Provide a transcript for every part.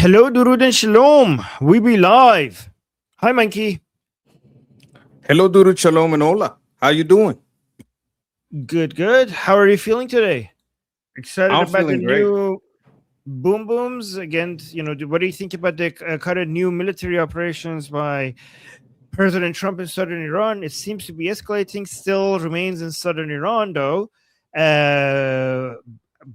Hello, Durud and Shalom. We be live. Hi, Monkey. Hello, Duru Shalom and Ola. How you doing? Good, good. How are you feeling today? Excited I'm about the feeling great. new boom booms against, what do you think about the current new military operations by President Trump in southern Iran? It seems to be escalating, still remains in southern Iran, though. Uh,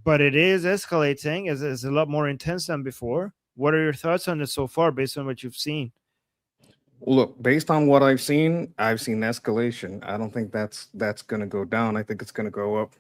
but it is escalating, it's a lot more intense than before. What are your thoughts on it so far based on what you've seen? Look, based on what I've seen escalation. I don't think that's gonna go down. I think it's gonna go up.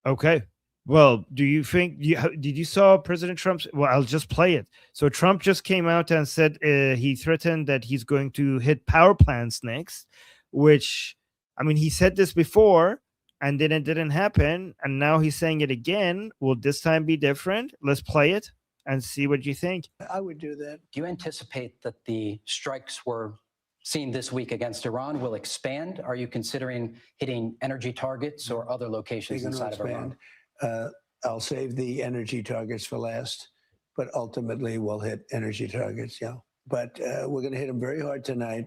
Okay. Well, do you think did you saw President Trump's? Well, I'll just play it. So Trump just came out and said he threatened that he's going to hit power plants next, which I mean he said this before and then it didn't happen, and now he's saying it again. Will this time be different? Let's play it and see what you think. I would do that. Do you anticipate that the strikes we're seeing this week against Iran will expand? Are you considering hitting energy targets or other locations They're going to inside of Iran? expand. I'll save the energy targets for last, but ultimately we'll hit energy targets, yeah. But we're going to hit them very hard tonight.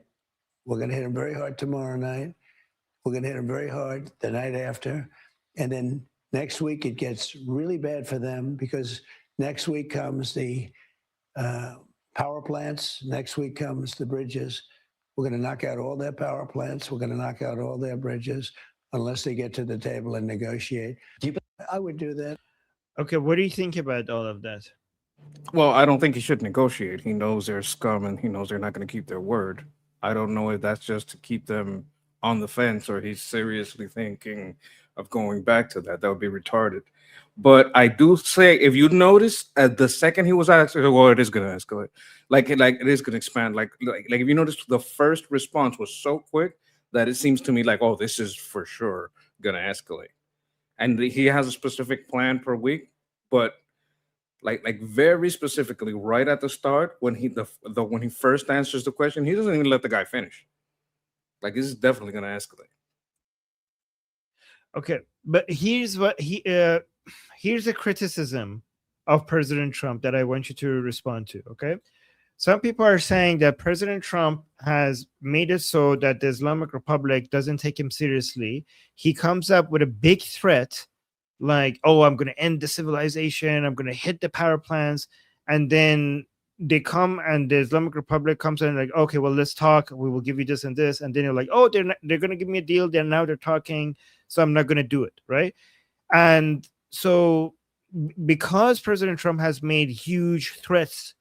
We're going to hit them very hard tomorrow night. We're going to hit them very hard the night after. And then next week it gets really bad for them because next week comes the power plants. Next week comes the bridges. We're going to knock out all their power plants. We're going to knock out all their bridges unless they get to the table and negotiate. I would do that. Okay, what do you think about all of that? Well, I don't think he should negotiate. He knows they're scum and he knows they're not gonna keep their word. I don't know if that's just to keep them on the fence or he's seriously thinking of going back to that. That would be retarded. But I do say, if you notice, at the second he was asked, well, it is going to escalate. Like it is going to expand. Like if you notice, the first response was so quick that it seems to me like, oh, this is for sure going to escalate. And he has a specific plan per week, but like very specifically, right at the start, when when he first answers the question, he doesn't even let the guy finish. Like this is definitely going to escalate. Okay, but here's a criticism of President Trump that I want you to respond to. Okay, some people are saying that President Trump has made it so that the Islamic Republic doesn't take him seriously. He comes up with a big threat like, oh, I'm going to end the civilization, I'm going to hit the power plants, and then they come and the Islamic Republic comes in like, okay, well, let's talk, we will give you this and this, and then you're like, oh, they're going to give me a deal, they're talking, so I'm not going to do it, right? And so because President Trump has made huge threats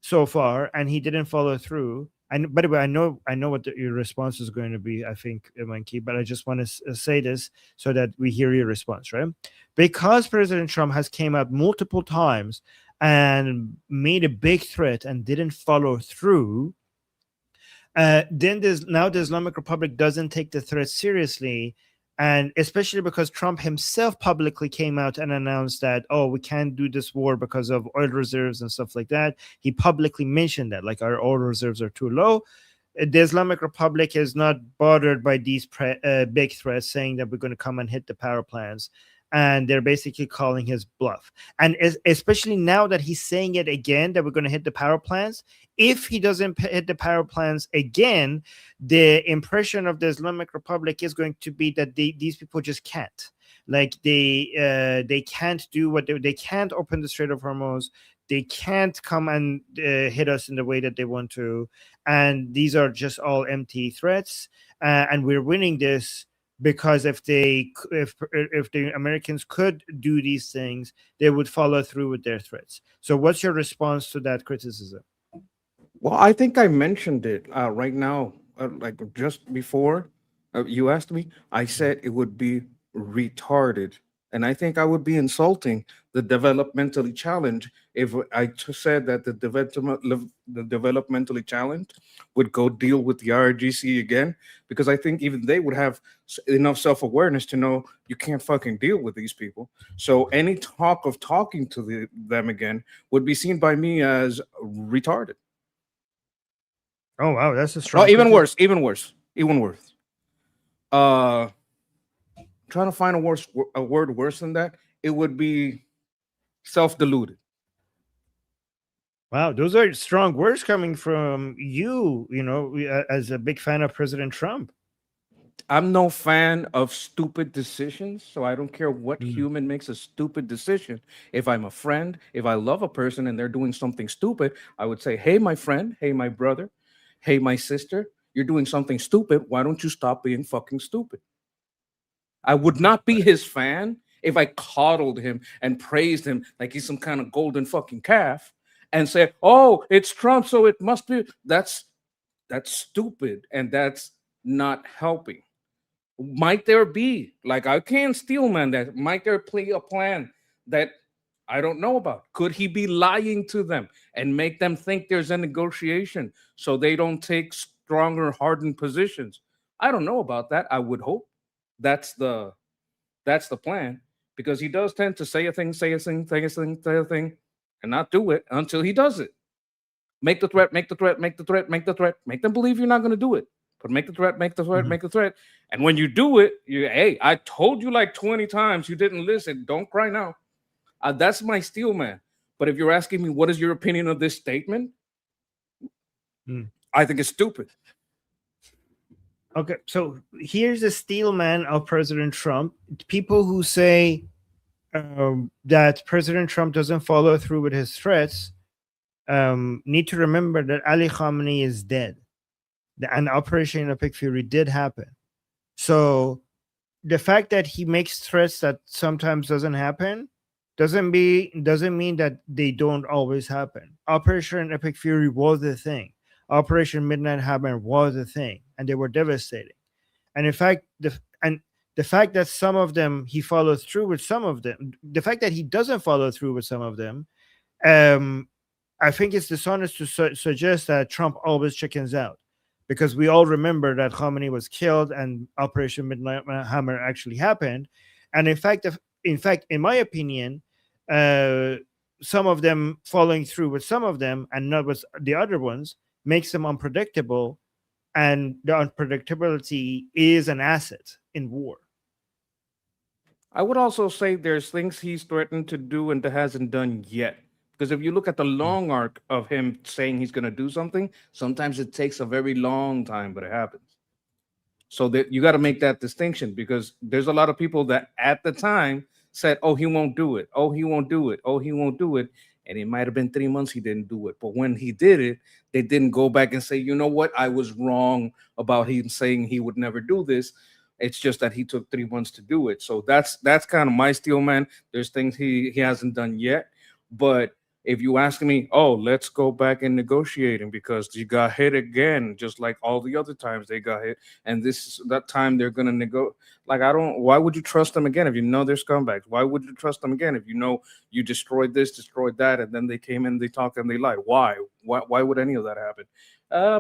so far and he didn't follow through, and by the way, I know what your response is going to be, I think, Monkey, but I just want to say this so that we hear your response, right? Because President Trump has came out multiple times and made a big threat and didn't follow through, then now the Islamic Republic doesn't take the threat seriously. And especially because Trump himself publicly came out and announced that, oh, we can't do this war because of oil reserves and stuff like that. He publicly mentioned that, like, our oil reserves are too low. The Islamic Republic is not bothered by these big threats saying that we're going to come and hit the power plants. And they're basically calling his bluff. And especially now that he's saying it again, that we're going to hit the power plants. If he doesn't hit the power plants again, the impression of the Islamic Republic is going to be that these people just can't. Like they can't do what they can't open the Strait of Hormuz. They can't come and hit us in the way that they want to. And these are just all empty threats. And we're winning this because if the Americans could do these things, they would follow through with their threats. So what's your response to that criticism? Well, I think I mentioned it right now, like just before you asked me. I said it would be retarded, and I think I would be insulting the developmentally challenged if said that the developmentally challenged would go deal with the RGC again, because I think even they would have enough self awareness to know you can't fucking deal with these people. So any talk of talking to them again would be seen by me as retarded. Oh wow, that's a strong. Oh, even worse. Uh, trying to find a word worse than that. It would be self-deluded. Wow, those are strong words coming from you, as a big fan of President Trump. I'm no fan of stupid decisions, so I don't care what Mm. human makes a stupid decision. If I'm a friend, if I love a person and they're doing something stupid, I would say, "Hey, my friend, hey, my brother, hey, my sister, you're doing something stupid. Why don't you stop being fucking stupid?" I would not be his fan if I coddled him and praised him like he's some kind of golden fucking calf and said, "Oh, it's Trump, so it must be." That's stupid and that's not helping. Might there be, like, I can't steel man that? Might there be a plan that I don't know about? Could he be lying to them and make them think there's a negotiation so they don't take stronger, hardened positions? I don't know about that. I would hope that's the plan, because he does tend to say a thing, say a thing, say a thing, say a thing, and not do it until he does it. Make the threat, make the threat, make the threat, make the threat, make them believe you're not going to do it. But make the threat, make the threat, Mhm. make the threat. And when you do it, hey, I told you like 20 times, you didn't listen. Don't cry now. That's my steel man. But if you're asking me, what is your opinion of this statement? Mm. I think it's stupid. Okay, so here's the steel man of President Trump. People who say that President Trump doesn't follow through with his threats need to remember that Ali Khamenei is dead. And Operation Epic Fury did happen. So the fact that he makes threats that sometimes doesn't happen doesn't mean that they don't always happen. Operation Epic Fury was the thing. Operation Midnight Hammer was the thing, and they were devastating. And in fact, the fact that some of them he follows through with some of them, the fact that he doesn't follow through with some of them, I think it's dishonest to suggest that Trump always chickens out, because we all remember that Khamenei was killed and Operation Midnight Hammer actually happened. And in my opinion, some of them following through with some of them and not with the other ones makes them unpredictable, and the unpredictability is an asset in war. I would also say there's things he's threatened to do and that hasn't done yet. Because if you look at the long arc of him saying he's going to do something, sometimes it takes a very long time, but it happens. So that you got to make that distinction, because there's a lot of people that at the time said, "Oh, he won't do it. Oh, he won't do it. Oh, he won't do it." And it might have been 3 months he didn't do it. But when he did it, they didn't go back and say, "You know what? I was wrong about him saying he would never do this." It's just that he took 3 months to do it. So that's kind of my steel man. There's things he hasn't done yet. But if you ask me, "Oh, let's go back and negotiating because you got hit again, just like all the other times they got hit, and that time they're gonna like, I don't. Why would you trust them again if you know they're scumbags? Why would you trust them again if you know you destroyed this, destroyed that, and then they came in, they talk, and they lied? Why? Why would any of that happen?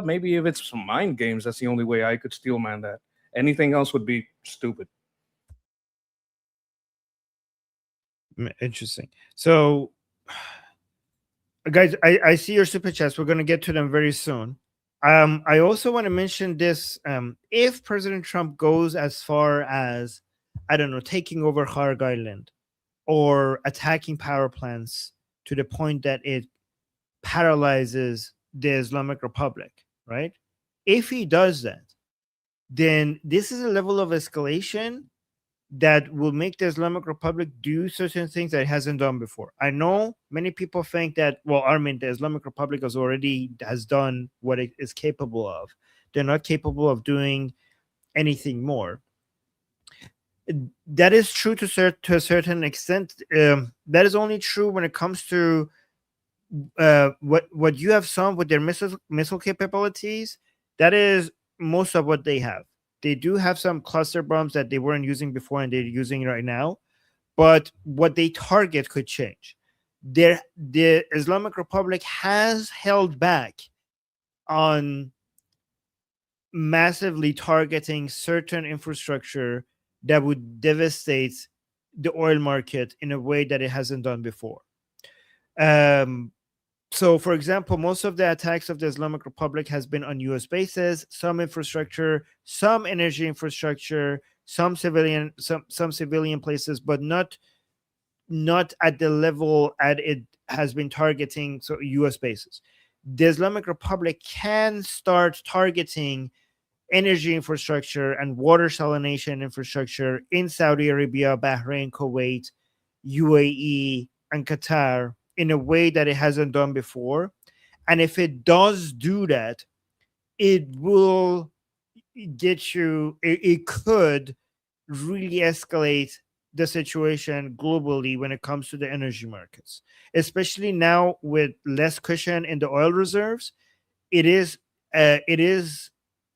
Maybe if it's some mind games, that's the only way I could steel man that. Anything else would be stupid. Interesting. So, guys, I see your super chats. We're going to get to them very soon. I also want to mention this. If President Trump goes as far as, I don't know, taking over Kharg Island or attacking power plants to the point that it paralyzes the Islamic Republic, right? If he does that, then this is a level of escalation that will make the Islamic Republic do certain things that it hasn't done before. I know many people think that, well, Armin, the Islamic Republic has done what it is capable of. They're not capable of doing anything more. That is true to a certain extent. That is only true when it comes to what you have some with their missile capabilities. That is most of what they have. They do have some cluster bombs that they weren't using before and they're using right now, but what they target could change. The Islamic Republic has held back on massively targeting certain infrastructure that would devastate the oil market in a way that it hasn't done before. So, for example, most of the attacks of the Islamic Republic has been on U.S. bases, some infrastructure, some energy infrastructure, some civilian places, but not not at the level at it has been targeting so US bases. The Islamic Republic can start targeting energy infrastructure and water salination infrastructure in Saudi Arabia, Bahrain, Kuwait, UAE, and Qatar in a way that it hasn't done before. And if it does do that, it will it could really escalate the situation globally when it comes to the energy markets, especially now with less cushion in the oil reserves. It is uh, it is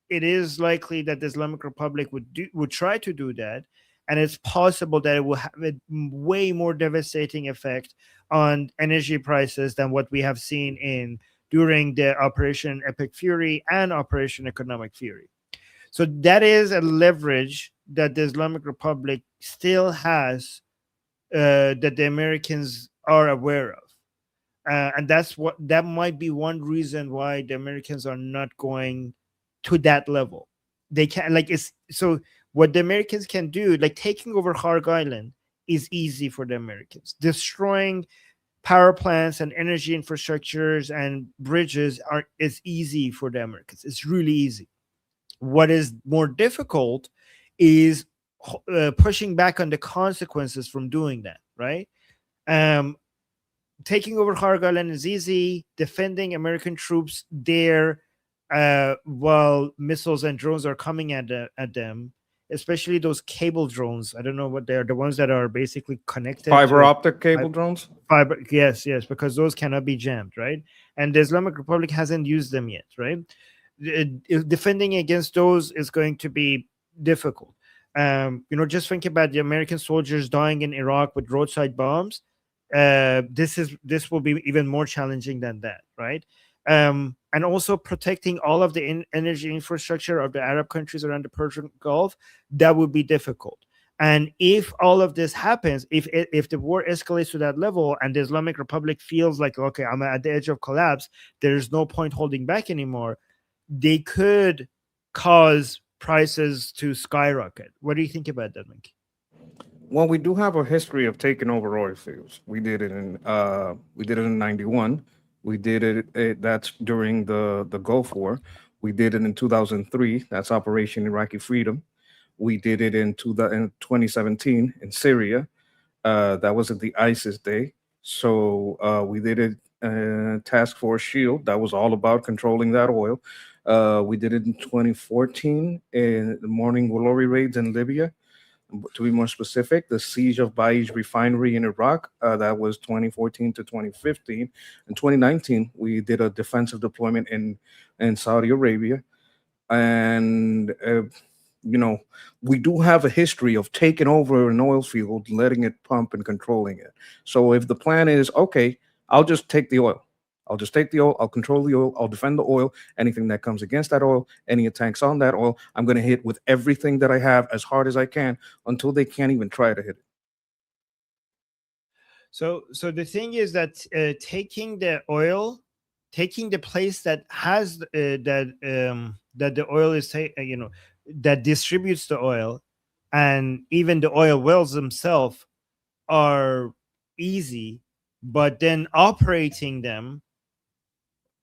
it is likely that the Islamic Republic would try to do that, and it's possible that it will have a way more devastating effect on energy prices than what we have seen in during the Operation Epic Fury and Operation Economic Fury. So that is a leverage that the Islamic Republic still has, that the Americans are aware of. And that might be one reason why the Americans are not going to that level. They can like it's so what the Americans can do, like taking over Harg Island, is easy for the Americans. Destroying power plants and energy infrastructures and bridges is easy for the Americans. It's really easy. What is more difficult is pushing back on the consequences from doing that, right? Um, Taking over Harg Island is easy. Defending American troops there while missiles and drones are coming at them, especially those cable drones. I don't know what they're, the ones that are basically connected Fiber to optic cable drones. fiber. Yes, yes, because those cannot be jammed, right? And the Islamic Republic hasn't used them yet, right? Defending against those is going to be difficult. Just think about the American soldiers dying in Iraq with roadside bombs. This will be even more challenging than that, right? And also protecting all of the energy infrastructure of the Arab countries around the Persian Gulf, that would be difficult. And if all of this happens, if the war escalates to that level and the Islamic Republic feels like, okay, I'm at the edge of collapse, there's no point holding back anymore, they could cause prices to skyrocket. What do you think about that, Mike? Well, we do have a history of taking over oil fields. We did it in '91. We did that's during the Gulf War. We did it in 2003. That's Operation Iraqi Freedom. We did it in 2017 in Syria. That was at the ISIS day. So we did it Task Force Shield. That was all about controlling that oil. We did it in 2014 in the Morning Glory raids in Libya. To be more specific, the siege of Baij refinery in Iraq, that was 2014 to 2015. In 2019, we did a defensive deployment in Saudi Arabia. And, we do have a history of taking over an oil field, letting it pump and controlling it. So if the plan is, okay, I'll just take the oil. I'll just take the oil. I'll control the oil. I'll defend the oil. Anything that comes against that oil, any attacks on that oil, I'm going to hit with everything that I have as hard as I can until they can't even try to hit it. So the thing is that taking the place that has that the oil is that distributes the oil, and even the oil wells themselves are easy, but then operating them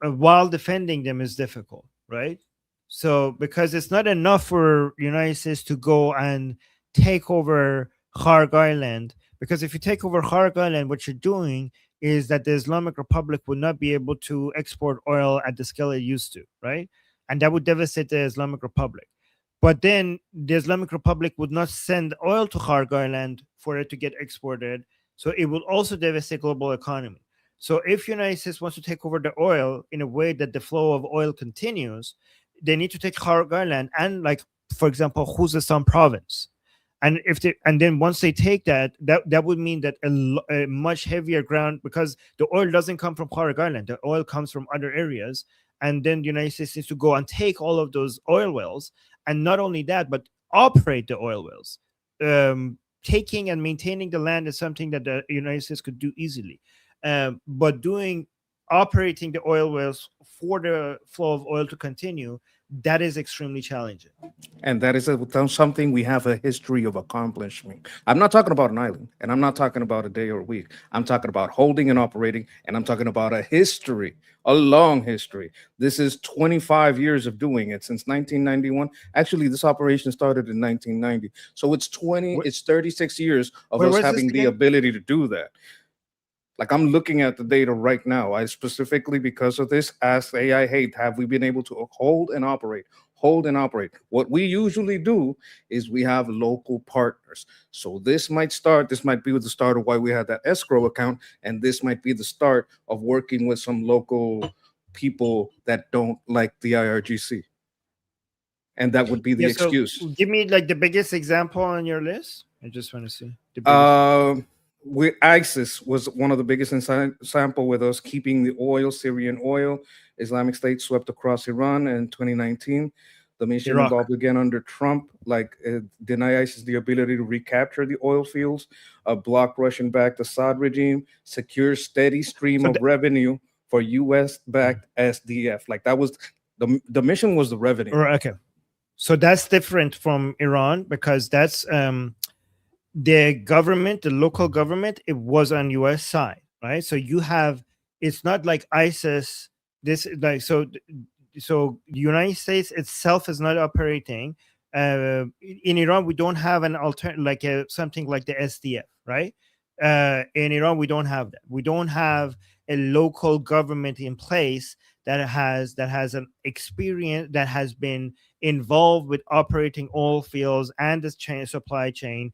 while defending them is difficult, right? So because it's not enough for United States to go and take over Harg Island, because if you take over Harg Island, what you're doing is that the Islamic Republic would not be able to export oil at the scale it used to, right? And that would devastate the Islamic Republic. But then the Islamic Republic would not send oil to Harg Island for it to get exported. So it will also devastate global economy. So if United States wants to take over the oil in a way that the flow of oil continues, they need to take Harg Island and, like, for example, Khuzestan province. And then once they take that would mean that a much heavier ground, because the oil doesn't come from Harg Island, the oil comes from other areas. And then the United States needs to go and take all of those oil wells, and not only that, but operate the oil wells. Taking and maintaining the land is something that the United States could do easily. But operating the oil wells for the flow of oil to continue, that is extremely challenging. And that is something we have a history of accomplishing. I'm not talking about an island, and I'm not talking about a day or a week. I'm talking about holding and operating, and I'm talking about a history, a long history. This is 25 years of doing it since 1991. Actually, this operation started in 1990. So it's 36 years of Where us was this having the again? ability to do that. Like, I'm looking at the data right now. I specifically, because of this, asked AI, hey, have we been able to hold and operate? Hold and operate. What we usually do is we have local partners. So this might be the start of why we had that escrow account. And this might be the start of working with some local people that don't like the IRGC. And that would be the excuse. So give me like the biggest example on your list. I just want to see the biggest. With ISIS was one of the biggest example with us keeping the oil, Syrian oil. Islamic State swept across Iran in 2019. The mission Iraq. involved again under Trump, deny ISIS the ability to recapture the oil fields, block Russian-backed Assad regime, secure steady stream of revenue for U.S.-backed SDF. Like, that was the mission was the revenue. Okay, so that's different from Iran because that's the government, the local government, it was on U.S. side, right? So you have, it's not like ISIS. This like so the United States itself is not operating. In Iran, we don't have an alternative like something like the SDF, right? In Iran, we don't have that. We don't have a local government in place that has an experience that has been involved with operating oil fields and the supply chain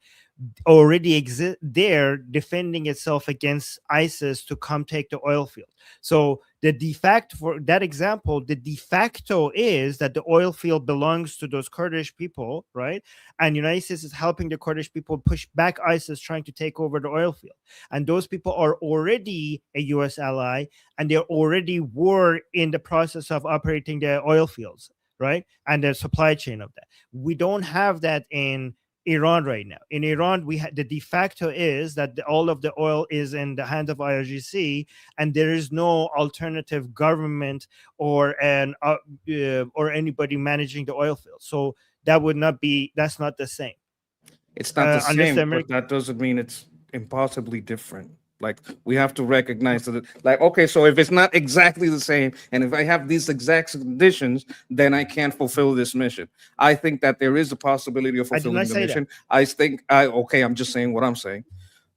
already exist there, defending itself against ISIS to come take the oil field. So the de facto, for that example, the de facto is that the oil field belongs to those Kurdish people, right? And United States is helping the Kurdish people push back ISIS trying to take over the oil field. And those people are already a U.S. ally, and they already were in the process of operating the oil fields, right? And the supply chain of that. We don't have that in Iran right now. In Iran, we had the de facto is that all of the oil is in the hands of IRGC, and there is no alternative government or anybody managing the oil field. So that would not be. That's not the same. It's not the same, but that doesn't mean it's impossibly different. Like, we have to recognize that, like, okay, so if it's not exactly the same, and if I have these exact conditions, then I can't fulfill this mission. I think that there is a possibility of fulfilling the mission. I'm just saying what I'm saying.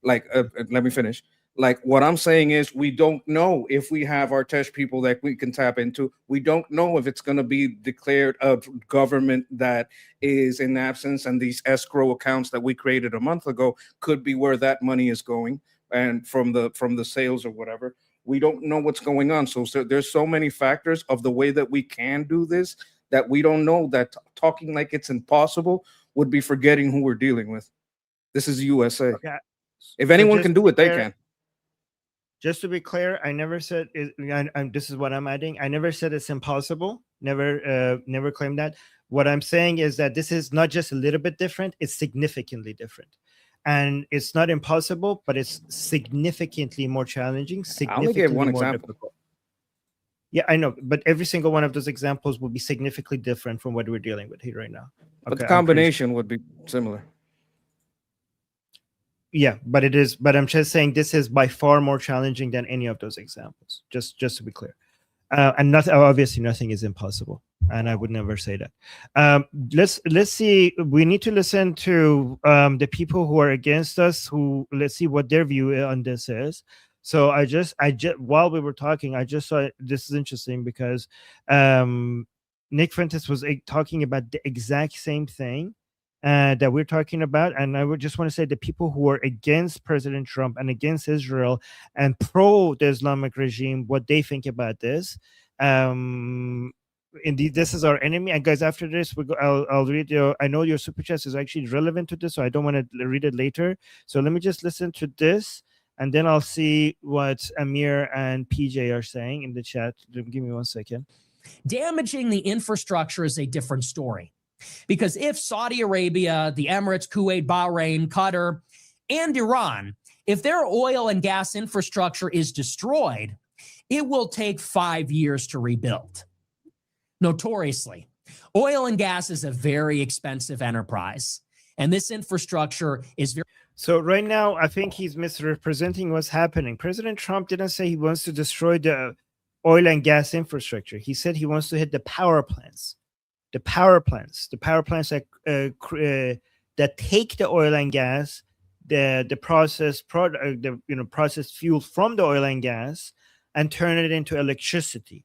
Like, let me finish. Like, what I'm saying is, we don't know if we have our test people that we can tap into. We don't know if it's going to be declared a government that is in absence, and these escrow accounts that we created a month ago could be where that money is going. And from the sales or whatever, we don't know what's going on. So there's so many factors of the way that we can do this that we don't know. That talking like it's impossible would be forgetting who we're dealing with. This is the USA. Okay. If anyone can do it, they can. Just to be clear, I never said this is what I'm adding. I never said it's impossible. Never claimed that. What I'm saying is that this is not just a little bit different; it's significantly different. And it's not impossible, but it's significantly more challenging. I only gave one example. Difficult. Yeah, I know, but every single one of those examples will be significantly different from what we're dealing with here right now. But the combination would be similar. Yeah, but it is. But I'm just saying this is by far more challenging than any of those examples. Just to be clear, and obviously nothing is impossible. And I would never say that. Let's see. We need to listen to the people who are against us. Let's see what their view on this is. So I just while we were talking, I just saw this is interesting because Nick Fuentes was talking about the exact same thing that we're talking about, and I would just want to say the people who are against President Trump and against Israel and pro the Islamic regime, what they think about this. Indeed, this is our enemy. And guys, after this, I'll read your. I know your super chat is actually relevant to this, so I don't want to read it later. So let me just listen to this, and then I'll see what Amir and PJ are saying in the chat. Give me 1 second. Damaging the infrastructure is a different story, because if Saudi Arabia, the Emirates, Kuwait, Bahrain, Qatar, and Iran, if their oil and gas infrastructure is destroyed, it will take 5 years to rebuild. Notoriously, Oil and gas is a very expensive enterprise, and this infrastructure is very. So right now, I think he's misrepresenting what's happening. President Trump didn't say he wants to destroy the oil and gas infrastructure. He said he wants to hit the power plants, that that take the oil and gas, the processed product, processed fuel from the oil and gas, and turn it into electricity.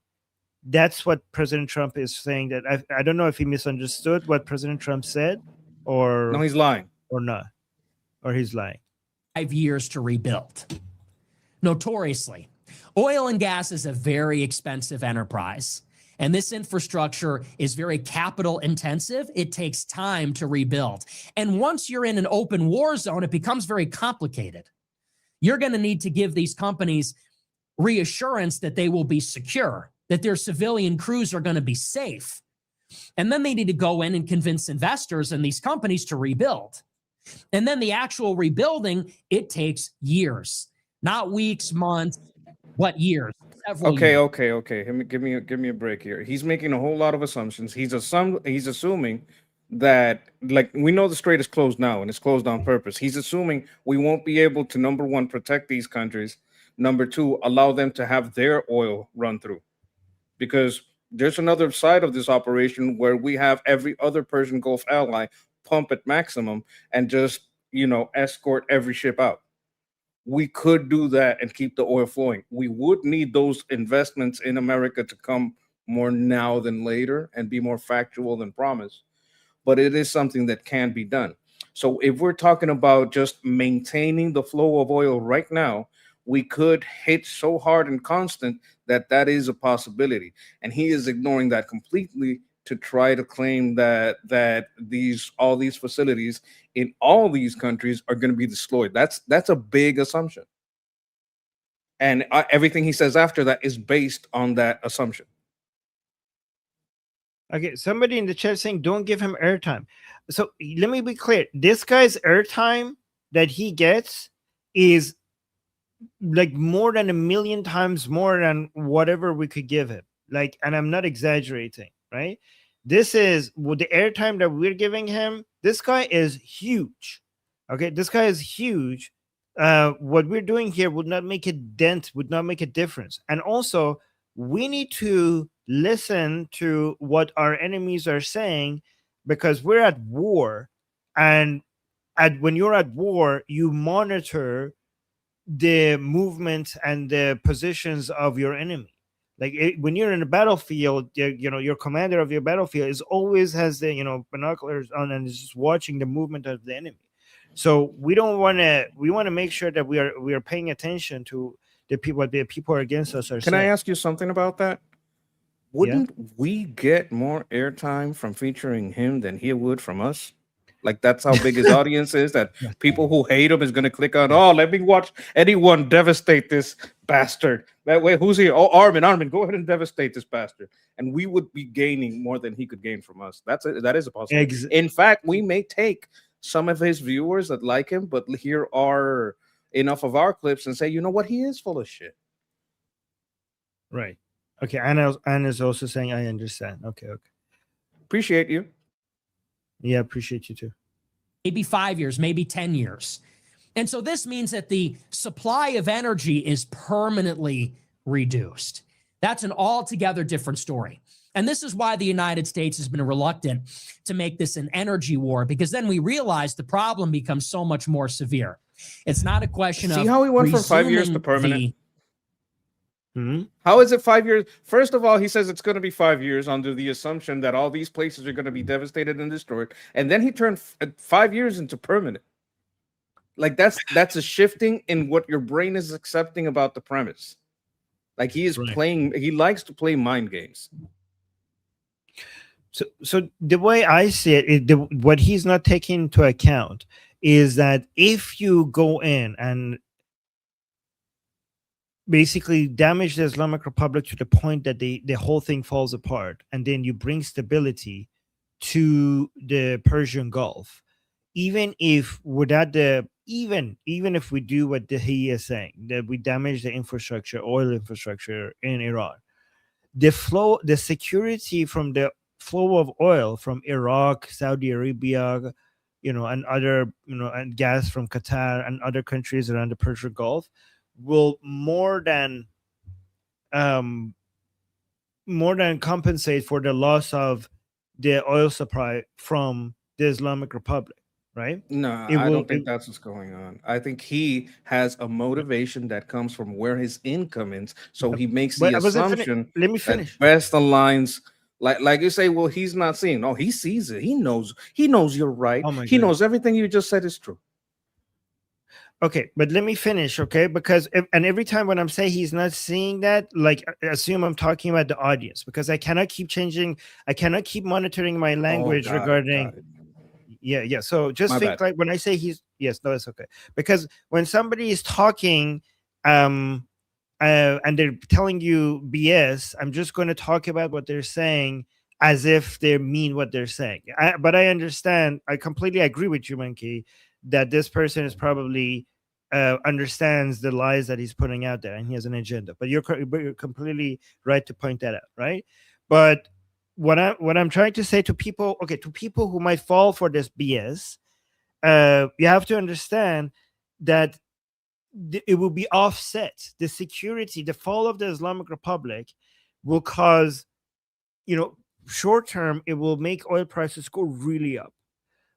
That's what President Trump is saying. That I don't know if he misunderstood what President Trump said, or No, he's lying. or not, or he's lying. 5 years to rebuild. Notoriously, oil and gas is a very expensive enterprise, and this infrastructure is very capital intensive. It takes time to rebuild. And once you're in an open war zone, it becomes very complicated. You're going to need to give these companies reassurance that they will be secure, that their civilian crews are going to be safe. And then they need to go in and convince investors and these companies to rebuild. And then the actual rebuilding, it takes years, not weeks, months, but years. Okay, Years. okay. Give me a break here. He's making a whole lot of assumptions. He's assuming that, like, we know the strait is closed now and it's closed on purpose. He's assuming we won't be able to, number one, protect these countries. Number two, allow them to have their oil run through. Because there's another side of this operation where we have every other Persian Gulf ally pump at maximum and just, escort every ship out. We could do that and keep the oil flowing. We would need those investments in America to come more now than later and be more factual than promised. But it is something that can be done. So if we're talking about just maintaining the flow of oil right now, we could hit so hard and constant that is a possibility. And he is ignoring that completely to try to claim that all these facilities in all these countries are going to be destroyed. That's a big assumption. And everything he says after that is based on that assumption. Okay, somebody in the chat saying don't give him airtime. So let me be clear. This guy's airtime that he gets is like more than 1 million times more than whatever we could give him. Like, and I'm not exaggerating, right? This is with the airtime that we're giving him. This guy is huge. Okay, this guy is huge. What we're doing here would not make a dent, would not make a difference. And also, we need to listen to what our enemies are saying, because we're at war. And when you're at war, you monitor the movement and the positions of your enemy. Like when you're in a battlefield, your commander of your battlefield is always has the binoculars on and is just watching the movement of the enemy. So we want to make sure that we are paying attention to the people against us are Can saying. I ask you something about that? Wouldn't we get more airtime from featuring him than he would from us? Like, that's how big his audience is, that people who hate him is going to click on, let me watch anyone devastate this bastard. That way, who's here? Oh, Armin, go ahead and devastate this bastard. And we would be gaining more than he could gain from us. That is a possibility. In fact, we may take some of his viewers that like him, but here are enough of our clips and say, you know what? He is full of shit. Right. Okay. Anna's also saying, I understand. Okay. Appreciate you. Yeah, appreciate you too. Maybe 5 years, maybe 10 years. And so this means that the supply of energy is permanently reduced. That's an altogether different story. And this is why the United States has been reluctant to make this an energy war, because then we realize the problem becomes so much more severe. It's not a question of See how he went from 5 years to permanent? How is it 5 years? First of all, he says it's going to be 5 years under the assumption that all these places are going to be devastated and destroyed. And then he turned 5 years into permanent. Like, that's a shifting in what your brain is accepting about the premise. Like, he is playing, he likes to play mind games. So the way I see it, what he's not taking into account is that if you go in and basically damage the Islamic Republic to the point that the whole thing falls apart, and then you bring stability to the Persian Gulf, even if without even if we do what he is saying, that we damage the infrastructure, oil infrastructure in Iran, the security from the flow of oil from Iraq, Saudi Arabia, and other, and gas from Qatar and other countries around the Persian Gulf will more than compensate for the loss of the oil supply from the Islamic Republic, right? No, It I will. don't think that's what's going on. I think he has a motivation that comes from where his income is. So he makes But the I wasn't assumption Let me that finish. best aligns. Like you say, well, he's not seeing. No, he sees it. He knows you're right. Oh my He God. knows everything you just said is true. Okay, but let me finish, okay? Because and every time when I'm saying he's not seeing that, like assume I'm talking about the audience, because I cannot keep changing. I cannot keep monitoring my language got regarding. it. Yeah. So just My think bad. like when I say yes, no, it's okay. Because when somebody is talking, and they're telling you BS, I'm just going to talk about what they're saying as if they mean what they're saying. But I understand. I completely agree with you, Monkey, that this person is probably understands the lies that he's putting out there, and he has an agenda. But you're completely right to point that out, right? But what I'm trying to say to people, okay, to people who might fall for this BS, you have to understand that it will be offset. The security, the fall of the Islamic Republic will cause, short term, it will make oil prices go really up.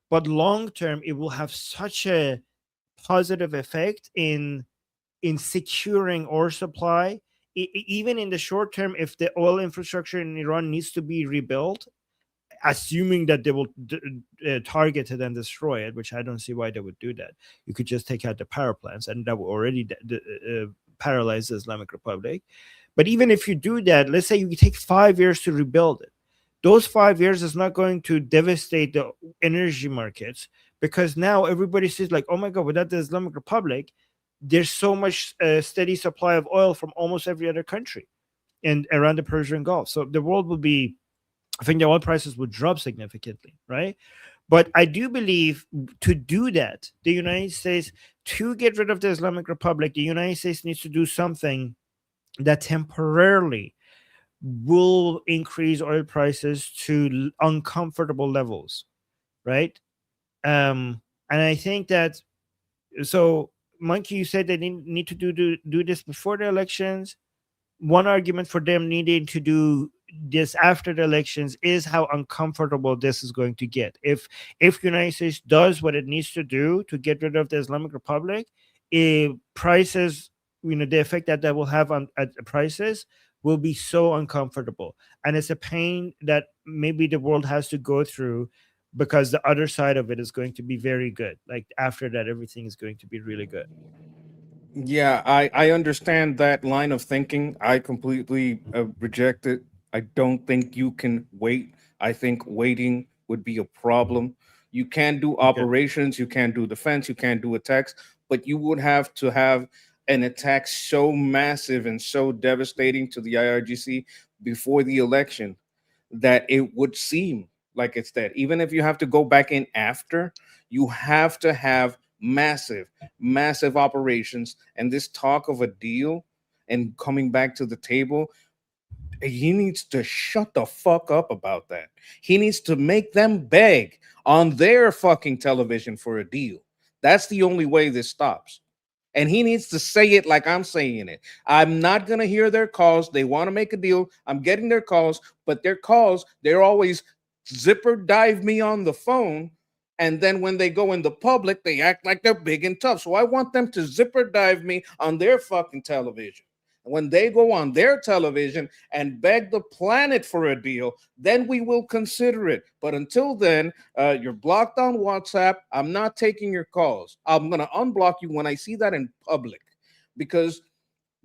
But long term, it will have such a positive effect in securing oil supply. Even in the short term, if the oil infrastructure in Iran needs to be rebuilt, assuming that they will target it and destroy it, which I don't see why they would do that. You could just take out the power plants, and that will already paralyze the Islamic Republic. But even if you do that, let's say you take 5 years to rebuild it. Those 5 years is not going to devastate the energy markets, because now everybody sees like, oh my God, without the Islamic Republic, there's so much steady supply of oil from almost every other country and around the Persian Gulf. So the world will be, I think the oil prices would drop significantly, right? But I do believe to do that, the United States, to get rid of the Islamic Republic, the United States needs to do something that temporarily will increase oil prices to uncomfortable levels, right? And I think that, so Monkey, you said they need to do this before the elections. One argument for them needing to do this after the elections is how uncomfortable this is going to get. If United States does what it needs to do to get rid of the Islamic Republic, prices, the effect that will have on at the prices will be so uncomfortable, and it's a pain that maybe the world has to go through, because the other side of it is going to be very good. Like after that, everything is going to be really good. Yeah, I understand that line of thinking. I completely reject it. I don't think you can wait. I think waiting would be a problem. You can do operations, you can do defense, you can do attacks, but you would have to have an attack so massive and so devastating to the IRGC before the election that it would seem like it's dead. Even if you have to go back in after, you have to have massive operations. And this talk of a deal and coming back to the table, he needs to shut the fuck up about that. He needs to make them beg on their fucking television for a deal. That's the only way this stops. And he needs to say it like I'm saying it. I'm not going to hear their calls. They want to make a deal. I'm getting their calls, but their calls, they're always zipper dive me on the phone. And then when they go in the public, they act like they're big and tough. So I want them to zipper dive me on their fucking television. When they go on their television and beg the planet for a deal, then we will consider it. But until then, you're blocked on WhatsApp. I'm not taking your calls. I'm going to unblock you when I see that in public, because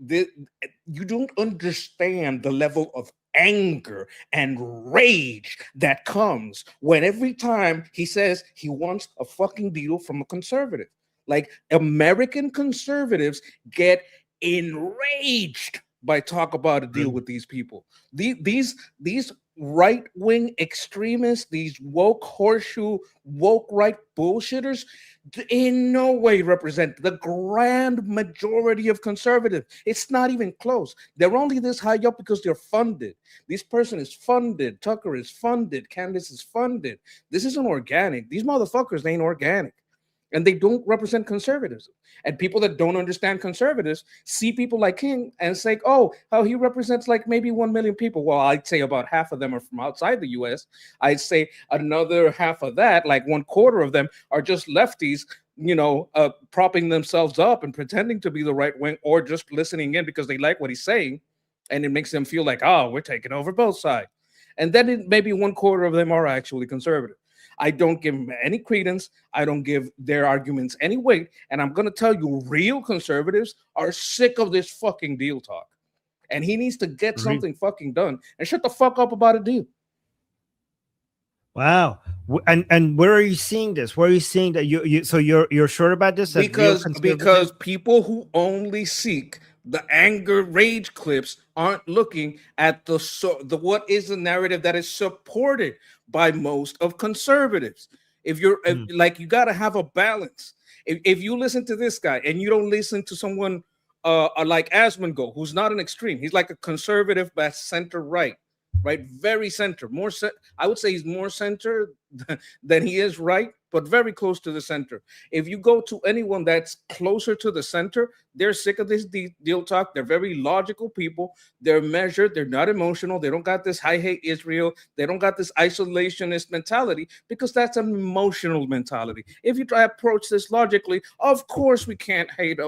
you don't understand the level of anger and rage that comes when every time he says he wants a fucking deal from a conservative. Like, American conservatives get enraged by talk about a deal with these people. These right-wing extremists, these woke horseshoe, woke right bullshitters, in no way represent the grand majority of conservatives. It's not even close. They're only this high up because they're funded. This person is funded. Tucker is funded. Candace is funded. This isn't organic. These motherfuckers ain't organic. And they don't represent conservatism. And people that don't understand conservatives see people like him and say, oh, how he represents like maybe 1 million people. Well, I'd say about half of them are from outside the US. I'd say another half of that, like 1/4 of them, are just lefties, propping themselves up and pretending to be the right wing, or just listening in because they like what he's saying. And it makes them feel like, oh, we're taking over both sides. And then maybe 1/4 of them are actually conservative. I don't give them any credence. I don't give their arguments any weight. And I'm going to tell you, real conservatives are sick of this fucking deal talk. And he needs to get something fucking done and shut the fuck up about a deal. Wow. And where are you seeing this? Where are you seeing that you're sure about this? Because people who only seek the anger rage clips aren't looking at the what is the narrative that is supported by most of conservatives. If you're like, you got to have a balance. If you listen to this guy and you don't listen to someone like Asmongold, who's not an extreme, he's like a conservative but center right, very center, I would say he's more center than he is right, but very close to the center. If you go to anyone that's closer to the center, they're sick of this deal talk. They're very logical people. They're measured. They're not emotional. They don't got this I hate Israel. They don't got this isolationist mentality, because that's an emotional mentality. If you try to approach this logically, of course we can't hate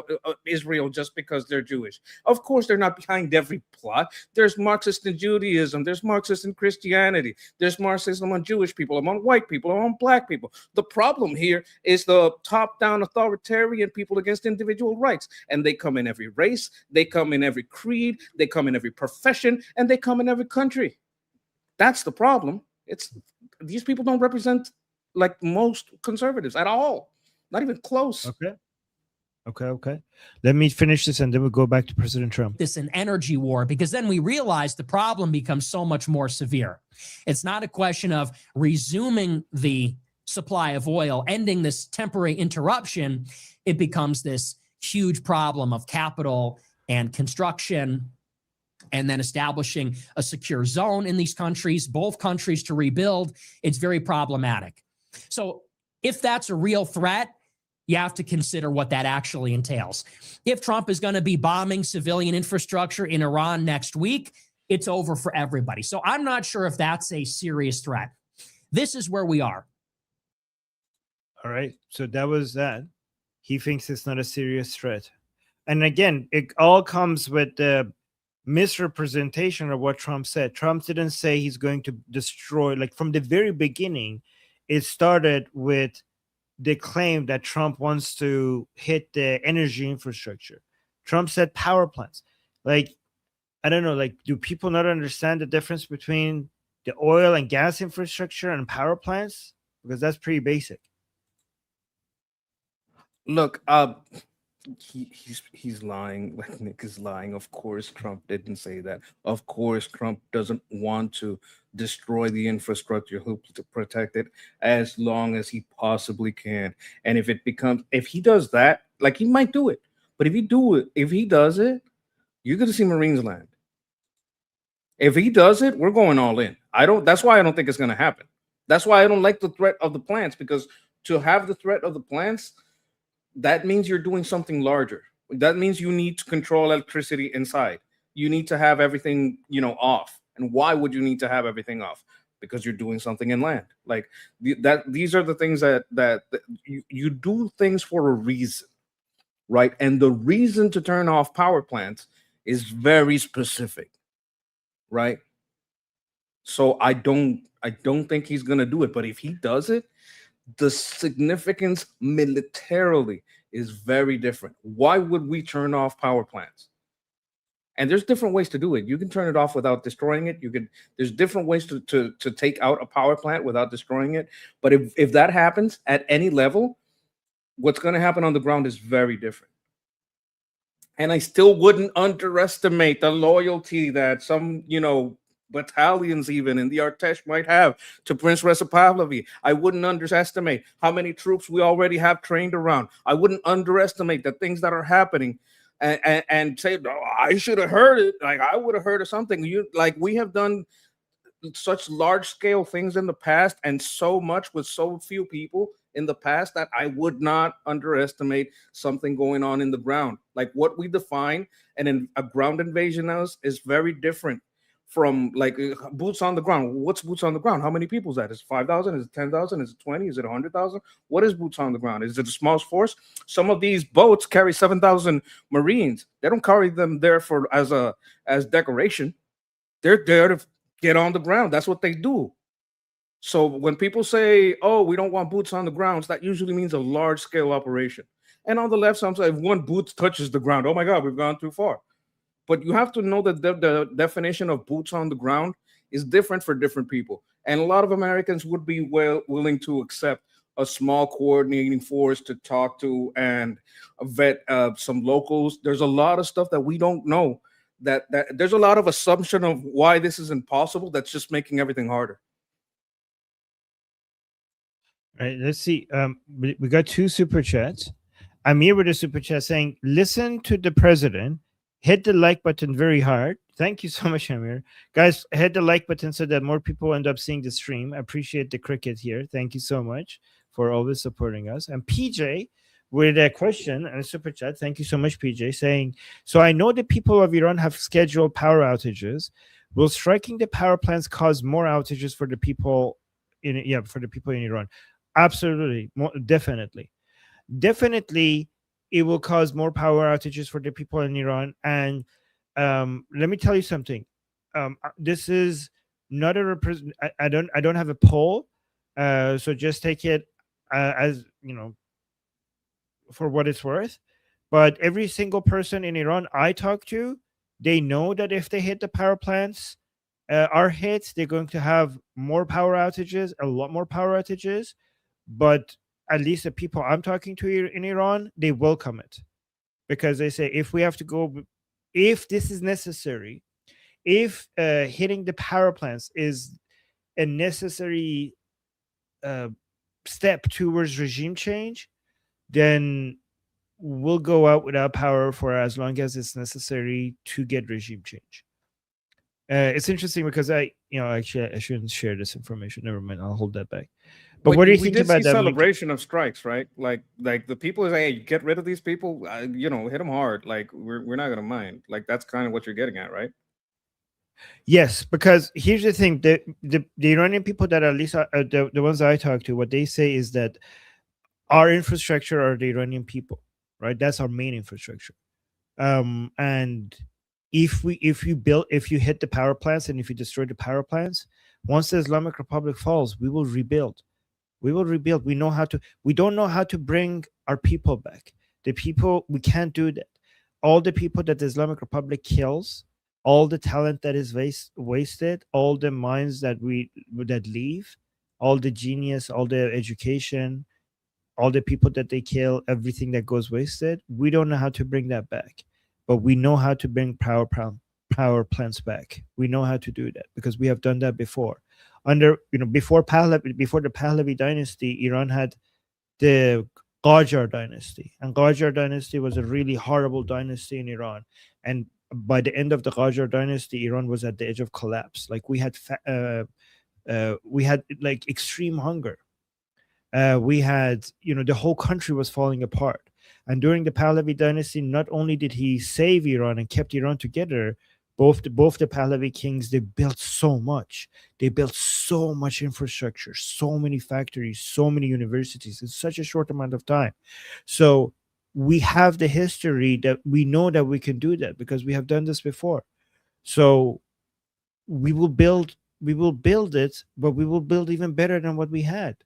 Israel just because they're Jewish. Of course they're not behind every plot. There's Marxist in Judaism. There's Marxist in Christianity. There's Marxism among Jewish people, among white people, among black people. The problem here is the top-down authoritarian people against individual rights. And they come in every race, they come in every creed, they come in every profession, and they come in every country. That's the problem. These people don't represent like most conservatives at all. Not even close. Okay. Let me finish this and then we'll go back to President Trump. This an energy war, because then we realize the problem becomes so much more severe. It's not a question of resuming the supply of oil, ending this temporary interruption. It becomes this huge problem of capital and construction, and then establishing a secure zone in these countries, both countries to rebuild. It's very problematic. So if that's a real threat, you have to consider what that actually entails. If Trump is going to be bombing civilian infrastructure in Iran next week, it's over for everybody. So I'm not sure if that's a serious threat. This is where we are. All right. So that was that. He thinks it's not a serious threat. And again, it all comes with the misrepresentation of what Trump said. Trump didn't say he's going to destroy, like from the very beginning, it started with the claim that Trump wants to hit the energy infrastructure. Trump said power plants. Like, I don't know, like, do people not understand the difference between the oil and gas infrastructure and power plants? Because that's pretty basic. Look, he's lying. Like Nick is lying. Of course, Trump didn't say that. Of course, Trump doesn't want to destroy the infrastructure. He'll to protect it as long as he possibly can. And if he does that, like, he might do it. But if he does it, you're gonna see Marines land. If he does it, we're going all in. That's why I don't think it's gonna happen. That's why I don't like the threat of the plants, because to have the threat of the plants, that means you're doing something larger. That means you need to control electricity inside. You need to have everything, off. And why would you need to have everything off? Because you're doing something in land. Like these are the things that you do things for a reason, right? And the reason to turn off power plants is very specific, right? So I don't think he's gonna do it. But if he does it, the significance militarily is very different. Why would we turn off power plants? And there's different ways to do it. You can turn it off without destroying it. There's different ways to take out a power plant without destroying it. But if that happens at any level, what's going to happen on the ground is very different. And I still wouldn't underestimate the loyalty that some, battalions even in the Artesh might have to Prince Reciprocaly. I wouldn't underestimate how many troops we already have trained around. I wouldn't underestimate the things that are happening and say, oh, I should have heard it. Like I would have heard of something. We have done such large scale things in the past and so much with so few people in the past that I would not underestimate something going on in the ground. Like what we define and a ground invasion is very different from like boots on the ground. What's boots on the ground? How many people is that? Is it 5,000? Is it 10,000? Is it 20? Is it 100,000? What is boots on the ground? Is it a small force? Some of these boats carry 7,000 Marines. They don't carry them there as decoration. They're there to get on the ground. That's what they do. So when people say, oh, we don't want boots on the ground, that usually means a large scale operation. And on the left, sometimes if one boot touches the ground, oh my God, we've gone too far. But you have to know that the definition of boots on the ground is different for different people. And a lot of Americans would be willing to accept a small coordinating force to talk to and vet some locals. There's a lot of stuff that we don't know. That there's a lot of assumption of why this is impossible. That's just making everything harder. All right, let's see. We got 2 super chats. Amir with a super chat saying, listen to the president, hit the like button very hard. Thank you so much, Amir. Guys, hit the like button so that more people end up seeing the stream. I appreciate the cricket here. Thank you so much for always supporting us. And PJ with a question and a super chat. Thank you so much, PJ, saying, so I know the people of Iran have scheduled power outages. Will striking the power plants cause more outages for the people in Iran? Absolutely. Definitely. It will cause more power outages for the people in Iran. And let me tell you something. This is not a I don't have a poll. So just take it as, for what it's worth. But every single person in Iran I talk to, they know that if they hit the power plants are hit, they're going to have more power outages, a lot more power outages. But at least the people I'm talking to in Iran, they welcome it, because they say if this is necessary, if hitting the power plants is a necessary step towards regime change, then we'll go out without power for as long as it's necessary to get regime change. It's interesting because actually I shouldn't share this information. Never mind, I'll hold that back. But what do you think about that celebration of strikes, right? Like the people say, hey, get rid of these people, hit them hard. Like we're not gonna mind. Like that's kind of what you're getting at, right? Yes, because here's the thing: the Iranian people that at least the ones I talk to, what they say is that our infrastructure are the Iranian people, right? That's our main infrastructure. And if you hit the power plants and if you destroy the power plants, once the Islamic Republic falls, we will rebuild. We will rebuild. We don't know how to bring our people back. We can't do that. All the people that the Islamic Republic kills, all the talent that is wasted, all the minds that leave, all the genius, all the education, all the people that they kill, everything that goes wasted, we don't know how to bring that back. But we know how to bring power plants back. We know how to do that because we have done that before. Before the Pahlavi dynasty, Iran had the Qajar dynasty, and Qajar dynasty was a really horrible dynasty in Iran. And by the end of the Qajar dynasty, Iran was at the edge of collapse. Like we had like extreme hunger. We had, the whole country was falling apart. And during the Pahlavi dynasty, not only did he save Iran and kept Iran together, both the Pahlavi kings, they built so much. They built so much infrastructure, so many factories, so many universities in such a short amount of time. So we have the history that we know that we can do that because we have done this before. So we will build it, but we will build even better than what we had.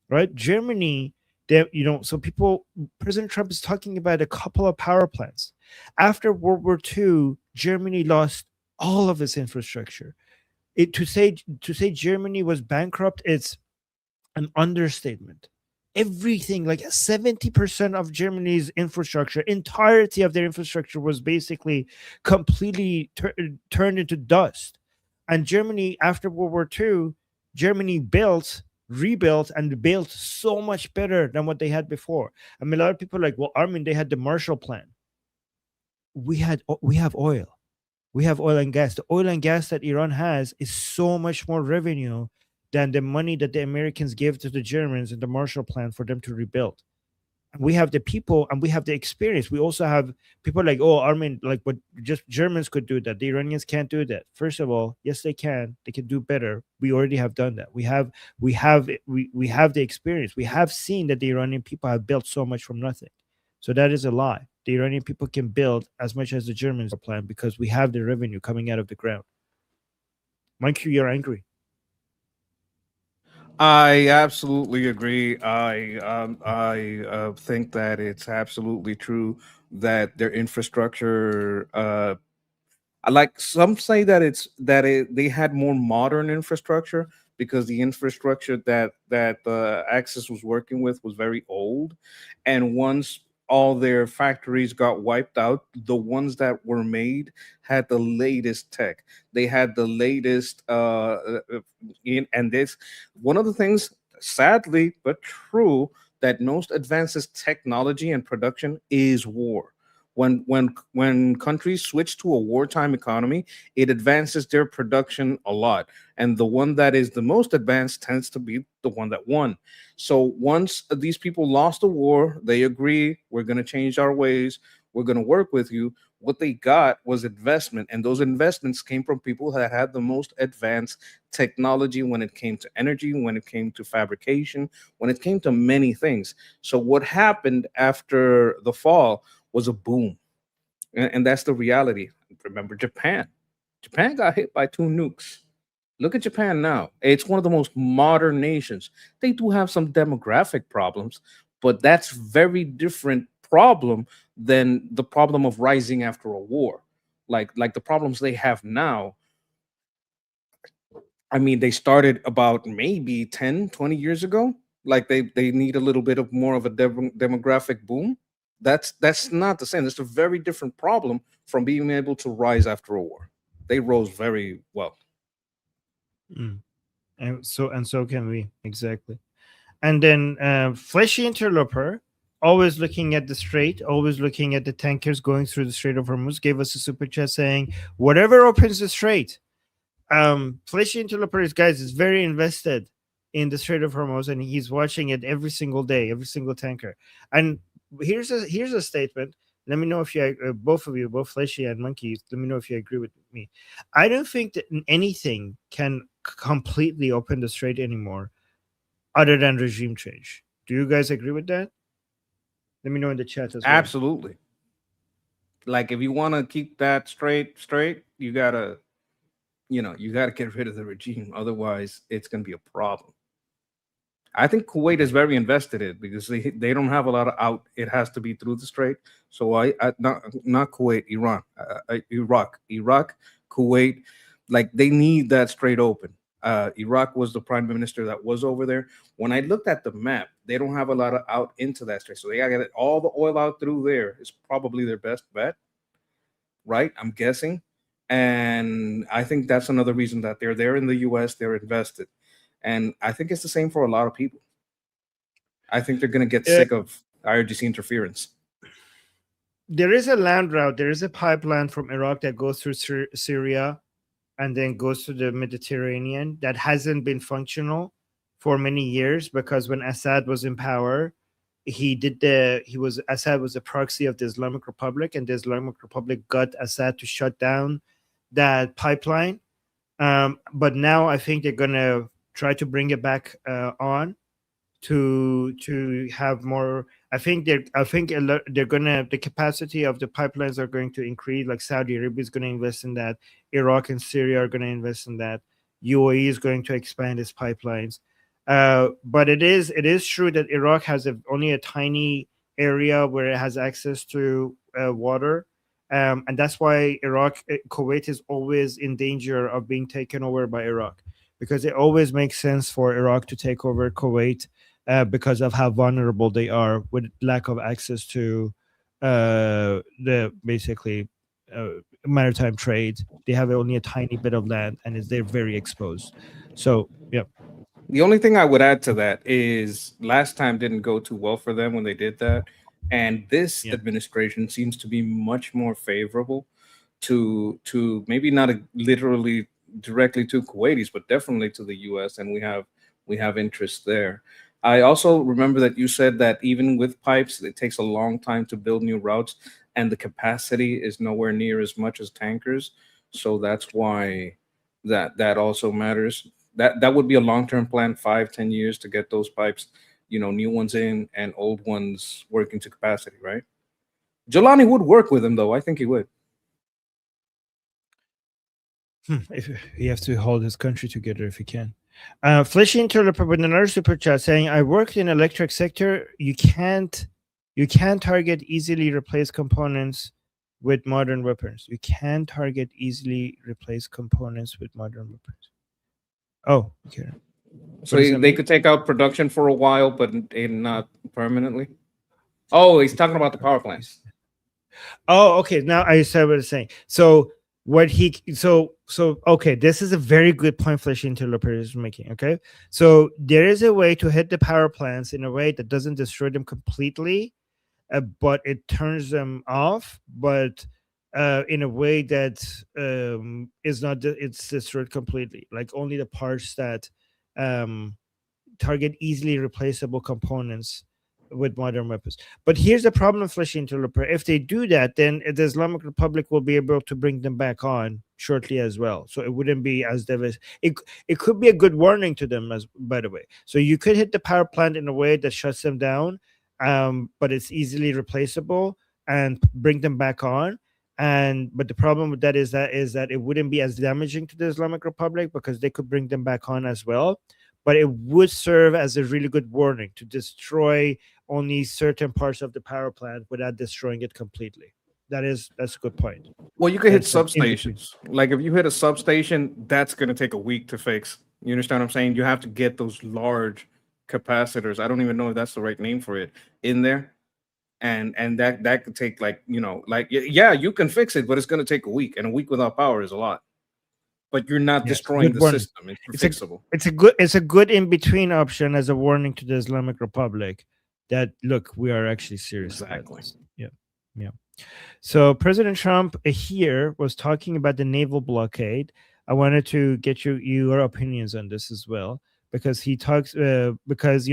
Right? Germany, President Trump is talking about a couple of power plants. After World War II, Germany lost all of its infrastructure. To say Germany was bankrupt, it's an understatement. Everything, like 70% of Germany's infrastructure, entirety of their infrastructure was basically completely turned into dust. And Germany, after World War II, Germany rebuilt, and built so much better than what they had before. I mean, a lot of people are like, well, Armin, they had the Marshall Plan. We have oil. We have oil and gas. The oil and gas that Iran has is so much more revenue than the money that the Americans gave to the Germans in the Marshall Plan for them to rebuild. And we have the people and we have the experience. We also have people like, oh, Armin, like, but just Germans could do that. The Iranians can't do that. First of all, yes, they can. They can do better. We already have done that. We have the experience. We have seen that the Iranian people have built so much from nothing. So that is a lie. The Iranian people can build as much as the Germans are planning because we have the revenue coming out of the ground. Mike, you're angry. I absolutely agree. I think that it's absolutely true that their infrastructure. Like some say that they had more modern infrastructure because the infrastructure that Axis was working with was very old, and once all their factories got wiped out, the ones that were made had the latest tech. They had the latest and this one of the things, sadly but true, that most advances technology and production is war. When countries switch to a wartime economy, it advances their production a lot, and the one that is the most advanced tends to be the one that won. So once these people lost the war, they agree, we're going to change our ways, we're going to work with you. What they got was investment, and those investments came from people that had the most advanced technology when it came to energy, when it came to fabrication, when it came to many things. So what happened after the fall was a boom, and that's the reality. Remember Japan. Japan got hit by 2 nukes. Look at Japan now. It's one of the most modern nations. They do have some demographic problems, but that's very different problem than the problem of rising after a war. Like the problems they have now. I mean, they started about maybe 10, 20 years ago. Like they need a little bit of more of a demographic boom. That's not the same. It's a very different problem from being able to rise after a war. They rose very well. And so can we, exactly. And then fleshy interloper, always looking at the strait, always looking at the tankers going through the Strait of Hormuz, gave us a super chat saying, whatever opens the strait. Fleshy interloper, guys, is very invested in the Strait of Hormuz, and he's watching it every single day, every single tanker. And here's a statement. Let me know if you, both of you, both Fleshy and Monkey, let me know if you agree with me. I don't think that anything can completely open the strait anymore other than regime change. Do you guys agree with that? Let me know in the chat as well. Absolutely. Like if you want to keep that straight, you gotta get rid of the regime. Otherwise, it's gonna be a problem. I think Kuwait is very invested in it because they don't have a lot of out. It has to be through the strait. So I not Kuwait, Iran, Iraq, Kuwait, like they need that strait open. Iraq was the prime minister that was over there. When I looked at the map, they don't have a lot of out into that strait. So they gotta get all the oil out through there. Is probably their best bet, right? I'm guessing. And I think that's another reason that they're there in the US, they're invested. And I think it's the same for a lot of people. I think they're going to get sick of IRGC interference. There is a land route. There is a pipeline from Iraq that goes through Syria and then goes to the Mediterranean that hasn't been functional for many years because when Assad was in power, Assad was a proxy of the Islamic Republic, and the Islamic Republic got Assad to shut down that pipeline. But now I think they're going to try to bring it back on to have more. I think they're gonna, the capacity of the pipelines are going to increase. Like Saudi Arabia is going to invest in that. Iraq and Syria are going to invest in that. UAE is going to expand its pipelines. But it is true that Iraq has only a tiny area where it has access to water. And that's why Kuwait is always in danger of being taken over by Iraq, because it always makes sense for Iraq to take over Kuwait because of how vulnerable they are with lack of access to the basically maritime trade. They have only a tiny bit of land, and they're very exposed. So, yeah. The only thing I would add to that is last time didn't go too well for them when they did that. And this administration seems to be much more favorable to maybe not literally directly to Kuwaitis, but definitely to the US. And we have interest there. I also remember that you said that even with pipes, it takes a long time to build new routes, and the capacity is nowhere near as much as tankers. So that's why that also matters. That would be a long-term plan, 5-10 years to get those pipes, new ones in and old ones working to capacity, right? Jelani would work with him, though. I think he would. If he has to hold his country together if he can. Flesh Interloper with another super chat saying, I worked in electric sector. You can't target easily replace components with modern weapons. You can target easily replace components with modern weapons. Oh, okay. So they could take out production for a while, but not permanently. Oh, he's talking about the power plants. Oh, okay. Now I said what I'm saying. So okay, this is a very good point Flesh Interloper is making. Okay, so there is a way to hit the power plants in a way that doesn't destroy them completely, but it turns them off, but in a way that is not it's destroyed completely, like only the parts that target easily replaceable components with modern weapons. But here's the problem, Flesh Interloper. If they do that, then the Islamic Republic will be able to bring them back on shortly as well. So it wouldn't be as devastating. It could be a good warning to them, as by the way. So you could hit the power plant in a way that shuts them down, but it's easily replaceable and bring them back on. But the problem with that is that it wouldn't be as damaging to the Islamic Republic because they could bring them back on as well. But it would serve as a really good warning to destroy only certain parts of the power plant without destroying it completely. That's a good point. Well, you could hit substations. Like if you hit a substation, that's going to take a week to fix. You understand what I'm saying? You have to get those large capacitors. I don't even know if that's the right name for it in there. And that could take you can fix it, but it's going to take a week, and a week without power is a lot. But you're not destroying the system. It's fixable. It's a good in between option as a warning to the Islamic Republic that look, we are actually serious. Exactly. Yeah. So President Trump here was talking about the naval blockade. I wanted to get your opinions on this as well, because he talks because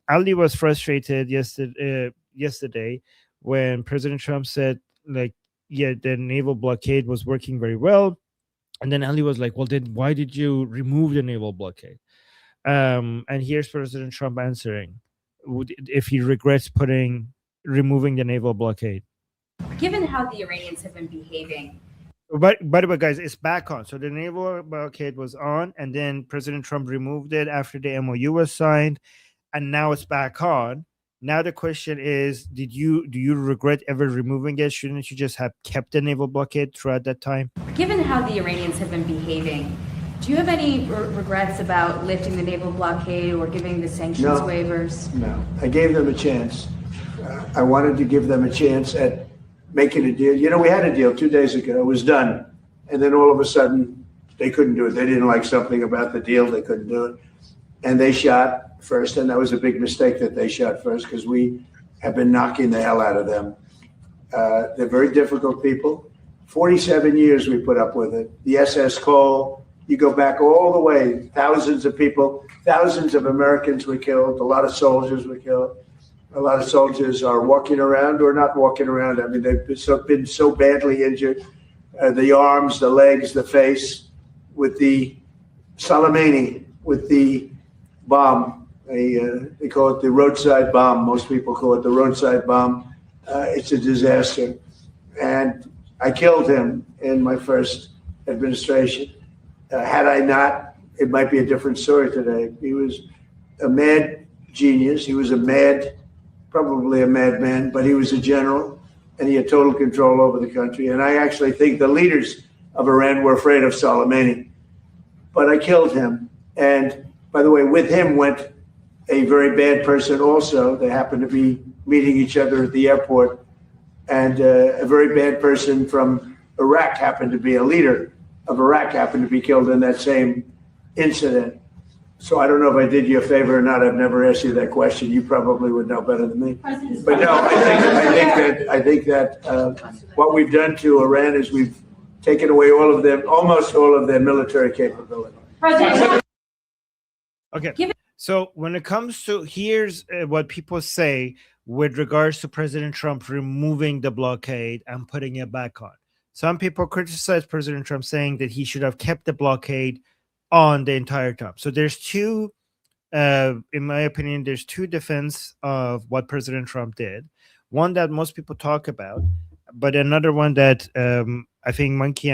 Ali was frustrated yesterday when President Trump said the naval blockade was working very well. And then Ali was like, well, then why did you remove the naval blockade? And here's President Trump answering if he regrets removing the naval blockade. Given how the Iranians have been behaving. But by the way, guys, it's back on. So the naval blockade was on, and then President Trump removed it after the MOU was signed, and now it's back on. Now the question is, do you regret ever removing it? Shouldn't you just have kept the naval blockade throughout that time? Given how the Iranians have been behaving, do you have any regrets about lifting the naval blockade or giving the sanctions waivers? No, I gave them a chance. I wanted to give them a chance at making a deal. We had a deal 2 days ago. It was done. And then all of a sudden, they couldn't do it. They didn't like something about the deal. They couldn't do it. And they shot first, and that was a big mistake that they shot first because we have been knocking the hell out of them. They're very difficult people. 47 years we put up with it. The SS Cole, you go back all the way, thousands of people, thousands of Americans were killed, a lot of soldiers were killed. A lot of soldiers are walking around or not walking around. I mean, they've been so badly injured. The arms, the legs, the face, with the Soleimani, with the bomb. They call it the roadside bomb. Most people call it the roadside bomb. It's a disaster. And I killed him in my first administration. Had I not, it might be a different story today. He was a mad genius. He was probably a madman, but he was a general, and he had total control over the country. And I actually think the leaders of Iran were afraid of Soleimani. But I killed him. And by the way, with him went a very bad person also. They happened to be meeting each other at the airport. and a very bad person from Iraq happened to be a leader of Iraq happened to be killed in that same incident. So I don't know if I did you a favor or not. I've never asked you that question. You probably would know better than me. But no, I think that what we've done to Iran is we've taken away almost all of their military capability. Okay. So when it comes to here's what people say with regards to President Trump removing the blockade and putting it back on. Some people criticize President Trump saying that he should have kept the blockade on the entire time. So there's two, in my opinion, there's two defense of what President Trump did. One that most people talk about, but another one that I think Monkey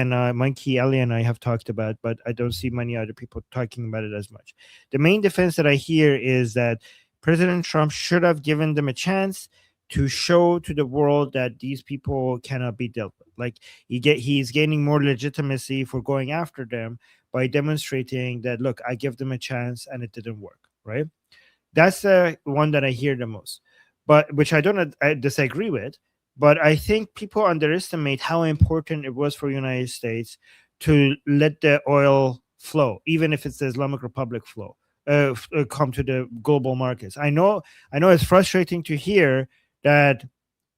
Ali and I have talked about, but I don't see many other people talking about it as much. The main defense that I hear is that President Trump should have given them a chance to show to the world that these people cannot be dealt with. Like he's gaining more legitimacy for going after them by demonstrating that, look, I give them a chance and it didn't work, right? That's the one that I hear the most, but which I disagree with. But I think people underestimate how important it was for the United States to let the oil flow, even if it's the Islamic Republic flow, come to the global markets. I know it's frustrating to hear that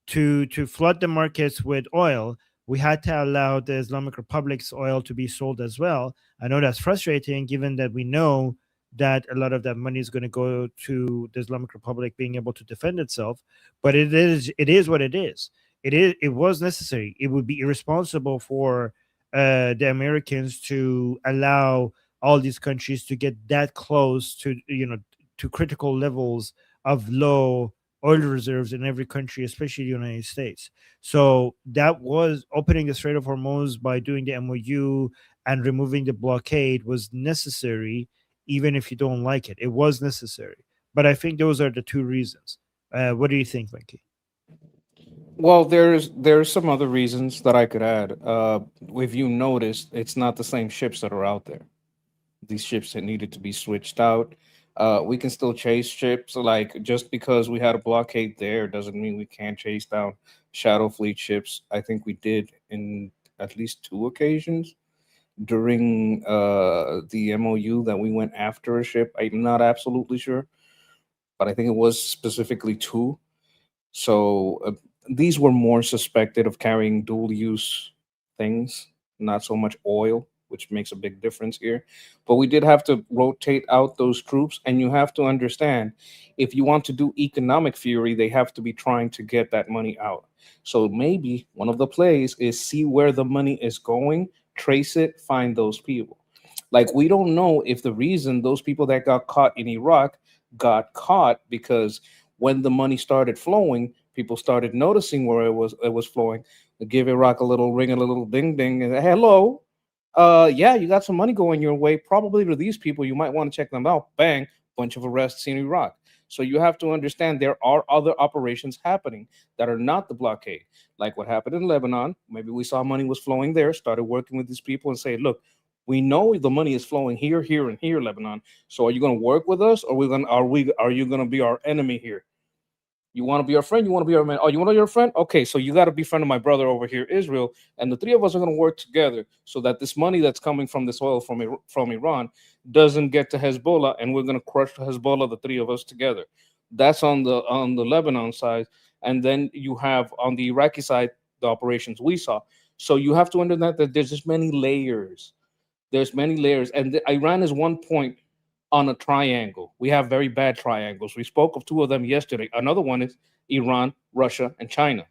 to flood the markets with oil, we had to allow the Islamic Republic's oil to be sold as well. I know that's frustrating, given that we know that a lot of that money is going to go to the Islamic Republic being able to defend itself. But it is what it is. It was necessary. It would be irresponsible for the Americans to allow all these countries to get that close to to critical levels of low oil reserves in every country, especially the United States. So that was opening the Strait of Hormuz by doing the MOU and removing the blockade was necessary, even if you don't like it. It was necessary. But I think those are the two reasons. What do you think, Mikey? Well, there's some other reasons that I could add. If you noticed, it's not the same ships that are out there. These ships that needed to be switched out. We can still chase ships. Like, just because we had a blockade there doesn't mean we can't chase down Shadow Fleet ships. I think we did in at least 2 occasions during the MOU that we went after a ship. I'm not absolutely sure, but I think it was specifically 2. So these were more suspected of carrying dual use things, not so much oil, which makes a big difference here. But we did have to rotate out those troops. And you have to understand, if you want to do economic fury, they have to be trying to get that money out. So maybe one of the plays is see where the money is going, trace it, find those people. Like, we don't know if the reason those people that got caught in Iraq got caught because when the money started flowing, people started noticing where it was flowing. They give Iraq a little ring and a little ding ding and hello. Yeah, you got some money going your way. Probably to these people, you might want to check them out. Bang, bunch of arrests in Iraq. So you have to understand there are other operations happening that are not the blockade. Like what happened in Lebanon. Maybe we saw money was flowing there, started working with these people and say, look, we know the money is flowing here, here, and here, Lebanon. So are you going to work with us, or are you going to be our enemy here? You want to be our friend? You want to be our man? Oh, you want to be our friend? Okay, so you got to be friend of my brother over here, Israel, and the 3 of us are going to work together so that this money that's coming from this oil from Iran doesn't get to Hezbollah, and we're going to crush Hezbollah, the 3 of us together. That's on the Lebanon side, and then you have on the Iraqi side the operations we saw. So you have to understand that there's just many layers. There's many layers, and Iran is one point on a triangle. We have very bad triangles. We spoke of 2 of them yesterday. Another one is Iran, Russia, and China.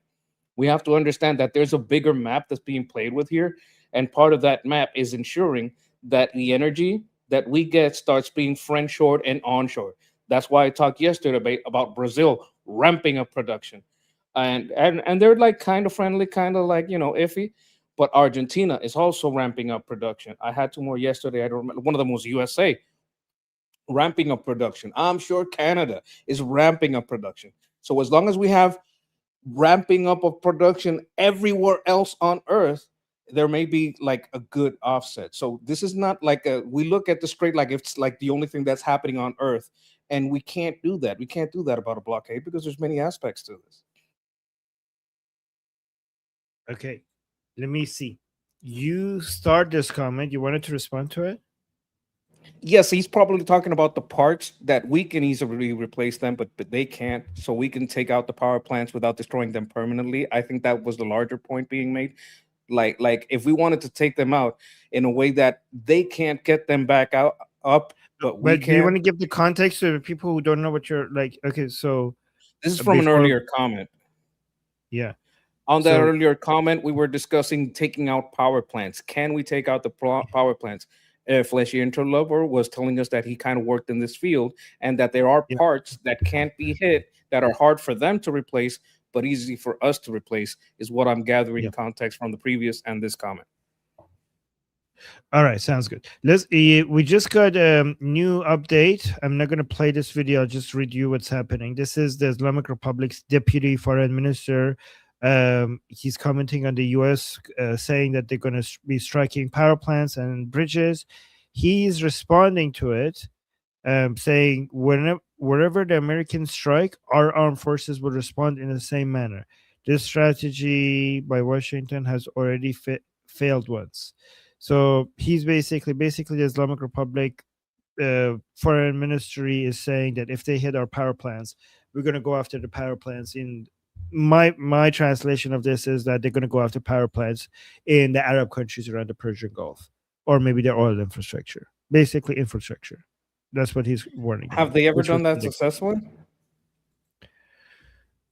We have to understand that there's a bigger map that's being played with here. And part of that map is ensuring that the energy that we get starts being friend-shored and onshore. That's why I talked yesterday about Brazil ramping up production. And they're like kind of friendly, kind of like, iffy. But Argentina is also ramping up production. I had 2 more yesterday. I don't remember. One of them was USA. Ramping up production. I'm sure Canada is ramping up production. So as long as we have ramping up of production everywhere else on Earth, there may be like a good offset. So this is not like we look at the strait like it's like the only thing that's happening on Earth, and we can't do that. We can't do that about a blockade because there's many aspects to this. Okay, let me see. You start this comment. You wanted to respond to it? Yes, he's probably talking about the parts that we can easily replace them, but they can't. So we can take out the power plants without destroying them permanently. I think that was the larger point being made. Like if we wanted to take them out in a way that they can't get them back out up, but we But do you want to can. give the context to the people who don't know what you're like? Okay, so This is from an before, earlier comment. yeah. On that So earlier comment, we were discussing taking out power plants. Can we take out the power plants? Fleshy Interlover was telling us that he kind of worked in this field and that there are yeah. parts that can't be hit that are hard for them to replace, but easy for us to replace, is what I'm gathering Yeah. context from the previous and this comment. All right, sounds good. We just got a new update. I'm not going to play this video. I'll just read you what's happening. This is the Islamic Republic's deputy foreign minister. He's commenting on the U.S. Saying that they're going to be striking power plants and bridges. He's responding to it, saying wherever the Americans strike, our armed forces will respond in the same manner. This strategy by Washington has already failed once. So he's basically the Islamic Republic foreign ministry is saying that if they hit our power plants, we're going to go after the power plants. In my translation of this is that they're going to go after power plants in the Arab countries around the Persian Gulf, or maybe their oil infrastructure. Basically, infrastructure. That's what he's warning. Have they ever done that successfully?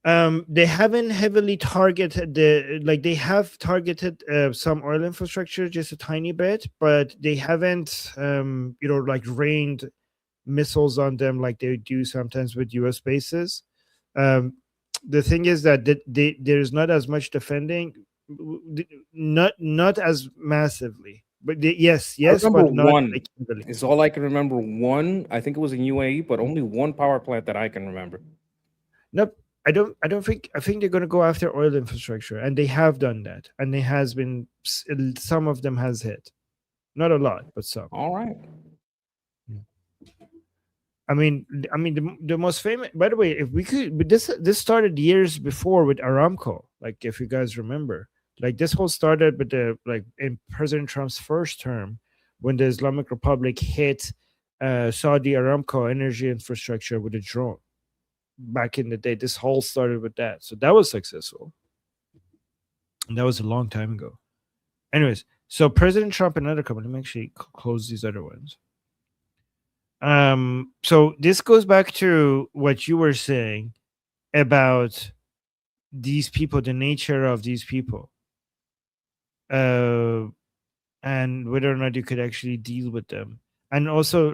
They haven't heavily targeted they have targeted some oil infrastructure just a tiny bit, but they haven't rained missiles on them like they do sometimes with US bases. The thing is that there's not as much defending, not as massively, but yes, but not one like heavily. is all I can remember. One, I think it was in UAE, but only one power plant that I can remember. Nope. I think they're going to go after oil infrastructure, and they have done that, and it has been, some of them has hit, not a lot, but some. All right. I mean the most famous, by the way, if we could, but this started years before with Aramco, like if you guys remember, like this whole started with in President Trump's first term, when the Islamic Republic hit Saudi Aramco energy infrastructure with a drone. Back in the day, this whole started with that, so that was successful, and that was a long time ago. Anyways, so President Trump, another couple. Let me actually close these other ones. So this goes back to what you were saying about these people, the nature of these people, and whether or not you could actually deal with them. And also,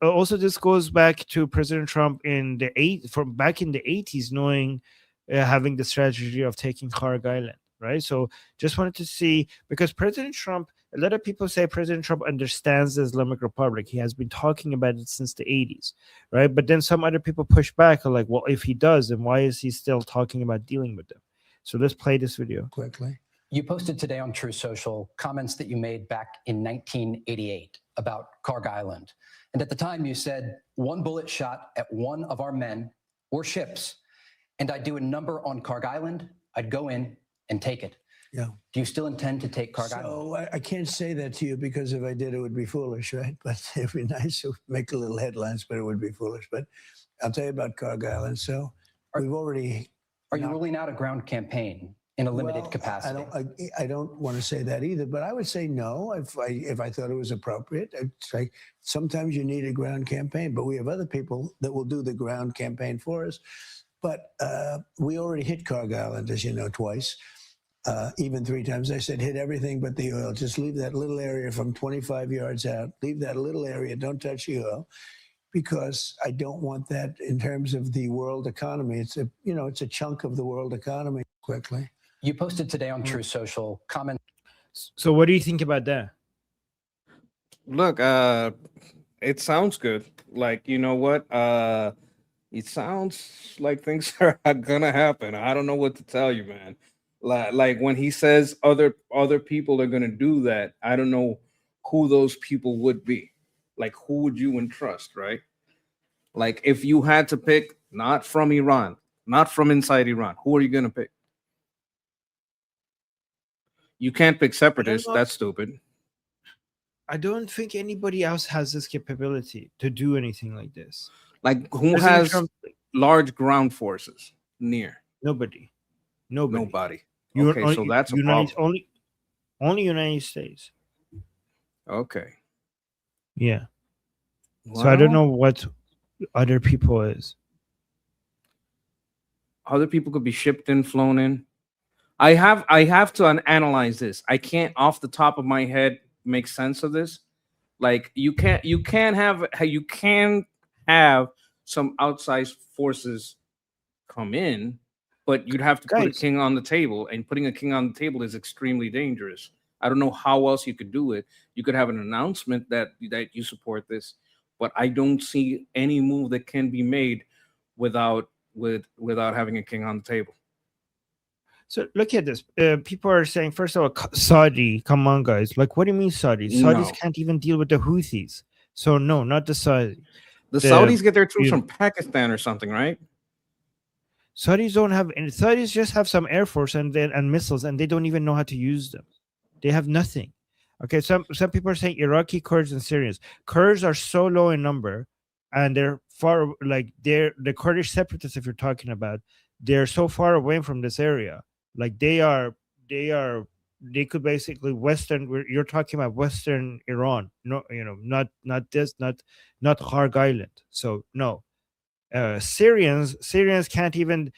also this goes back to President Trump in back in the 80s, knowing, having the strategy of taking Kharg Island, right? So just wanted to see, because President Trump, a lot of people say President Trump understands the Islamic Republic. He has been talking about it since the 80s, right? But then some other people push back, are like, well, if he does, then why is he still talking about dealing with them? So let's play this video quickly. You posted today on True Social comments that you made back in 1988 about Kharg Island. And at the time you said, one bullet shot at one of our men or ships, and I'd do a number on Kharg Island, I'd go in and take it. Yeah. Do you still intend to take Kharg Island? So I can't say that to you, because if I did, it would be foolish, right? But it'd be nice to make a little headlines, but it would be foolish. But I'll tell you about Kharg Island. So we've already... Are you ruling out a ground campaign in a limited capacity? I don't want to say that either, but I would say no if I thought it was appropriate. It's like sometimes you need a ground campaign, but we have other people that will do the ground campaign for us. But we already hit Kharg Island, as you know, twice, even 3 times. I said, hit everything but the oil. Just leave that little area from 25 yards out. Leave that little area. Don't touch the oil, because I don't want that in terms of the world economy. It's a chunk of the world economy. Quickly. You posted today on True Social comments. So what do you think about that? Look, it sounds good. Like, you know what? It sounds like things are gonna happen. I don't know what to tell you, man. Like when he says other people are gonna do that, I don't know who those people would be. Like, who would you entrust, right? Like, if you had to pick, not from Iran, not from inside Iran, who are you gonna pick? You can't pick I don't separatists. know. That's stupid. I don't think anybody else has this capability to do anything like this. Like, who President has Trump, large ground forces near? nobody. Nobody. You Okay, so that's a United problem. only United States. Okay. Yeah. So I don't Well, know what other people is. other people could be shipped in, flown in. I have to analyze this. I can't off the top of my head make sense of this. Like, you can have some outsized forces come in, but you'd have to put a Guys, king on the table, and putting a king on the table is extremely dangerous. I don't know how else you could do it. You could have an announcement that you support this, but I don't see any move that can be made without having a king on the table. so look at this. People are saying, first of all, Saudi, come on, guys. Like, what do you mean Saudi? Saudis No. can't even deal with the Houthis. So no, not the Saudi. The The- Saudis get their troops you- from Pakistan or something, right? Saudis don't have any. Saudis just have some air force and missiles, and they don't even know how to use them. They have nothing. Okay, some people are saying Iraqi Kurds and Syrians. Kurds are so low in number, and they're far, like they're the Kurdish separatists. If you're talking about, they're so far away from this area. Like they could basically You're talking about Western Iran. No, not Kharg Island. So no, Syrians can't even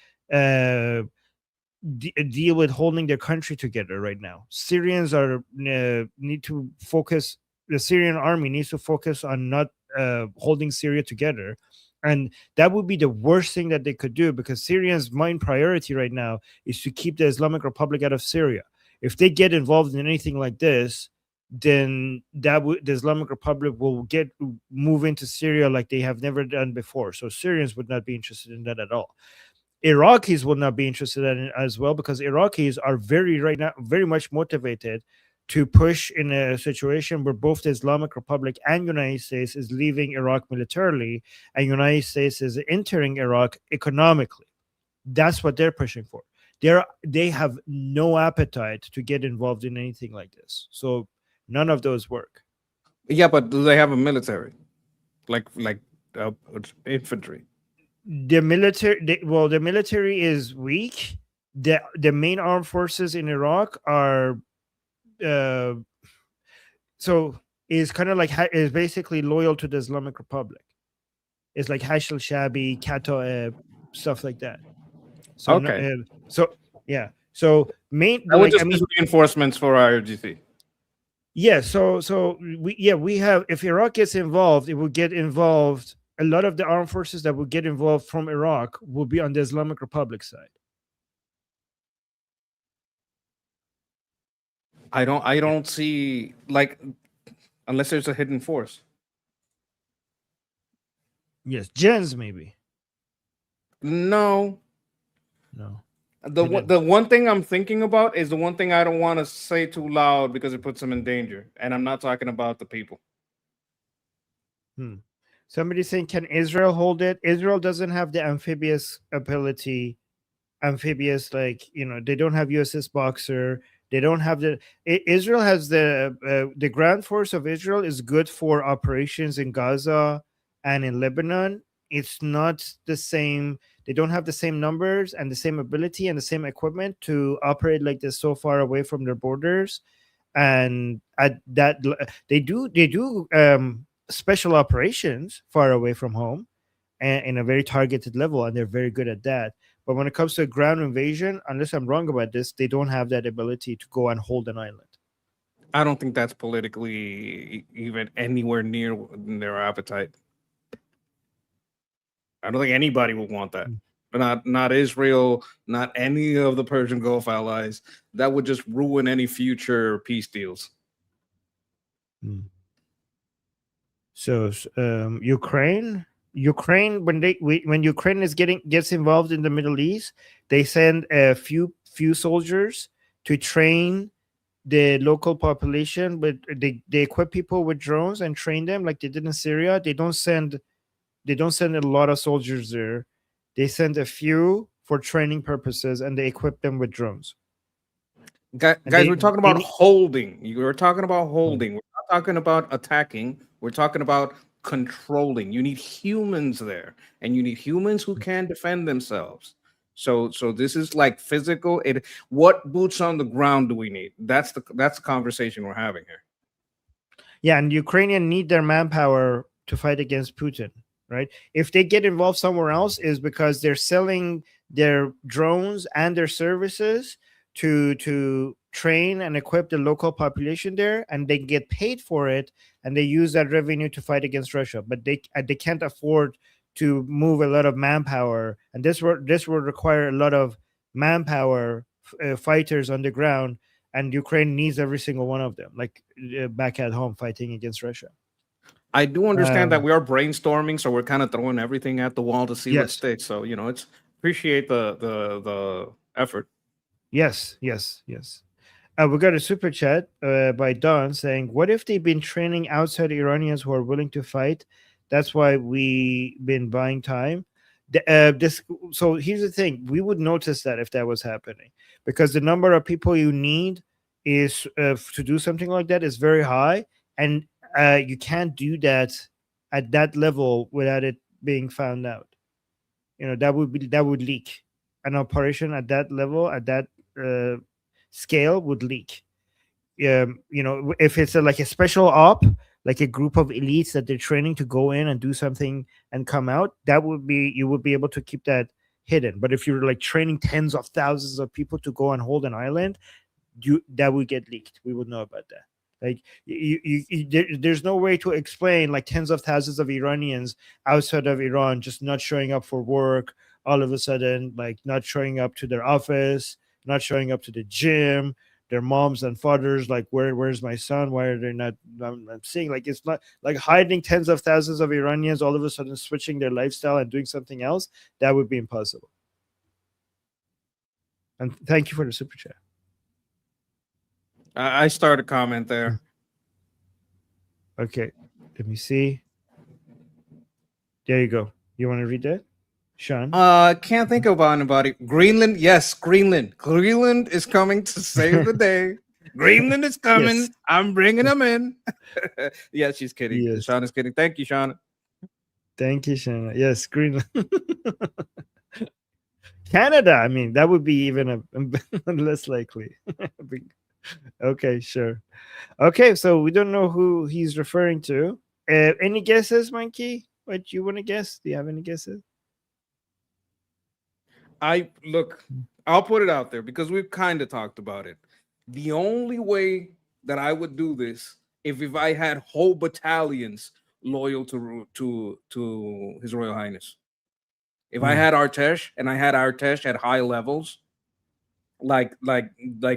deal with holding their country together right now. Syrians need to focus. The Syrian army needs to focus on not holding Syria together, and that would be the worst thing that they could do, because Syrians' main priority right now is to keep the Islamic Republic out of Syria. If they get involved in anything like this, then the Islamic Republic will move into Syria like they have never done before. So Syrians would not be interested in that at all. Iraqis will not be interested in it as well, because Iraqis are right now very much motivated to push in a situation where both the Islamic Republic and United States is leaving Iraq militarily, and United States is entering Iraq economically. That's what they're pushing for. They have no appetite to get involved in anything like this. So none of those work. Yeah, but do they have a military, like infantry? The military is weak. The main armed forces in Iraq are so is kind of like is basically loyal to the Islamic Republic. It's like Hash al-Shabi, Kataib, stuff like that. So Okay. So yeah. So main That would just be reinforcements for IRGC. Yeah. So we have, if Iraq gets involved, it will get involved. A lot of the armed forces that will get involved from Iraq will be on the Islamic Republic side. I don't see, like, unless there's a hidden force. Yes, gens maybe. No. No. The one thing I'm thinking about is the one thing I don't want to say too loud because it puts them in danger. And I'm not talking about the people. Somebody's saying, can Israel hold it? Israel doesn't have the amphibious ability. Amphibious, like, they don't have USS Boxer. They don't have Israel has the ground force of Israel is good for operations in Gaza and in Lebanon. It's not the same. They don't have the same numbers and the same ability and the same equipment to operate like this so far away from their borders. And at that, they do special operations far away from home and in a very targeted level, and they're very good at that. But when it comes to ground invasion, unless I'm wrong about this, they don't have that ability to go and hold an island. I don't think that's politically even anywhere near their appetite. I don't think anybody would want that. But not Israel, not any of the Persian Gulf allies. That would just ruin any future peace deals. So Ukraine, when Ukraine gets involved in the Middle East, they send a few soldiers to train the local population, but they equip people with drones and train them like they did in Syria. They don't send a lot of soldiers there. They send a few for training purposes, and they equip them with drones. Guys, And they, we're talking they about need, holding. We're talking about Mm. holding. We're not talking about attacking. We're talking about controlling. You need humans there, and you need humans who can defend themselves. So this is like physical. What boots on the ground do we need? That's the conversation we're having here. yeah, and Ukrainian need their manpower to fight against Putin, right? If they get involved somewhere else, is because they're selling their drones and their services to train and equip the local population there, and they get paid for it, and they use that revenue to fight against Russia. But they can't afford to move a lot of manpower, and this will require a lot of manpower, fighters on the ground, and Ukraine needs every single one of them, like back at home fighting against Russia. I do understand that Um, we are brainstorming, so we're kind of throwing everything at the wall to see what yes, sticks. So it's appreciate the effort. yes, yes, yes. We got a super chat by Don saying, "What if they've been training outside Iranians who are willing to fight? That's why we been buying time." This. So here's the thing: we would notice that if that was happening, because the number of people you need is to do something like that is very high, and you can't do that at that level without it being found out. That would leak. An operation at that level, at that uh, scale, would leak. If it's like a special op, like a group of elites that they're training to go in and do something and come out, that would be, you would be able to keep that hidden. But if you're like training tens of thousands of people to go and hold an island, that would get leaked. We would know about that. Like there's no way to explain like tens of thousands of Iranians outside of Iran just not showing up for work all of a sudden, like not showing up to their office, not showing up to the gym. Their moms and fathers like, where's my son? Why are they not? I'm seeing like, it's not like hiding tens of thousands of Iranians all of a sudden switching their lifestyle and doing something else. That would be impossible. And thank you for the super chat. I start a comment there. Okay, let me see. There you go. You want to read that, Sean? Can't think about anybody. Greenland, yes, Greenland. Greenland is coming to save the day. Greenland is coming. Yes. I'm bringing them in. Yeah, she's kidding. Yes. Sean is kidding. Thank you, Sean. Thank you, Sean. Yes, Greenland. Canada. I mean, that would be even a less likely. Okay, sure. Okay, so we don't know who he's referring to. Any guesses, Monkey? What you want to guess? Do you have any guesses? I'll put it out there because we've kind of talked about it. The only way that I would do this if I had whole battalions loyal to His Royal Highness. If I had Artesh and I had Artesh at high levels, like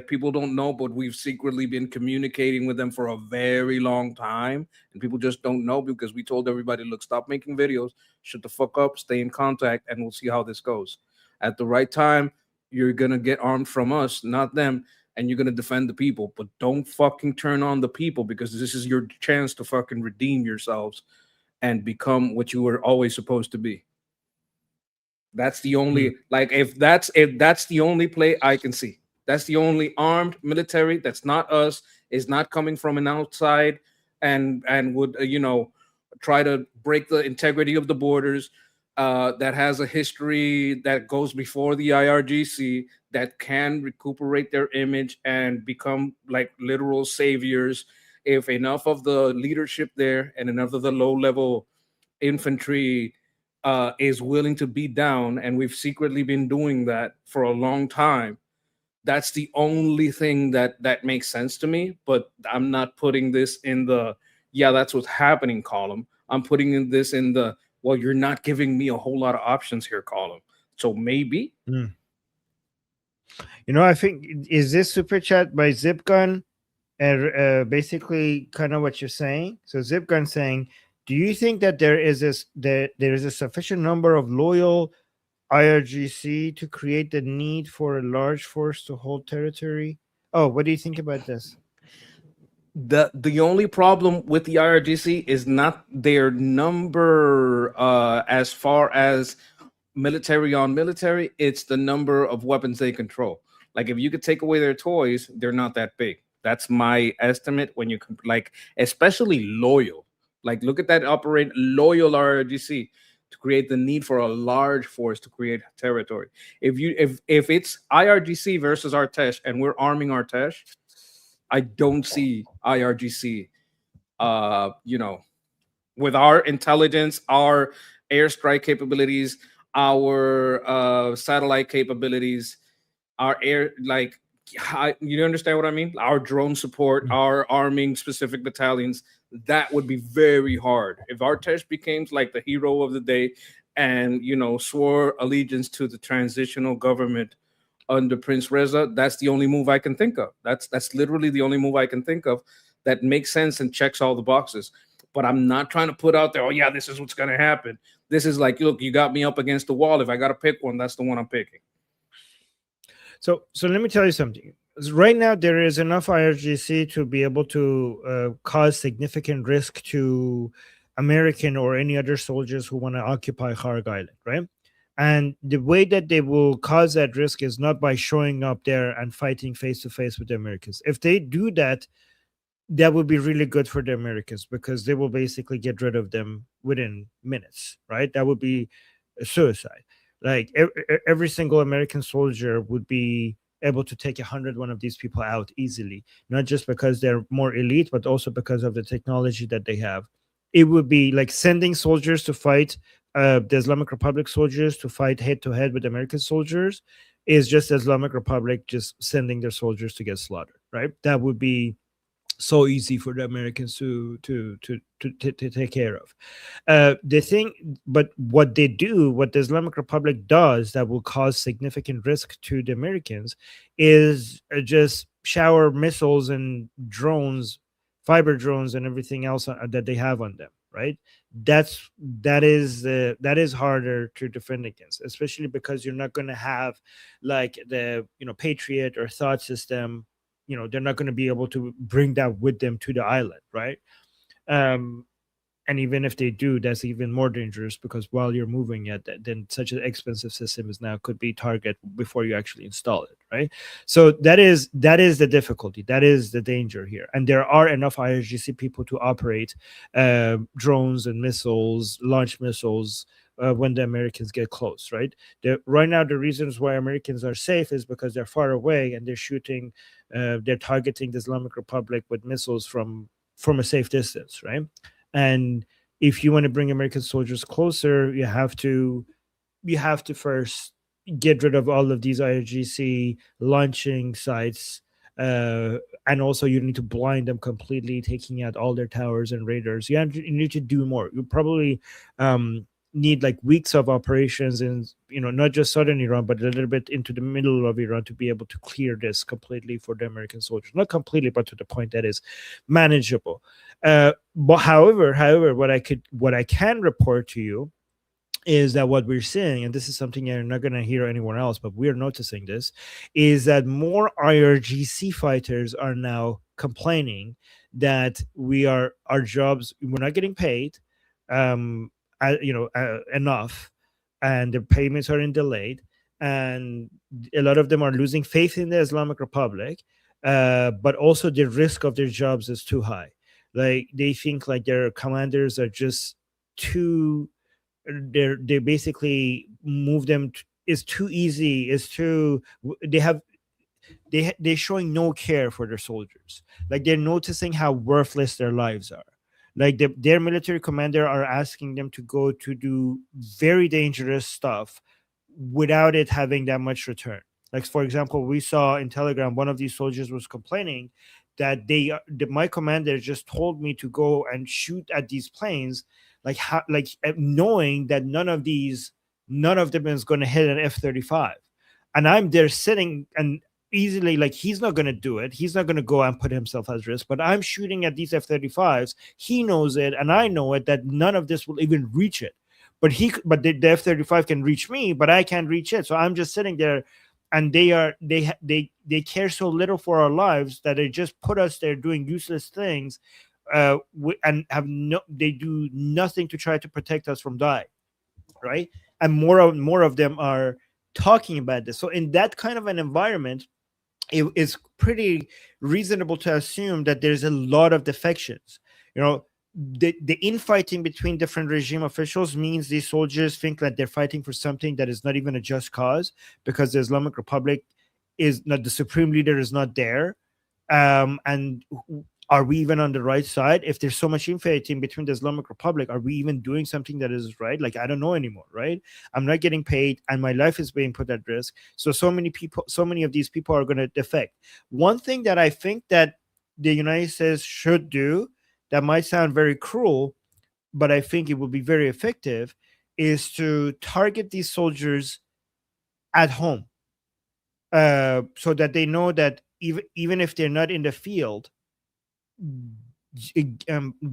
people don't know, but we've secretly been communicating with them for a very long time, and people just don't know because we told everybody, look, stop making videos, shut the fuck up, stay in contact, and we'll see how this goes. At the right time, you're gonna get armed from us, not them, and you're gonna defend the people. But don't fucking turn on the people, because this is your chance to fucking redeem yourselves and become what you were always supposed to be. That's the only if that's the only play I can see. That's the only armed military that's not us, is not coming from an outside and would try to break the integrity of the borders, that has a history that goes before the IRGC, that can recuperate their image and become like literal saviors if enough of the leadership there and enough of the low-level infantry is willing to be down, and we've secretly been doing that for a long time. That's the only thing that makes sense to me. But I'm not putting this in the that's what's happening column. I'm putting this in the you're not giving me a whole lot of options here column. So maybe. I think, is this super chat by Zipgun, and basically kind of what you're saying. So Zipgun saying, do you think that there is a sufficient number of loyal IRGC to create the need for a large force to hold territory? Oh, what do you think about this? The only problem with the IRGC is not their number as far as military on military, it's the number of weapons they control. Like if you could take away their toys, they're not that big. That's my estimate when you like, especially loyal. Like look at that operate loyal RRGC to create the need for a large force to create territory. If it's IRGC versus Artesh and we're arming Artesh, I don't see IRGC with our intelligence, our airstrike capabilities, our satellite capabilities, our air, like, you understand what I mean? Our drone support, our arming specific battalions, that would be very hard. If Artesh became like the hero of the day and, swore allegiance to the transitional government under Prince Reza, that's the only move I can think of. That's literally the only move I can think of that makes sense and checks all the boxes. But I'm not trying to put out there, oh yeah, this is what's going to happen. This is like, look, you got me up against the wall. If I got to pick one, that's the one I'm picking. So let me tell you something. Right now, there is enough IRGC to be able to cause significant risk to American or any other soldiers who want to occupy Kharg Island, right? And the way that they will cause that risk is not by showing up there and fighting face to face with the Americans. If they do that, that would be really good for the Americans because they will basically get rid of them within minutes, right? That would be a suicide. Like every single American soldier would be able to take 101 of these people out easily, not just because they're more elite, but also because of the technology that they have. It would be like sending soldiers to fight the Islamic Republic soldiers to fight head to head with American soldiers is just Islamic Republic just sending their soldiers to get slaughtered, right? That would be so easy for the Americans to take care of. The thing, but what they do, what the Islamic Republic does that will cause significant risk to the Americans is just shower missiles and drones, fiber drones and everything else that they have on them, right? That is harder to defend against, especially because you're not going to have like the Patriot or Thought system. They're not going to be able to bring that with them to the island, right? And even if they do, that's even more dangerous because while you're moving it, then such an expensive system is now could be target before you actually install it, right? So that is the difficulty. That is the danger here. And there are enough IRGC people to operate drones and missiles, launch missiles, when the Americans get close, right? Right now, the reasons why Americans are safe is because they're far away and they're shooting, they're targeting the Islamic Republic with missiles from a safe distance, right? And if you want to bring American soldiers closer, you have to first get rid of all of these IRGC launching sites, and also you need to blind them completely, taking out all their towers and radars. You need to do more. You probably need like weeks of operations in not just southern Iran but a little bit into the middle of Iran to be able to clear this completely for the American soldiers. Not completely, but to the point that is manageable. But however, what I can report to you is that what we're seeing, and this is something you're not going to hear anywhere else, but we're noticing this, is that more IRGC fighters are now complaining that our jobs, we're not getting paid enough, and the payments are delayed, and a lot of them are losing faith in the Islamic Republic, but also the risk of their jobs is too high. Like they think like their commanders are just too, they basically move them is too easy, is too, they're showing no care for their soldiers. Like they're noticing how worthless their lives are. Like their military commander are asking them to go to do very dangerous stuff without it having that much return. Like, for example, we saw in Telegram, one of these soldiers was complaining that my commander just told me to go and shoot at these planes, knowing that none of them is going to hit an F-35. And I'm there sitting and easily, like, he's not going to do it. He's not going to go and put himself at risk, but I'm shooting at these F-35s. He knows it, and I know it, that none of this will even reach it. But the F-35 can reach me, but I can't reach it. So I'm just sitting there, and they care so little for our lives that they just put us there doing useless things, and they do nothing to try to protect us from dying, right? And more of them are talking about this. So in that kind of an environment, it is pretty reasonable to assume that there's a lot of defections. The infighting between different regime officials means these soldiers think that they're fighting for something that is not even a just cause, because the Islamic Republic is not, the supreme leader is not there. And are we even on the right side? If there's so much infighting between the Islamic Republic, are we even doing something that is right? Like, I don't know anymore, right? I'm not getting paid and my life is being put at risk. So many of these people are going to defect. One thing that I think that the United States should do, that might sound very cruel, but I think it will be very effective, is to target these soldiers at home, so that they know that even if they're not in the field,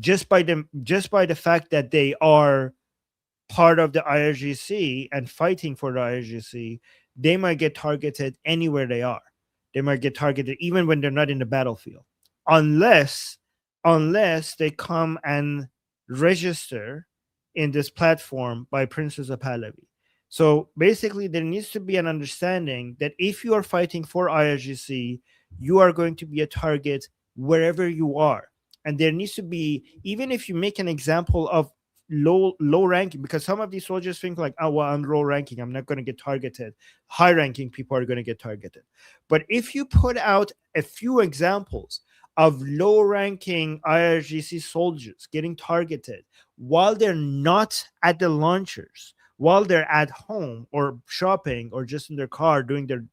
just by the fact that they are part of the IRGC and fighting for the IRGC, they might get targeted anywhere they are. They might get targeted even when they're not in the battlefield, unless they come and register in this platform by Princess of Pahlavi. So basically, there needs to be an understanding that if you are fighting for IRGC, you are going to be a target wherever you are. And there needs to be, even if you make an example of low ranking, because some of these soldiers think like, oh, well, I'm low ranking, I'm not going to get targeted. High ranking people are going to get targeted. But if you put out a few examples of low ranking IRGC soldiers getting targeted while they're not at the launchers, while they're at home or shopping or just in their car doing their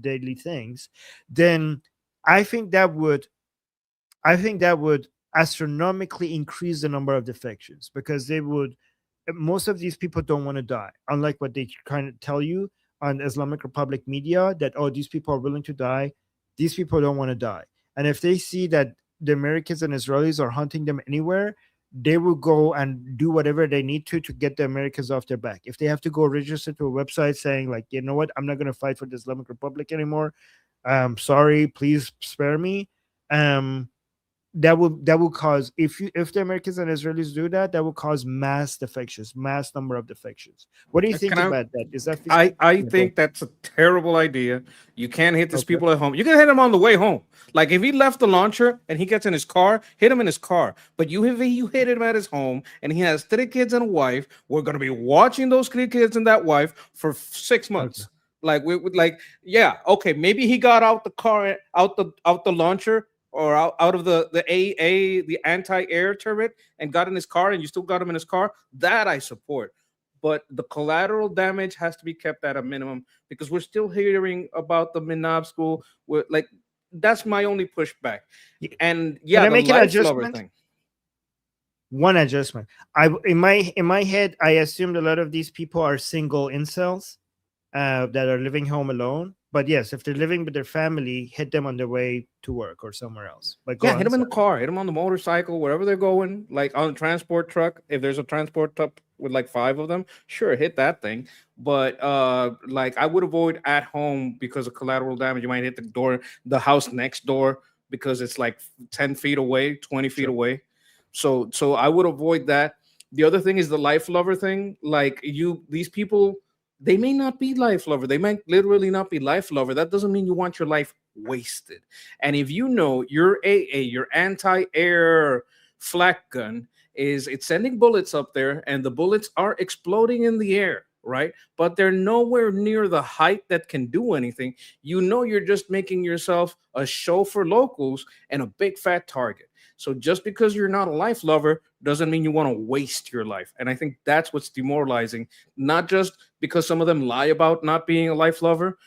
daily things, then I think that would astronomically increase the number of defections, because most of these people don't want to die, unlike what they kind of tell you on Islamic Republic media, that, oh, these people are willing to die. These people don't want to die. And if they see that the Americans and Israelis are hunting them anywhere, they will go and do whatever they need to get the Americans off their back. If they have to go register to a website saying like, you know what, I'm not going to fight for the Islamic Republic anymore, sorry, please spare me, that will cause, if the Americans and Israelis do that, that will cause mass defections, mass number of defections. What do you think about that? Is that I think that's a terrible idea. You can't hit these people at home. You can hit them on the way home. Like if he left the launcher and he gets in his car, hit him in his car. But you hit him at his home and he has 3 kids and a wife, we're gonna be watching those 3 kids and that wife for 6 months. Okay. Like we would yeah, okay, maybe he got out the car, out the launcher, or out of the anti-air turret, and got in his car, and you still got him in his car. That I support. But the collateral damage has to be kept at a minimum, because we're still hearing about the Minab school. That's my only pushback. And yeah, the life lover thing. One adjustment. In my head, I assumed a lot of these people are single incels that are living home alone. But yes, if they're living with their family, hit them on their way to work or somewhere else. But hit them in the car, hit them on the motorcycle, wherever they're going, like on a transport truck. If there's a transport truck with like 5 of them, sure, hit that thing. But I would avoid at home because of collateral damage. You might hit the house next door, because it's like 10 feet away, 20 feet away. So I would avoid that. The other thing is the life lover thing. These people, they may not be life lover. They might literally not be life lover. That doesn't mean you want your life wasted. And if you know your AA, your anti-air flak gun, it's sending bullets up there, and the bullets are exploding in the air, right? But they're nowhere near the height that can do anything. You know, you're just making yourself a show for locals and a big fat target. So just because you're not a life lover doesn't mean you want to waste your life. And I think that's what's demoralizing, not just because some of them lie about not being a life lover,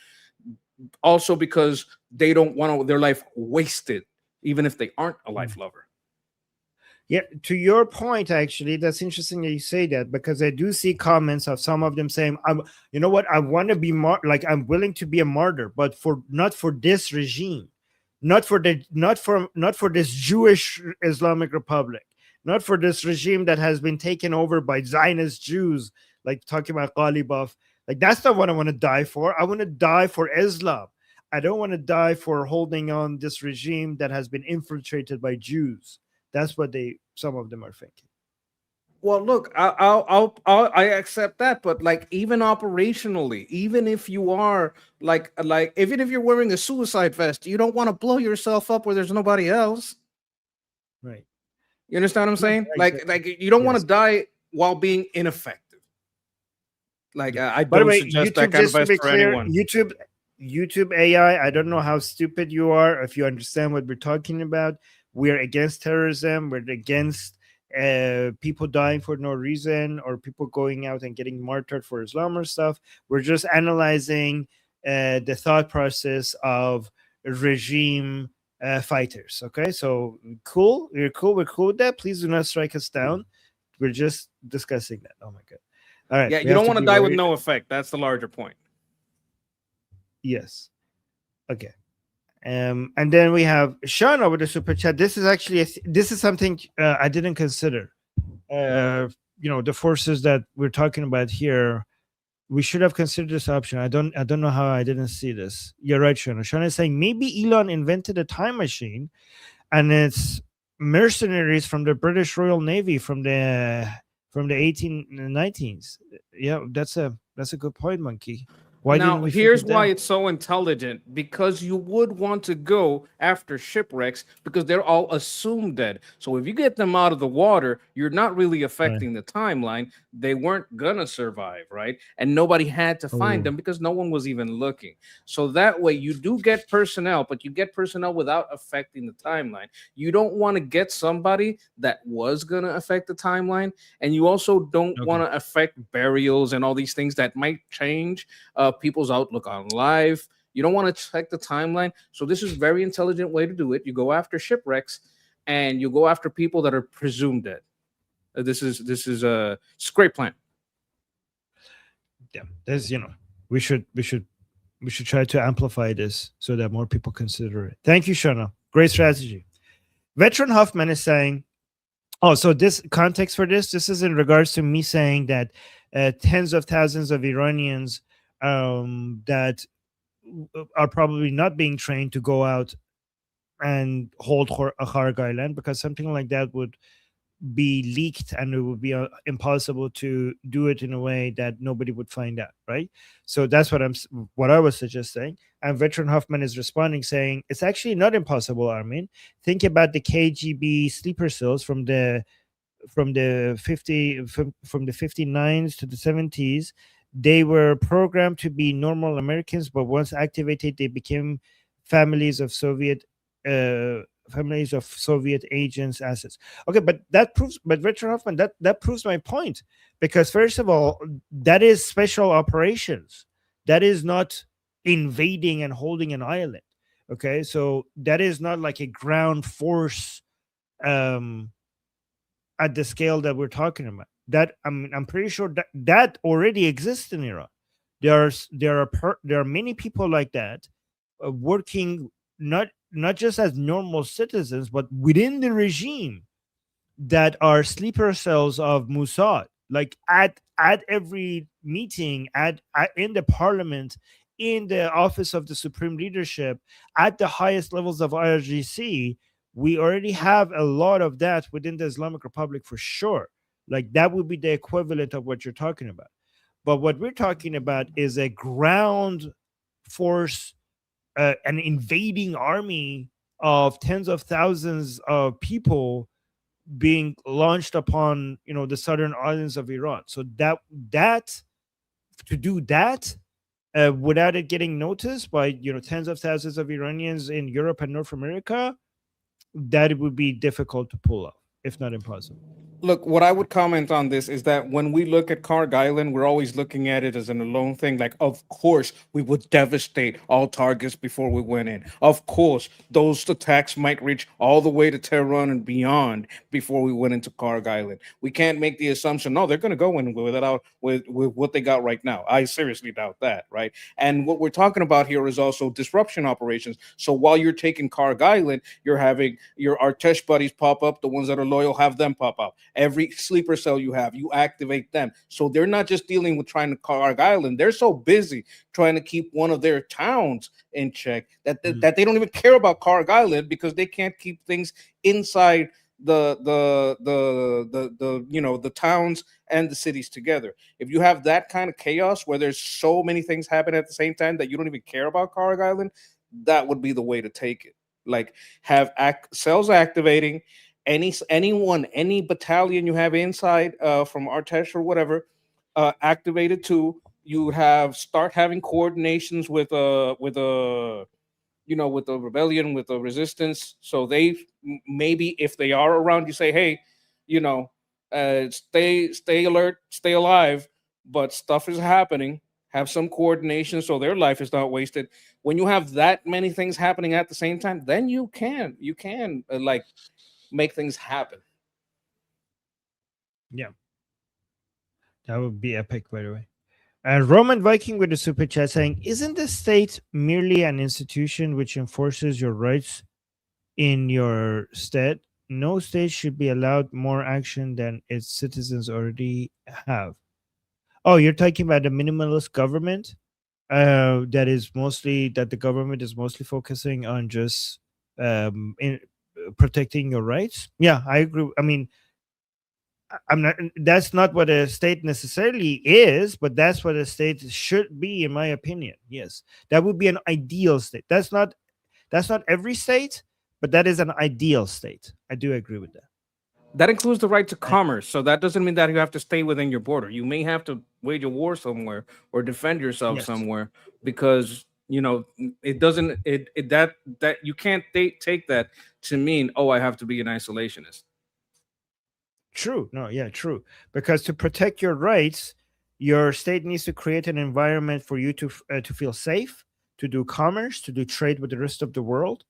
also because they don't want their life wasted, even if they aren't a life lover. Yeah, to your point, actually, that's interesting that you say that, because I do see comments of some of them saying, you know what, I want to be I'm willing to be a martyr, but not for this regime. Not for this Jewish Islamic Republic, not for this regime that has been taken over by Zionist Jews, like talking about Ghalibaf. Like, that's not what I want to die for. I want to die for Islam. I don't want to die for holding on this regime that has been infiltrated by Jews. That's what some of them are thinking. Well, look, I accept that, but like even operationally, even if you are like even if you're wearing a suicide vest, you don't want to blow yourself up where there's nobody else. Right. You understand what I'm Yeah, saying? exactly. Like you don't want Yes. to die while being ineffective. Like Yeah. I By the don't way, suggest that YouTube, kind of just to vest be for clear, anyone. YouTube AI, I don't know how stupid you are if you understand what we're talking about. We're against terrorism. We're against people dying for no reason or people going out and getting martyred for Islam or stuff. We're just analyzing the thought process of regime fighters. Okay, so cool. We're cool. We're cool with that. Please do not strike us down. We're just discussing that. Oh my god. All right. Yeah, We you have don't to want to be die with very no effect. That's the larger point. yes. Okay. And then we have Shauna with the super chat. This is actually this is something I didn't consider. The forces that we're talking about here. We should have considered this option. I don't know how I didn't see this. You're right, Shauna. Shauna is saying maybe Elon invented a time machine, and it's mercenaries from the British Royal Navy from the 1890s. Yeah, that's a good point, Monkey. Why didn't Now, we think here's of why that? it's so intelligent, because you would want to go after shipwrecks because they're all assumed dead. So if you get them out of the water, you're not really Right. affecting the timeline. They weren't gonna survive, right? And nobody had to find Oh. them because no one was even looking. So that way you do get personnel, but you get personnel without affecting the timeline. You don't want to get somebody that was gonna affect the timeline, and you also don't Okay. want to affect burials and all these things that might change people's outlook on life. You don't want to check the timeline. So this is a very intelligent way to do it. You go after shipwrecks, and you go after people that are presumed dead. This is a great plan. Yeah, there's we should try to amplify this so that more people consider it. Thank you, Shana. Great strategy. Veteran Huffman is saying, oh, so this context for this is in regards to me saying that tens of thousands of Iranians that are probably not being trained to go out and hold Kharg Island, because something like that would be leaked and it would be impossible to do it in a way that nobody would find out, right? So that's what I was suggesting. And Veteran Hoffman is responding saying it's actually not impossible, Armin. Think about the KGB sleeper cells from the 59s to the 70s. They were programmed to be normal Americans, but once activated they became families of Soviet agents assets. Okay, but Richard Hoffman, that proves my point, because first of all, that is special operations. That is not invading and holding an island. Okay, so that is not like a ground force at the scale that we're talking about. That I'm pretty sure that already exists in Iran. There are many people like that working not just as normal citizens, but within the regime, that are sleeper cells of Mossad. Like at every meeting, in the parliament, in the office of the supreme leadership, at the highest levels of IRGC, we already have a lot of that within the Islamic Republic for sure. Like that would be the equivalent of what you're talking about. But what we're talking about is a ground force, an invading army of tens of thousands of people being launched upon the southern islands of Iran. So that to do that without it getting noticed by tens of thousands of Iranians in Europe and North America, that it would be difficult to pull off, if not impossible. Look, what I would comment on this is that when we look at Kharg Island, we're always looking at it as an alone thing. Like, of course, we would devastate all targets before we went in. Of course, those attacks might reach all the way to Tehran and beyond before we went into Kharg Island. We can't make the assumption, no, they're going to go in with what they got right now. I seriously doubt that, right? And what we're talking about here is also disruption operations. So while you're taking Kharg Island, you're having your Artesh buddies pop up, the ones that are loyal have them pop up. Every sleeper cell you have, you activate them. So they're not just dealing with trying to Kharg Island. They're so busy trying to keep one of their towns in check that they don't even care about Kharg Island, because they can't keep things inside the towns and the cities together. If you have that kind of chaos where there's so many things happening at the same time that you don't even care about Carg Island, that would be the way to take it. Like have cells activating, any battalion you have inside from Artesh or whatever, activated too. You have start having coordinations with with the rebellion, with the resistance. So they maybe if they are around, you say, hey, you know, stay alert, stay alive. But stuff is happening. Have some coordination so their life is not wasted. When you have that many things happening at the same time, then you can like make things happen. Yeah, that would be epic, by the way. Roman Viking with a super chat saying, "Isn't the state merely an institution which enforces your rights in your stead? No state should be allowed more action than its citizens already have." Oh, you're talking about the minimalist government? That the government is mostly focusing on just in protecting your rights. Yeah, I agree. I mean, I'm not. That's not what a state necessarily is, but that's what a state should be, in my opinion. Yes, that would be an ideal state. That's not. That's not every state, but that is an ideal state. I do agree with that. That includes the right to commerce. So that doesn't mean that you have to stay within your border. You may have to wage a war somewhere or defend yourself Yes. somewhere because it doesn't that you can't take that to mean, oh, I have to be an isolationist. True. No, yeah, true. Because to protect your rights, your state needs to create an environment for you to feel safe, to do commerce, to do trade with the rest of the world.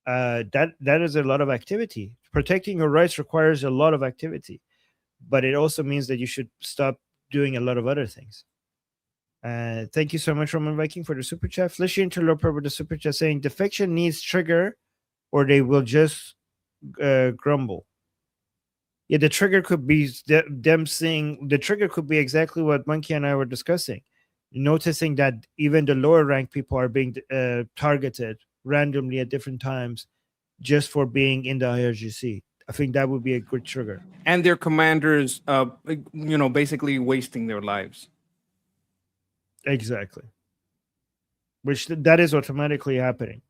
That is a lot of activity. Protecting your rights requires a lot of activity, but it also means that you should stop doing a lot of other things. Thank you so much, Roman Viking, for the super chat. Felicia Interloper with the super chat saying defection needs trigger, or they will just grumble. Yeah, the trigger could be them seeing. The trigger could be exactly what Monkey and I were discussing, noticing that even the lower rank people are being targeted randomly at different times just for being in the IRGC. I think that would be a good trigger. And their commanders, basically wasting their lives. Exactly. Which that is automatically happening.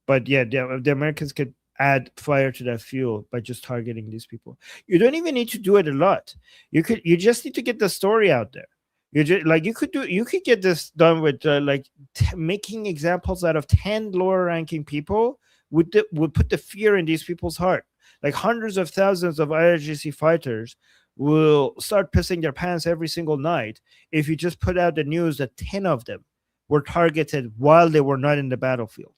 But yeah, the Americans could add fire to that fuel by just targeting these people. You don't even need to do it a lot. You just need to get the story out there. You could get this done with making examples out of 10 lower ranking people would put the fear in these people's heart. Like hundreds of thousands of IRGC fighters will start pissing their pants every single night if you just put out the news that 10 of them were targeted while they were not in the battlefield.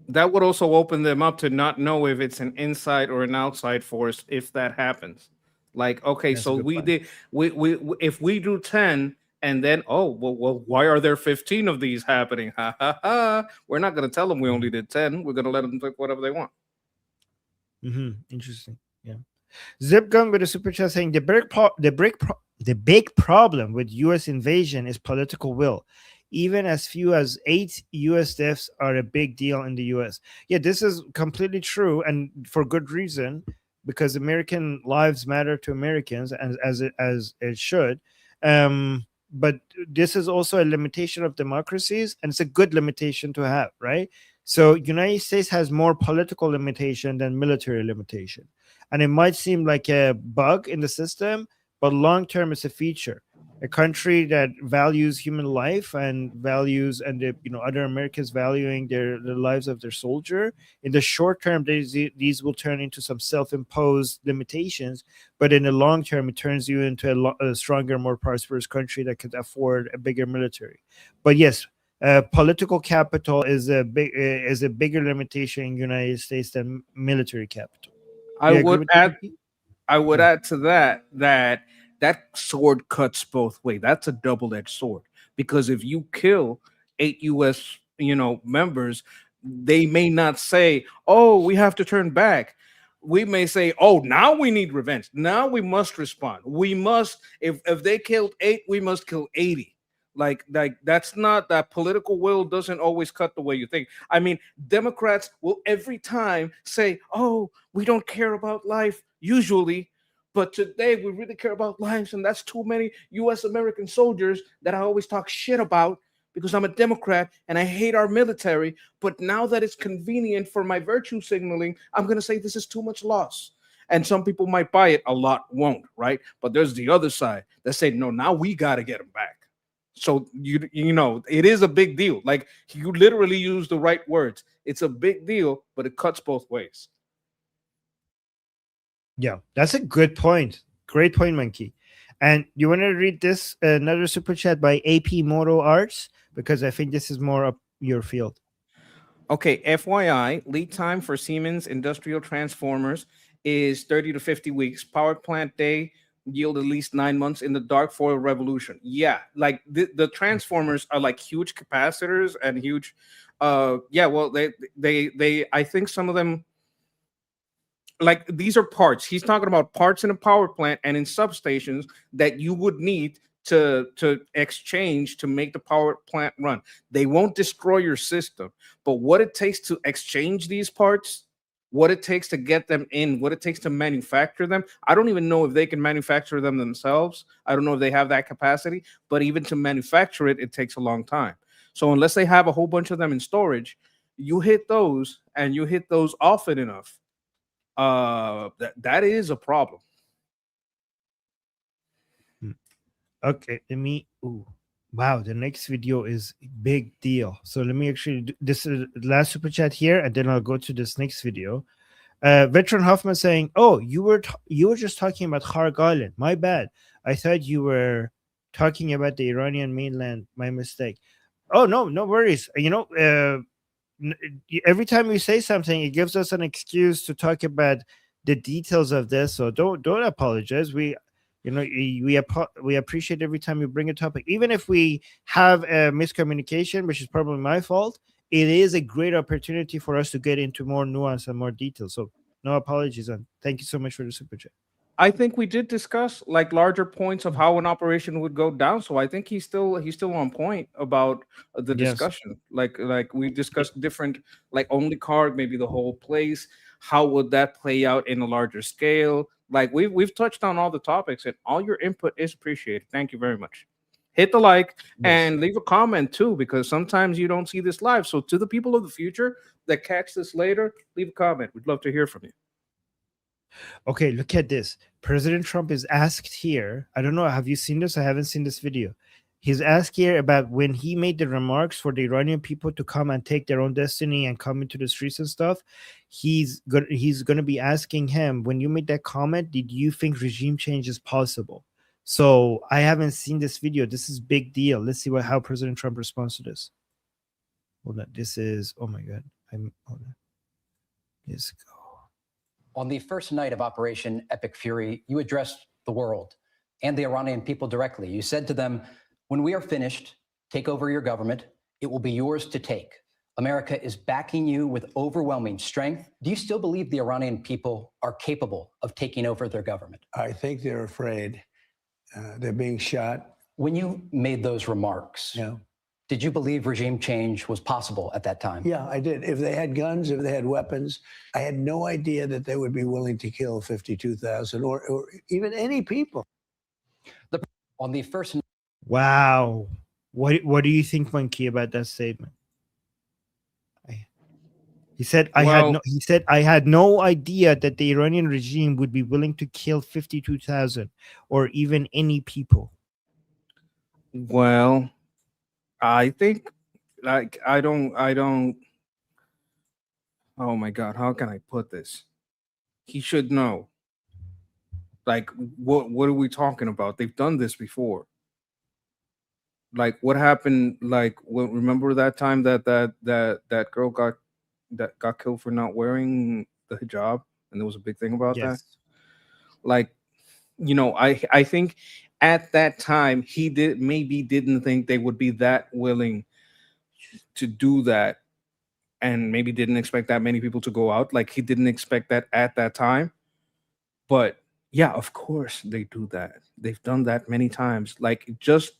That would also open them up to not know if it's an inside or an outside force if that happens. Like, okay, That's a so good we point. did we if we do 10 and then well why are there 15 of these happening? Ha ha ha. We're not going to tell them we only did 10. We're going to let them pick whatever they want. Interesting. Yeah. Zip Gun with a super chat saying the big problem with U.S. invasion is political will. Even as few as 8 U.S. deaths are a big deal in the U.S. Yeah, this is completely true, and for good reason, because American lives matter to Americans, as it should. But this is also a limitation of democracies, and it's a good limitation to have, right? So United States has more political limitation than military limitation. And it might seem like a bug in the system, but long term it's a feature. A country that values human life and values other Americans valuing the lives of their soldier, in the short term these will turn into some self-imposed limitations, but in the long term it turns you into a stronger, more prosperous country that could afford a bigger military. But yes, political capital is a bigger limitation in the United States than military capital. I would add to that sword cuts both ways. That's a double-edged sword, because if you kill 8 U.S. members, they may not say, "Oh, we have to turn back." We may say, "Oh, now we need revenge. Now we must respond. We must. If they killed 8, we must kill 80." Like that's not, that political will doesn't always cut the way you think. I mean, Democrats will every time say, "Oh, we don't care about life," usually, but today we really care about lives, and that's too many U.S. American soldiers that I always talk shit about because I'm a Democrat and I hate our military. But now that it's convenient for my virtue signaling, I'm gonna say this is too much loss. And some people might buy it, a lot won't, right? But there's the other side that say, no, now we got to get them back. So you know, it is a big deal. Like, you literally use the right words. It's a big deal, but it cuts both ways. Yeah, that's a good point. Great point, Monkey. And you want to read this another super chat by AP Moto Arts, because I think this is more up your field. Okay, FYI, lead time for Siemens industrial transformers is 30 to 50 weeks. Power plant day yield at least 9 months in the dark foil revolution. Yeah, like the transformers are like huge capacitors and huge. Yeah, well, they I think some of them, like, these are parts. He's talking about parts in a power plant and in substations that you would need to exchange to make the power plant run. They won't destroy your system, but what it takes to exchange these parts, what it takes to get them in, what it takes to manufacture them. I don't even know if they can manufacture them themselves. I don't know if they have that capacity, but even to manufacture it, it takes a long time. So unless they have a whole bunch of them in storage, you hit those, and you hit those often enough, that is a problem. Okay, let me. Ooh, wow, the next video is big deal. So let me actually do this is the last super chat here, and then I'll go to this next video. Veteran Hoffman saying, "Oh, you were just talking about Kharg Island. My bad. I thought you were talking about the Iranian mainland. My mistake. Oh no, no worries. You know, every time we say something, it gives us an excuse to talk about the details of this. So don't apologize. We, you know, we appreciate every time you bring a topic, even if we have a miscommunication, which is probably my fault. It is a great opportunity for us to get into more nuance and more detail. So no apologies, and thank you so much for the super chat. I think we did discuss like larger points of how an operation would go down. So I think he's still on point about the Yes. discussion. Like we discussed different, like only card, maybe the whole place. How would that play out in a larger scale? Like we've touched on all the topics, and all your input is appreciated. Thank you very much. Hit the like and leave a comment too, because sometimes you don't see this live. So to the people of the future that catch this later, leave a comment. We'd love to hear from you. Okay, look at this. President Trump is asked here. I don't know. Have you seen this? I haven't seen this video. He's asked here about when he made the remarks for the Iranian people to come and take their own destiny and come into the streets and stuff. He's gonna be asking him, when you made that comment, did you think regime change is possible? So I haven't seen this video. This is big deal. Let's see how President Trump responds to this. Hold on. This is, oh my God. Hold on. Let's go. On the first night of Operation Epic Fury, you addressed the world and the Iranian people directly. You said to them, when we are finished, take over your government. It will be yours to take. America is backing you with overwhelming strength. Do you still believe the Iranian people are capable of taking over their government? I think they're afraid. They're being shot. When you made those remarks, Yeah. did you believe regime change was possible at that time? Yeah, I did. If they had guns, if they had weapons, I had no idea that they would be willing to kill 52,000 or even any people. On the first Wow. What do you think, Monkey, about that statement? He said, I had no idea that the Iranian regime would be willing to kill 52,000 or even any people. Well, I think, like, I don't, oh my God, how can I put this? He should know. Like, what are we talking about? They've done this before. Like, what happened? Like, remember that time that girl got killed for not wearing the hijab, and there was a big thing about that. Like, you know, I think at that time he didn't think they would be that willing to do that, and maybe didn't expect that many people to go out. Like, he didn't expect that at that time. But yeah, of course they do that. They've done that many times. Like, just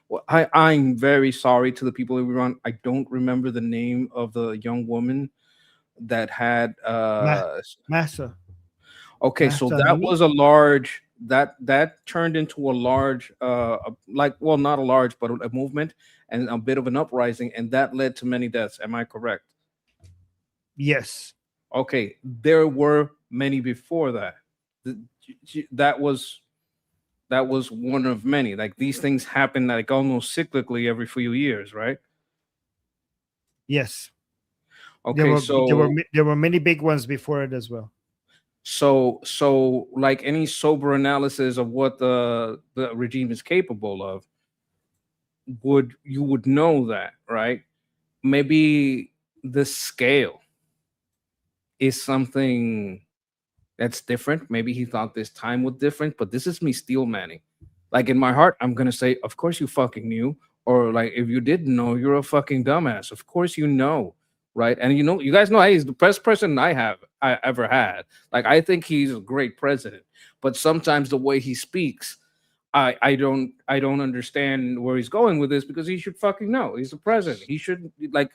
Well, I'm very sorry to the people of Iran. I don't remember the name of the young woman that had Massa. okay, so Massa that Amini? was a large that turned into a large like, well, not a large but a movement and a bit of an uprising, and that led to many deaths. Am I correct? Yes. Okay, there were many before that. That was one of many. Like, these things happen like almost cyclically every few years, right? Yes. Okay, There were many big ones before it as well. so like any sober analysis of what the regime is capable of, would know that, right? Maybe the scale is something that's different. Maybe he thought this time was different, but this is me steel manning. Like, in my heart, I'm gonna say, of course you fucking knew. Or, like, if you didn't know, you're a fucking dumbass. Of course you know, right? And you guys know he's the best president I ever had. Like, I think he's a great president, but sometimes the way he speaks, I don't understand where he's going with this, because he should fucking know. He's the president. He should, like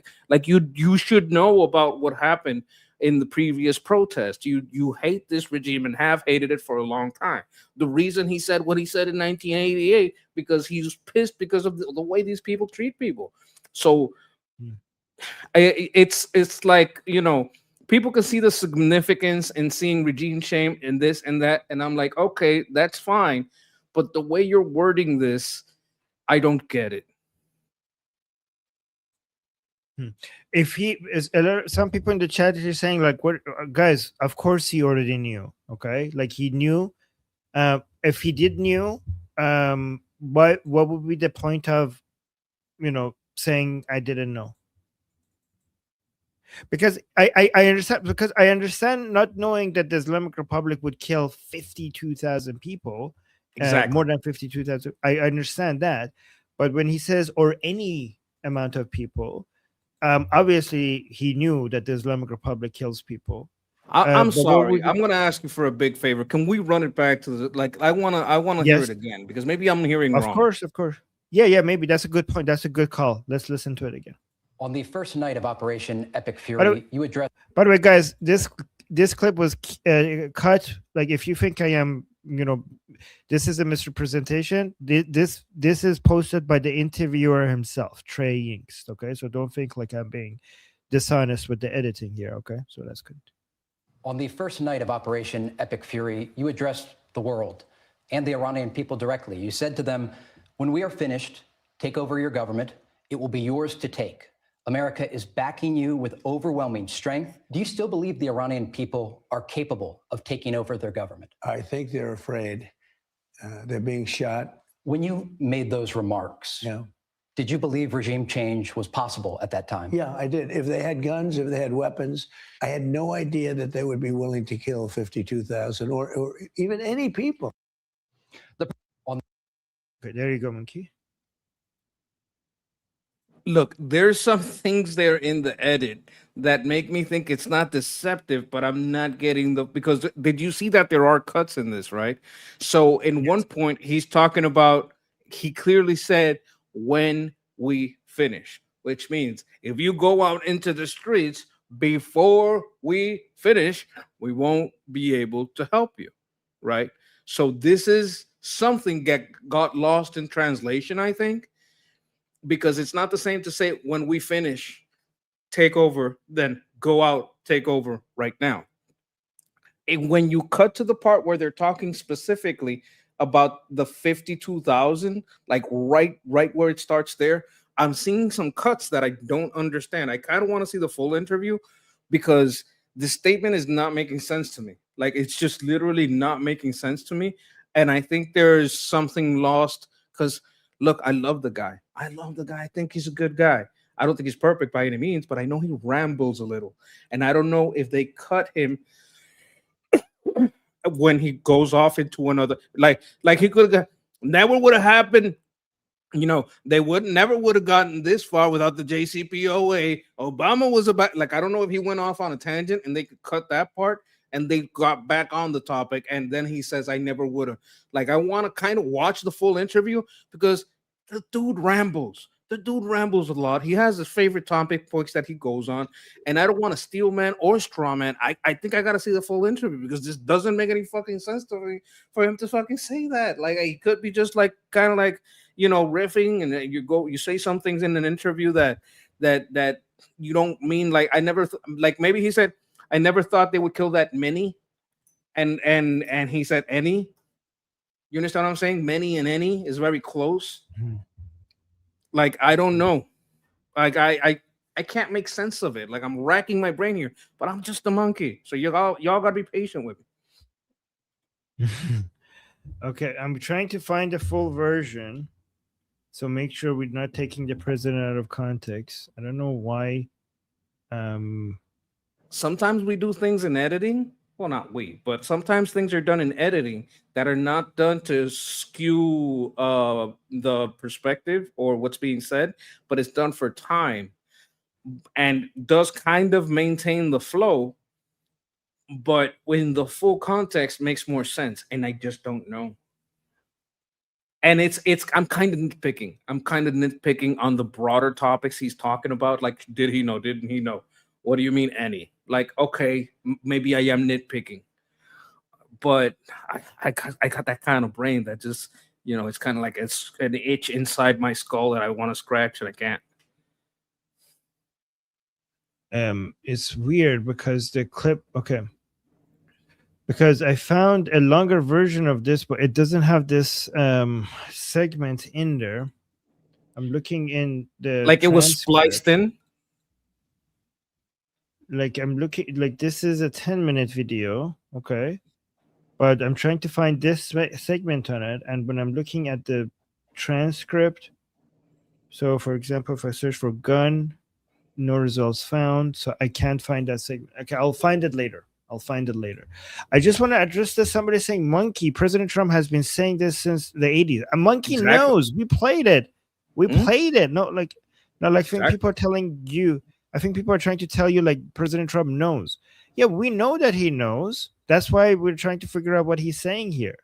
you should know about what happened in the previous protest. You hate this regime and have hated it for a long time. The reason he said what he said in 1988, because he's pissed because of the way these people treat people. So it's like, people can see the significance in seeing regime shame in this and that, and I'm like, okay, that's fine, but the way you're wording this, I don't get it. If he is, some people in the chat are saying, like, what, guys, of course he already knew. Okay, like, he knew. If he did knew, what would be the point of saying I didn't know? Because I understand, because I understand not knowing that the Islamic Republic would kill 52,000 people. Exactly. More than 52,000. I understand that, but when he says or any amount of people, obviously he knew that the Islamic Republic kills people. I'm sorry. I'm gonna ask you for a big favor. Can we run it back to the, like, I wanna hear Yes. it again, because maybe I'm hearing wrong. Of course. Yeah. Maybe that's a good point. That's a good call. Let's listen to it again. On the first night of Operation Epic Fury, you addressed. By the way, guys, this clip was cut. Like, if you think I am, this is a misrepresentation, this is posted by the interviewer himself, Trey Yingst. Okay, so don't think like I'm being dishonest with the editing here. Okay, so that's good. On the first night of Operation Epic Fury, you addressed the world and the Iranian people directly. You said to them, when we are finished, take over your government. It will be yours to take. America is backing you with overwhelming strength. Do you still believe the Iranian people are capable of taking over their government? I think they're afraid. They're being shot. When you made those remarks, Yeah. did you believe regime change was possible at that time? Yeah, I did. If they had guns, if they had weapons, I had no idea that they would be willing to kill 52,000 or even any people. Okay, there you go, Monkey. Look, there's some things there in the edit that make me think it's not deceptive, but I'm not getting because did you see that there are cuts in this, right? So in one point, he's talking about, he clearly said, when we finish, which means if you go out into the streets before we finish, we won't be able to help you, right? So this is something that got lost in translation, I think, because it's not the same to say when we finish, take over, then go out, take over right now. And when you cut to the part where they're talking specifically about the 52,000, like right where it starts there, I'm seeing some cuts that I don't understand. I kind of want to see the full interview because the statement is not making sense to me. Like, it's just literally not making sense to me. And I think there's something lost because, look, I love the guy. I think he's a good guy. I don't think he's perfect by any means, but I know he rambles a little. And I don't know if they cut him when he goes off into another, like he could have, never would have happened. They never would have gotten this far without the JCPOA. Obama was about, like, I don't know if he went off on a tangent and they could cut that part and they got back on the topic. And then he says, I never would have. Like, I want to kind of watch the full interview because the dude rambles. The dude rambles a lot. He has his favorite topic points that he goes on, and I don't want to steal man or straw man. I think I gotta see the full interview because this doesn't make any fucking sense to me for him to fucking say that. Like he could be just like kind of like riffing, and then you say some things in an interview that you don't mean. Like I never like maybe he said I never thought they would kill that many, and he said any. You understand what I'm saying? Many and any is very close. Like I don't know. Like I can't make sense of it. Like I'm racking my brain here, but I'm just a monkey. So y'all gotta be patient with me. Okay, I'm trying to find the full version. So make sure we're not taking the president out of context. I don't know why. Sometimes we do things in editing. Well, not we, but sometimes things are done in editing that are not done to skew the perspective or what's being said, but it's done for time and does kind of maintain the flow, but when the full context makes more sense, and I just don't know. And it's I'm kind of nitpicking. I'm kind of nitpicking on the broader topics he's talking about. Like, did he know? Didn't he know? What do you mean any? Like, okay, maybe I am nitpicking, but I got that kind of brain that just, it's kind of like it's an itch inside my skull that I want to scratch and I can't. It's weird because the clip, okay, because I found a longer version of this, but it doesn't have this segment in there. I'm looking in the like it was transcript. spliced in. Like I'm looking, like this is a 10-minute video, okay, but I'm trying to find this segment on it, and when I'm looking at the transcript, so for example, if I search for gun, no results found, so I can't find that segment. Okay, I'll find it later. I just want to address this. Somebody saying monkey. President Trump has been saying this since the 80s. A monkey knows. We played it. No, like Exactly. people are telling you. I think people are trying to tell you like President Trump knows. Yeah, we know that he knows. That's why we're trying to figure out what he's saying here.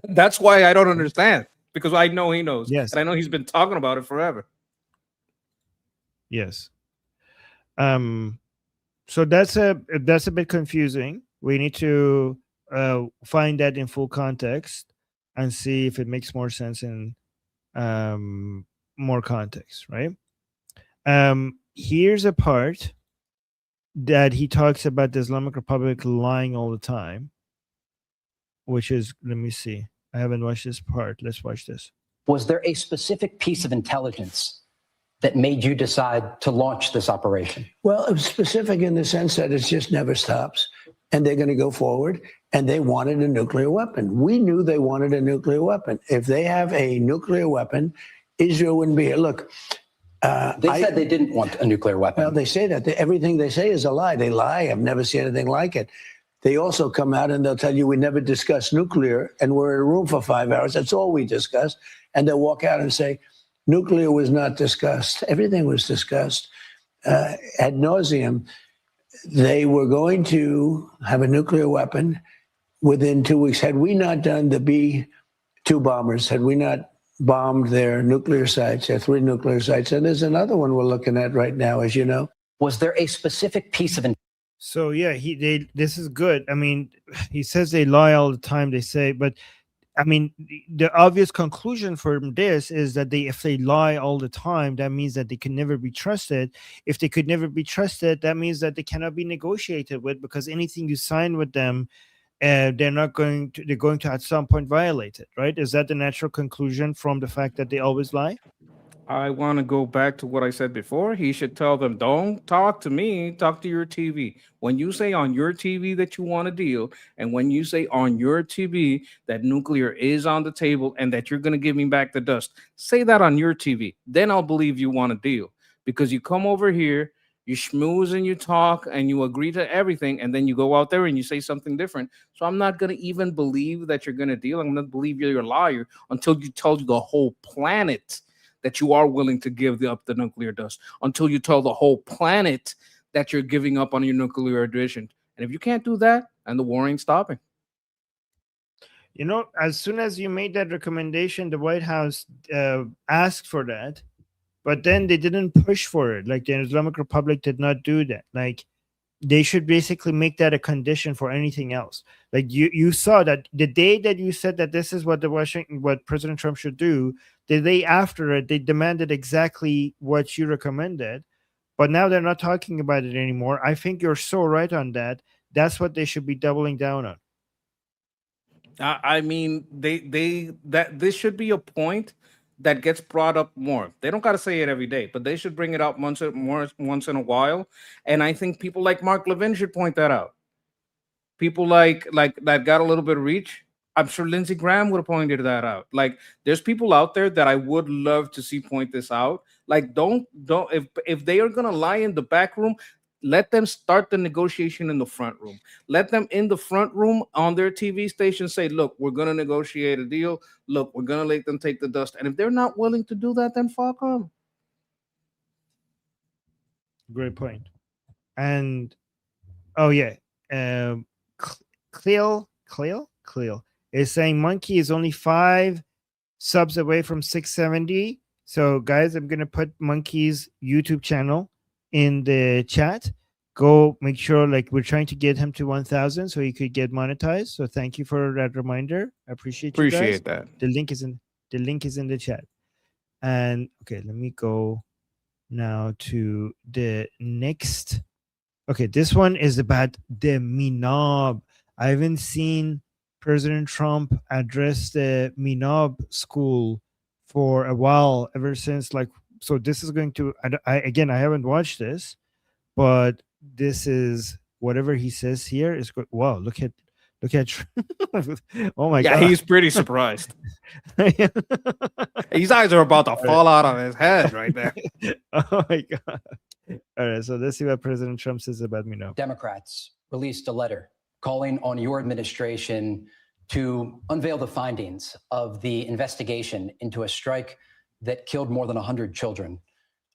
That's why I don't understand, because I know he knows. Yes. And I know he's been talking about it forever. Yes. So that's a bit confusing. We need to find that in full context and see if it makes more sense in more context, right? Here's a part that he talks about the Islamic Republic lying all the time, which is, let me see. I haven't watched this part. Let's watch this. Was there a specific piece of intelligence that made you decide to launch this operation? Well, it was specific in the sense that it just never stops, and they're going to go forward, and they wanted a nuclear weapon. We knew they wanted a nuclear weapon. If they have a nuclear weapon, Israel wouldn't be here. Look, they said they didn't want a nuclear weapon. Well, they say that. Everything they say is a lie. They lie. I've never seen anything like it. They also come out and they'll tell you we never discussed nuclear, and we're in a room for 5 hours. That's all we discussed. And they'll walk out and say, nuclear was not discussed. Everything was discussed ad nauseum. They were going to have a nuclear weapon within 2 weeks. Had we not done the B-2 bombers, had we not bombed their nuclear sites, their 3 nuclear sites, and there's another one we're looking at right now, as you know. Was there a specific piece of So yeah, this is good. I mean, he says they lie all the time, they say, but I mean, the obvious conclusion from this is that if they lie all the time, that means that they can never be trusted. If they could never be trusted, that means that they cannot be negotiated with, because anything you sign with them, they're going to at some point violate it, right? Is that the natural conclusion from the fact that they always lie? I want to go back to what I said before. He should tell them, don't talk to me, talk to your TV. When you say on your TV that you want a deal, and when you say on your TV that nuclear is on the table and that you're going to give me back the dust, say that on your TV. Then I'll believe you want a deal, because you come over here, you schmooze and you talk and you agree to everything, and then you go out there and you say something different. So I'm not going to even believe that you're going to deal. I'm going to believe you're a liar until you tell the whole planet that you are willing to give up the nuclear dust, until you tell the whole planet that you're giving up on your nuclear addition. And if you can't do that, and the war ain't stopping. You know, as soon as you made that recommendation, the White House asked for that, but then they didn't push for it. Like the Islamic Republic did not do that. Like they should basically make that a condition for anything else. Like you saw that the day that you said that this is what what President Trump should do, the day after it, they demanded exactly what you recommended. But now they're not talking about it anymore. I think you're so right on that. That's what they should be doubling down on. I mean, that this should be a point that gets brought up more. They don't got to say it every day, but they should bring it up once in a while. And I think people like Mark Levin should point that out. People like that got a little bit of reach. I'm sure Lindsey Graham would have pointed that out. Like, there's people out there that I would love to see point this out. Like, don't if they are gonna lie in the back room, let them start the negotiation in the front room. Let them in the front room on their TV station say, look, we're going to negotiate a deal. Look, we're going to let them take the dust. And if they're not willing to do that, then fuck them. Great point. And oh yeah, Cleo is saying Monkey is only 5 subs away from 670. So guys, I'm gonna put Monkey's YouTube channel in the chat. Go make sure, like, we're trying to get him to 1,000 so he could get monetized. So thank you for that reminder. I appreciate you guys. Appreciate that. The link is in the chat. And okay, let me go now to the next. Okay, this one is about the Minob. I haven't seen President Trump address the Minob school for a while, ever since, like, so this is going to, I haven't watched this, but this is whatever he says here is good. Wow, look at oh my god. Yeah, he's pretty surprised. His eyes are about to fall out of his head right there. Oh my god. All right, so let's see what President Trump says about me now. Democrats released a letter calling on your administration to unveil the findings of the investigation into a strike that killed more than 100 children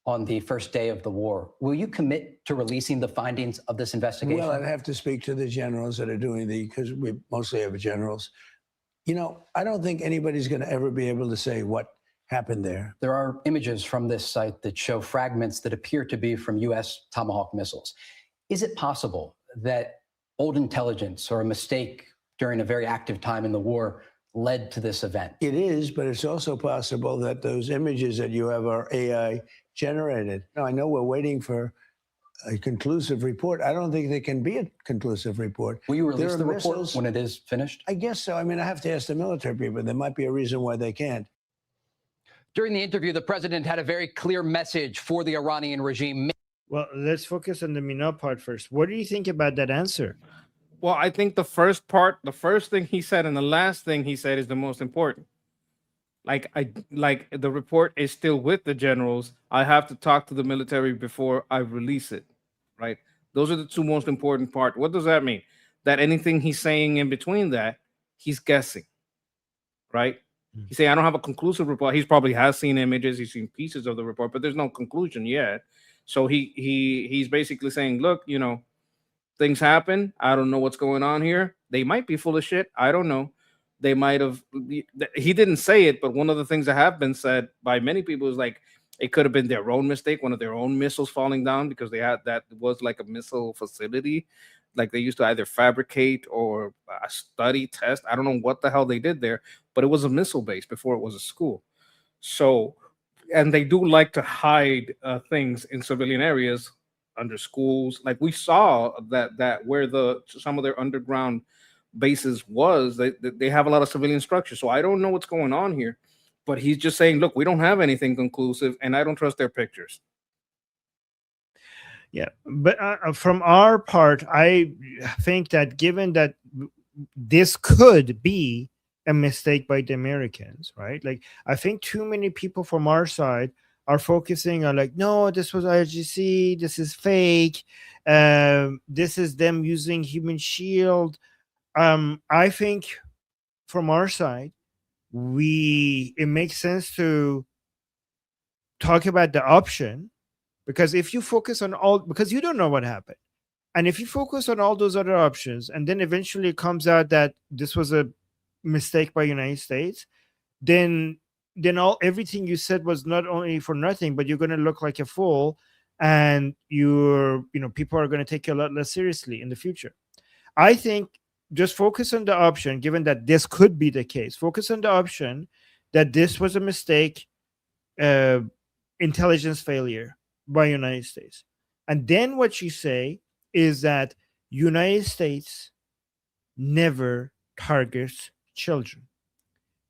on the first day of the war. Will you commit to releasing the findings of this investigation? Well, I'd have to speak to the generals that are doing because we mostly have generals. You know, I don't think anybody's going to ever be able to say what happened there. There are images from this site that show fragments that appear to be from U.S. Tomahawk missiles. Is it possible that old intelligence or a mistake during a very active time in the war led to this event? It is, but it's also possible that those images that you have are AI generated. Now, I know we're waiting for a conclusive report. I don't think there can be a conclusive report. Will you release the report when it is finished? I guess so. I mean, I have to ask the military people. There might be a reason why they can't. During the interview, the president had a very clear message for the Iranian regime. Well, let's focus on the Mina part first. What do you think about that answer? Well, I think the first thing he said and the last thing he said is the most important. Like the report is still with the generals. I have to talk to the military before I release it, right? Those are the two most important parts. What does that mean? That anything he's saying in between that, he's guessing, right? He's saying, I don't have a conclusive report. He probably has seen images, he's seen pieces of the report, but there's no conclusion yet. So he's basically saying, look, you know, things happen. I don't know what's going on here. They might be full of shit. I don't know. They might have. He didn't say it, but one of the things that have been said by many people is like it could have been their own mistake, one of their own missiles falling down because they had that was like a missile facility, like they used to either fabricate or study, test. I don't know what the hell they did there, but it was a missile base before it was a school. So, and they do like to hide things in civilian areas under schools. Like we saw that where some of their underground bases was, they have a lot of civilian structures. So I don't know what's going on here, but he's just saying, look, we don't have anything conclusive and I don't trust their pictures. Yeah, but from our part, I think that given that this could be a mistake by the Americans, right? Like, I think too many people from our side are focusing on like, no, this was IRGC, this is fake, this is them using human shield. I think from our side, it makes sense to talk about the option, because if you focus on because you don't know what happened, and if you focus on all those other options, and then eventually it comes out that this was a mistake by United States, then everything you said was not only for nothing, but you're going to look like a fool, and people are going to take you a lot less seriously in the future. I think just focus on the option, given that this could be the case. Focus on the option that this was a mistake, intelligence failure by United States. And then what you say is that United States never targets children.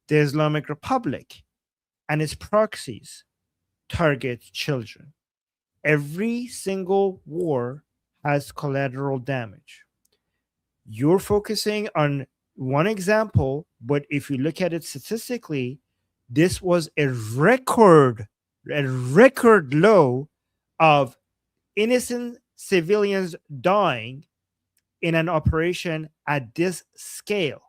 The Islamic Republic and its proxies target children. Every single war has collateral damage. You're focusing on one example, but if you look at it statistically, this was a record low of innocent civilians dying in an operation at this scale.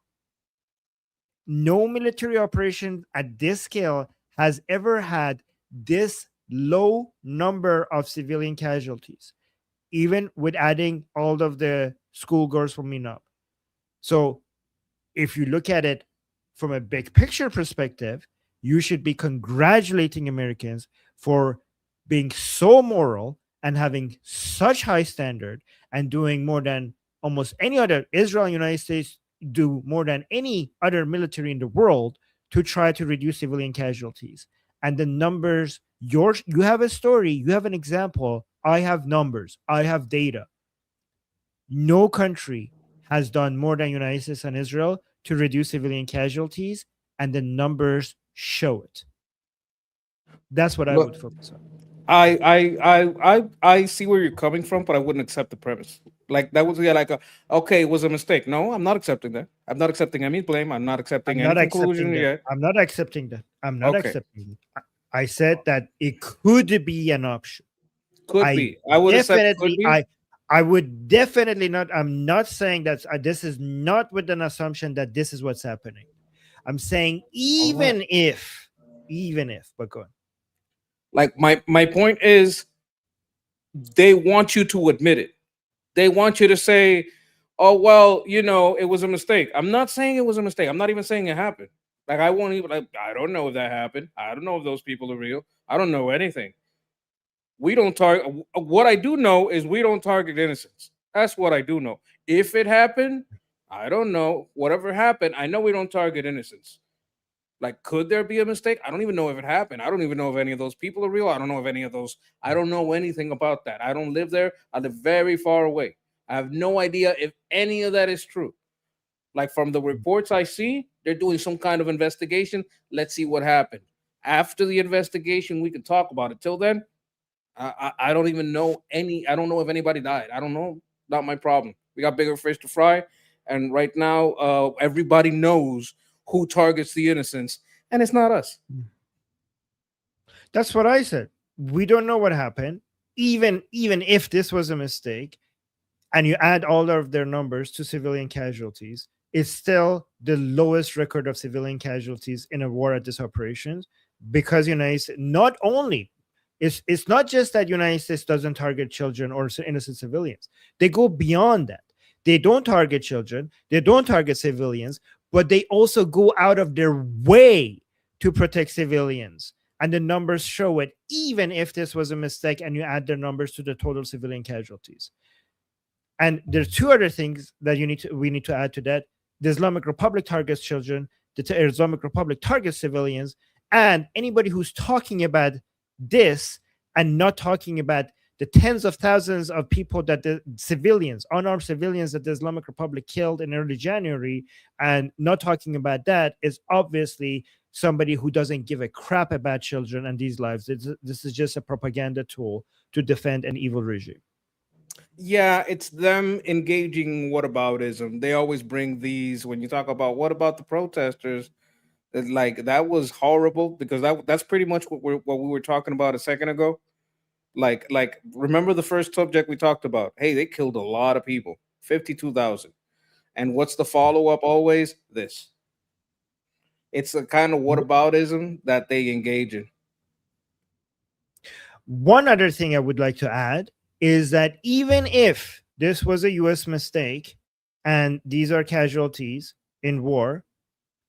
No military operation at this scale has ever had this low number of civilian casualties, even with adding all of the schoolgirls from Minab. So if you look at it from a big picture perspective, you should be congratulating Americans for being so moral and having such high standard and doing more than almost any other. Israel and United States do more than any other military in the world to try to reduce civilian casualties. And the numbers, you have a story, you have an example, I have numbers, I have data. No country has done more than United States and Israel to reduce civilian casualties, and the numbers show it. That's what I would focus on. I see where you're coming from, but I wouldn't accept the premise. Like that was okay, it was a mistake. No, I'm not accepting that. I'm not accepting any blame. I'm not accepting any conclusion yet. I'm not accepting that. I'm not accepting it. I said that it could be an option. Could be. I would accept. Could be. I would definitely not. I'm not saying that this is not with an assumption that this is what's happening. I'm saying even if, but go on. Like my point is, they want you to admit it. They want you to say, "Oh well, it was a mistake." I'm not saying it was a mistake. I'm not even saying it happened. Like I won't even. I don't know if that happened. I don't know if those people are real. I don't know anything. We don't target. What I do know is we don't target innocents. That's what I do know. If it happened, I don't know. Whatever happened, I know we don't target innocents. Like, could there be a mistake? I don't even know if it happened. I don't even know if any of those people are real. I don't know if any of those. I don't know anything about that. I don't live there. I live very far away. I have no idea if any of that is true. Like from the reports I see, they're doing some kind of investigation. Let's see what happened. After the investigation, we can talk about it. Till then, I don't even know I don't know if anybody died. I don't know. Not my problem. We got bigger fish to fry. And right now, everybody knows who targets the innocents, and it's not us. That's what I said. We don't know what happened. Even if this was a mistake, and you add all of their numbers to civilian casualties, it's still the lowest record of civilian casualties in a war at this operation, because United States not only it's not just that United States doesn't target children or innocent civilians. They go beyond that. They don't target children. They don't target civilians, but they also go out of their way to protect civilians. And the numbers show it, even if this was a mistake and you add the numbers to the total civilian casualties. And there's two other things that we need to add to that. The Islamic Republic targets children. The Islamic Republic targets civilians. And anybody who's talking about this and not talking about the tens of thousands of people that the civilians, unarmed civilians that the Islamic Republic killed in early January, and not talking about that is obviously somebody who doesn't give a crap about children and these lives. This is just a propaganda tool to defend an evil regime. Yeah, it's them engaging whataboutism. They always bring these when you talk about what about the protesters. Like that was horrible, because that's pretty much what we were talking about a second ago. Like remember the first subject we talked about? Hey, they killed a lot of people, 52,000. And what's the follow-up always? This. It's a kind of whataboutism that they engage in. One other thing I would like to add is that even if this was a US mistake and these are casualties in war,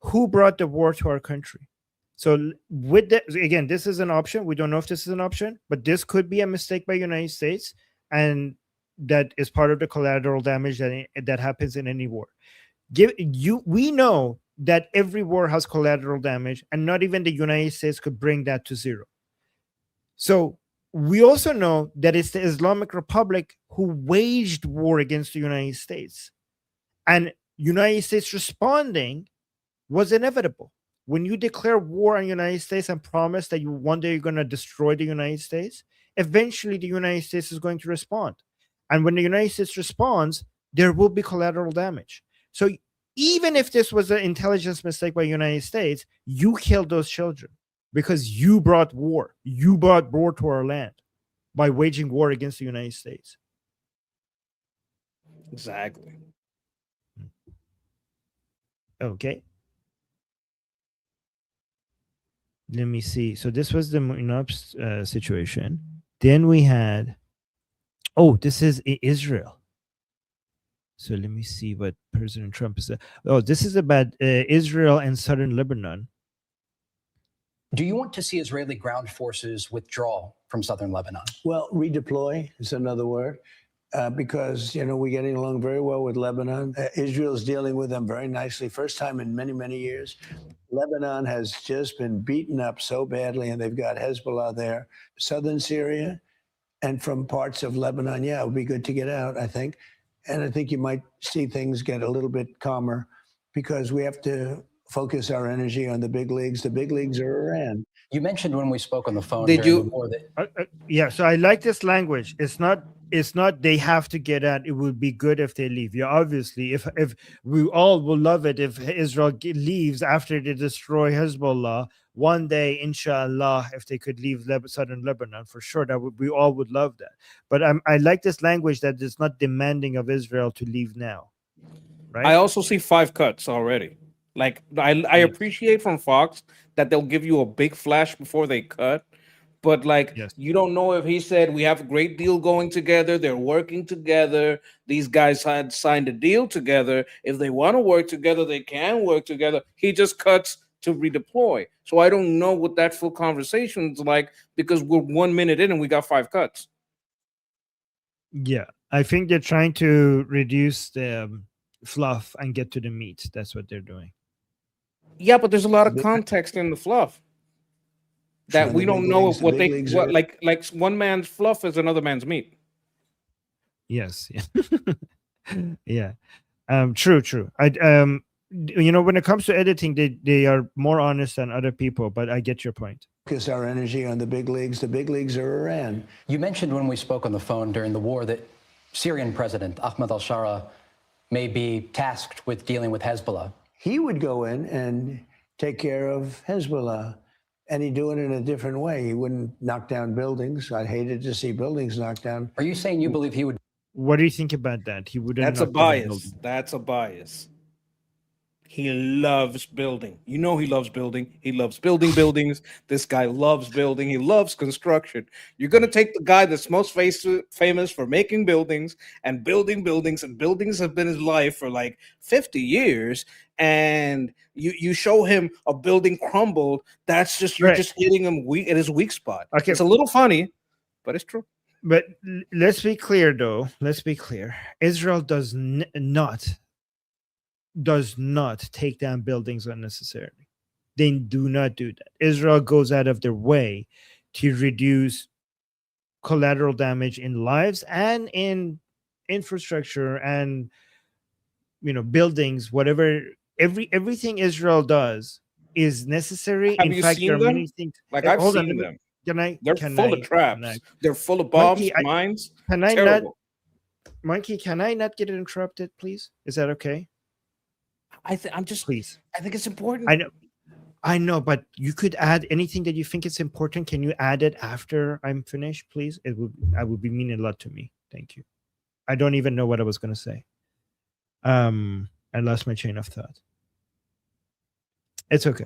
who brought the war to our country? So with that, again, this is an option. We don't know if this is an option, but this could be a mistake by United States, and that is part of the collateral damage that happens in any war. We know that every war has collateral damage, and not even the United States could bring that to zero. So we also know that it's the Islamic Republic who waged war against the United States, and United States responding was inevitable. When you declare war on the United States and promise that one day you're going to destroy the United States, eventually the United States is going to respond. And when the United States responds, there will be collateral damage. So even if this was an intelligence mistake by the United States, you killed those children because you brought war. You brought war to our land by waging war against the United States. Exactly. Okay. Let me see. So this was the Mu'inab situation. Then we had, this is Israel. So let me see what President Trump is. This is about Israel and southern Lebanon. Do you want to see Israeli ground forces withdraw from southern Lebanon? Well, redeploy is another word. Because, we're getting along very well with Lebanon. Israel's dealing with them very nicely. First time in many, many years. Lebanon has just been beaten up so badly, and they've got Hezbollah there. Southern Syria and from parts of Lebanon, it would be good to get out, I think. And I think you might see things get a little bit calmer because we have to focus our energy on the big leagues. The big leagues are Iran. You mentioned when we spoke on the phone Did during you- the war that Yeah, so I like this language. It's not they have to get out. It would be good if they leave. Yeah, obviously, if we all will love it if Israel leaves after they destroy Hezbollah one day, inshallah, if they could leave southern Lebanon, for sure, we all would love that. But I like this language that is not demanding of Israel to leave now. Right? I also see 5 cuts already. Like I appreciate from Fox that they'll give you a big flash before they cut. But you don't know if he said we have a great deal going together. They're working together. These guys had signed a deal together. If they want to work together, they can work together. He just cuts to redeploy. So I don't know what that full conversation is like because we're 1 minute in and we got 5 cuts. Yeah, I think they're trying to reduce the fluff and get to the meat. That's what they're doing. Yeah, but there's a lot of context in the fluff that we don't know what like one man's fluff is another man's meat. Yes. Yeah. True. When it comes to editing, they are more honest than other people, but I get your point. Focus our energy on the big leagues. The big leagues are Iran. you mentioned when we spoke on the phone during the war that Syrian President Ahmed al-Shara may be tasked with dealing with Hezbollah. He would go in and take care of Hezbollah, and he'd do it in a different way. He wouldn't knock down buildings. I hated to see buildings knocked down. Are you saying you believe he would? What do you think about that? He wouldn't. That's a knock down bias. buildings. That's a bias. He loves building. He loves building. He loves building buildings. This guy loves building. He loves construction. You're going to take the guy that's most famous for making buildings and building buildings, and buildings have been his life for like 50 years, and you show him a building crumbled. That's just, you're just hitting him at his weak spot. Okay. It's a little funny, but it's true. But let's be clear, though. Let's be clear. Israel does not take down buildings unnecessarily. They do not do that. Israel goes out of their way to reduce collateral damage in lives and in infrastructure and buildings. Whatever, everything Israel does is necessary. Have in you fact, seen there are them? many things. Like I've Hold seen on, them. They're Full of traps. They're full of bombs, mines. Can I Terrible. Monkey, can I not get interrupted, please? Is that okay? Please. I think it's important. I know, but you could add anything that you think is important. Can you add it after I'm finished, please? I would be meaning a lot to me. Thank you. I don't even know what I was going to say. I lost my train of thought. It's okay.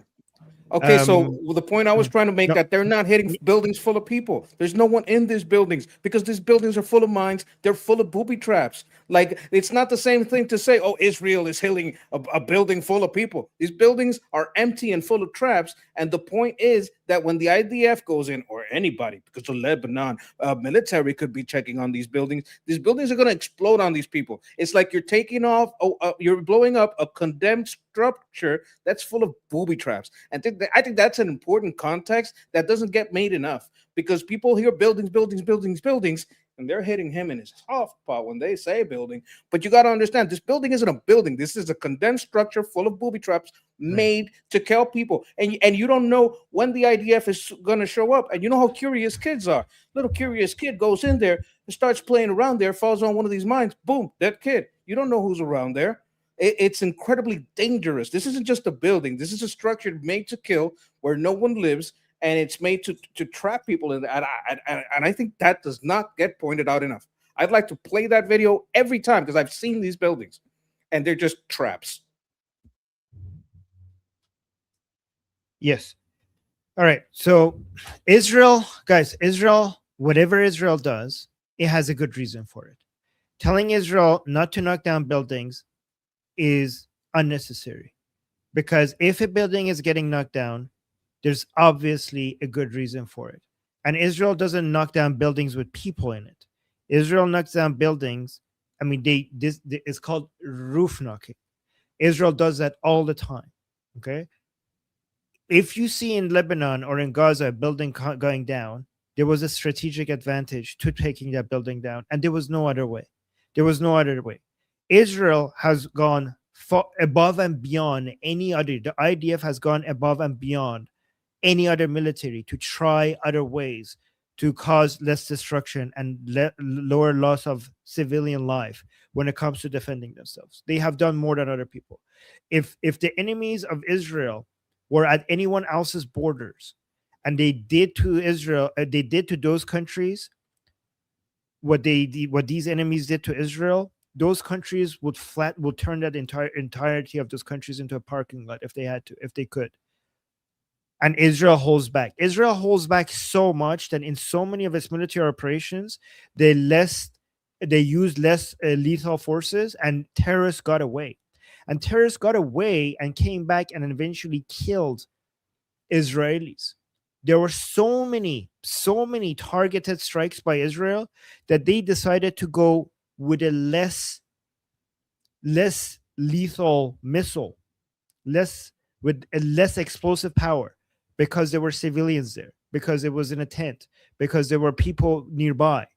Okay, so Um, the point I was trying to make no, that they're not hitting buildings full of people. There's no one in these buildings because these buildings are full of mines. They're full of booby traps. Like it's not the same thing to say, "Oh, Israel is hitting a building full of people." These buildings are empty and full of traps. And the point is that when the IDF goes in, or anybody, because the Lebanon military could be checking on these buildings are going to explode on these people. It's like you're taking off, you're blowing up a condemned structure that's full of booby traps. And I think that's an important context that doesn't get made enough because people hear buildings, buildings, buildings, buildings, and they're hitting him in his soft spot when they say building. But you got to understand, this building isn't a building. This is a condemned structure full of booby traps made to kill people. And you don't know when the IDF is going to show up. And you know how curious kids are. Little curious kid goes in there and starts playing around there, falls on one of these mines. Boom, that kid. You don't know who's around there. It's incredibly dangerous. This isn't just a building. This is a structure made to kill where no one lives, and it's made to trap people in. And I think that does not get pointed out enough. I'd like to play that video every time because I've seen these buildings, and they're just traps. yes. All right. So Israel, guys, Israel, whatever Israel does, it has a good reason for it. Telling Israel not to knock down buildings is unnecessary because if a building is getting knocked down, there's obviously a good reason for it. And Israel doesn't knock down buildings with people in it. Israel knocks down buildings. I mean, it's called roof knocking. Israel does that all the time. Okay. If you see in Lebanon or in Gaza a building going down, there was a strategic advantage to taking that building down, and there was no other way. There was no other way. Israel has gone above and beyond any other. The IDF has gone above and beyond any other military to try other ways to cause less destruction and lower loss of civilian life when it comes to defending themselves. They have done more than other people. If the enemies of Israel were at anyone else's borders and they did to Israel, they did to those countries what these enemies did to Israel, those countries would turn that entirety of those countries into a parking lot if they had to, if they could. And Israel holds back. Israel holds back so much that in so many of its military operations, they used less lethal forces, and terrorists got away. And terrorists got away and came back and eventually killed Israelis. There were so many targeted strikes by Israel that they decided to go with a less lethal missile, with a less explosive power, because there were civilians there, because it was in a tent, because there were people nearby.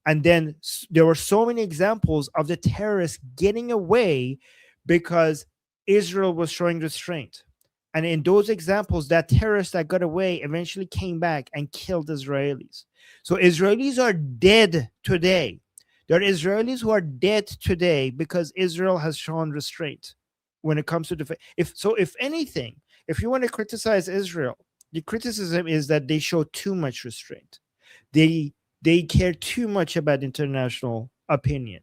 And then there were so many examples of the terrorists getting away because Israel was showing restraint. And in those examples, that terrorist that got away eventually came back and killed Israelis. So Israelis are dead today. There are Israelis who are dead today because Israel has shown restraint when it comes to defense. If anything, if you want to criticize Israel, the criticism is that they show too much restraint. They care too much about international opinion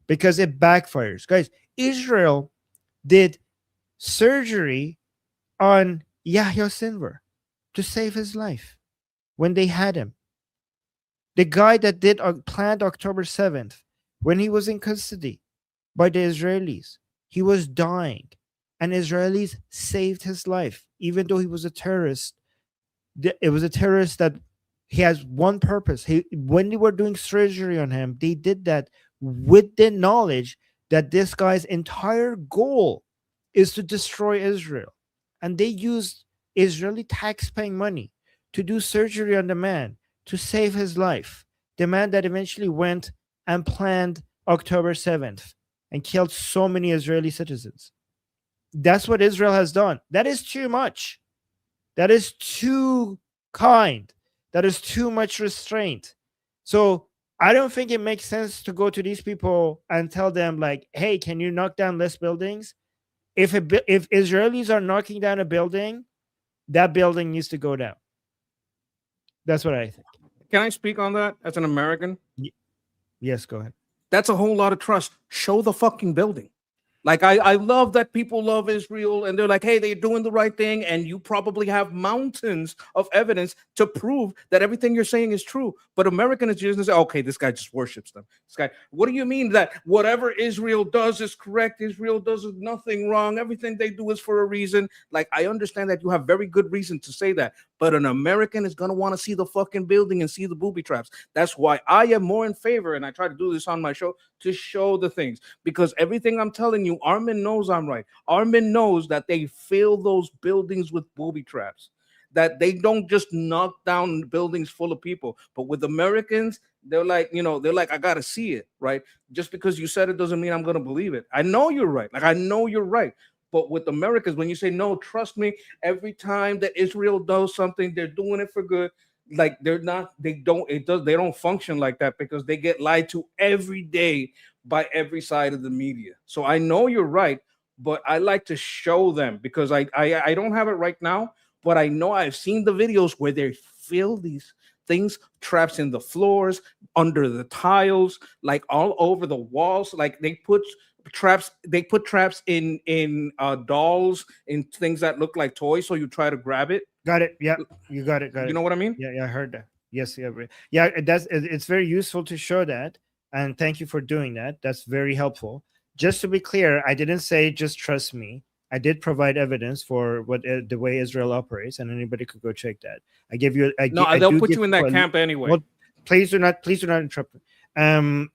because it backfires. Guys, Israel did surgery on Yahya Sinwar to save his life when they had him. The guy that planned October 7th, when he was in custody by the Israelis, he was dying, and Israelis saved his life, even though he was a terrorist. It was a terrorist that he has one purpose. When they were doing surgery on him, they did that with the knowledge that this guy's entire goal is to destroy Israel. And they used Israeli tax-paying money to do surgery on the man to save his life. The man that eventually went and planned October 7th and killed so many Israeli citizens. That's what Israel has done. That is too much. That is too kind. That is too much restraint. So I don't think it makes sense to go to these people and tell them like, hey, can you knock down less buildings? If Israelis are knocking down a building, that building needs to go down. That's what I think. Can I speak on that as an American? Yes, go ahead. That's a whole lot of trust. Show the fucking building. Like I love that people love Israel and they're like, hey, they're doing the right thing, and you probably have mountains of evidence to prove that everything you're saying is true. But American is just say, okay, this guy just worships them. This guy, what do you mean that whatever Israel does is correct? Israel does nothing wrong. Everything they do is for a reason. Like, I understand that you have very good reason to say that, but an American is gonna want to see the fucking building and see the booby traps. That's why I am more in favor, and I try to do this on my show to show the things, because everything I'm telling you, Armin knows I'm right. Armin knows that they fill those buildings with booby traps, that they don't just knock down buildings full of people. But with Americans, they're like, I gotta see it, right? Just because you said it doesn't mean I'm gonna believe it. I know you're right. Like, I know you're right. But with Americans, when you say, no, trust me, every time that Israel does something, they're doing it for good. Like, they don't function like that, because they get lied to every day by every side of the media. So I know you're right, but I like to show them, because I don't have it right now, but I know I've seen the videos where they fill these things, traps in the floors, under the tiles, like all over the walls. Like, they put traps in dolls, in things that look like toys, so you try to grab it. Got it. Yeah, you got it. You know what I mean? Yeah, I heard that. Yes, yeah, yeah. It's very useful to show that, and thank you for doing that. That's very helpful. Just to be clear, I didn't say just trust me. I did provide evidence for what the way Israel operates, and anybody could go check that. I give you. They'll put you in that camp anyway. Well, please do not interrupt me.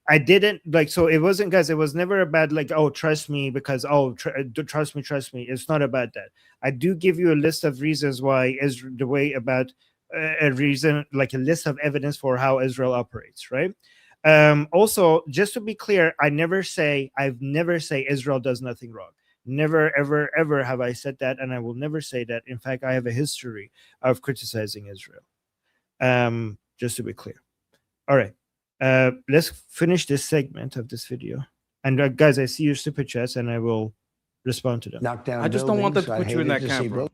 I didn't so it wasn't, guys, it was never about like, oh, trust me, because trust me. It's not about that. I do give you a list of reasons why is the way about a reason, like a list of evidence for how Israel operates, right? Also, just to be clear, I've never say Israel does nothing wrong. Never, ever have I said that, and I will never say that. In fact, I have a history of criticizing Israel. Just to be clear. All right. Let's finish this segment of this video. And guys, I see your super chats, and I will respond to them. Knock down I just don't want them to buildings. put you in that camp, bro.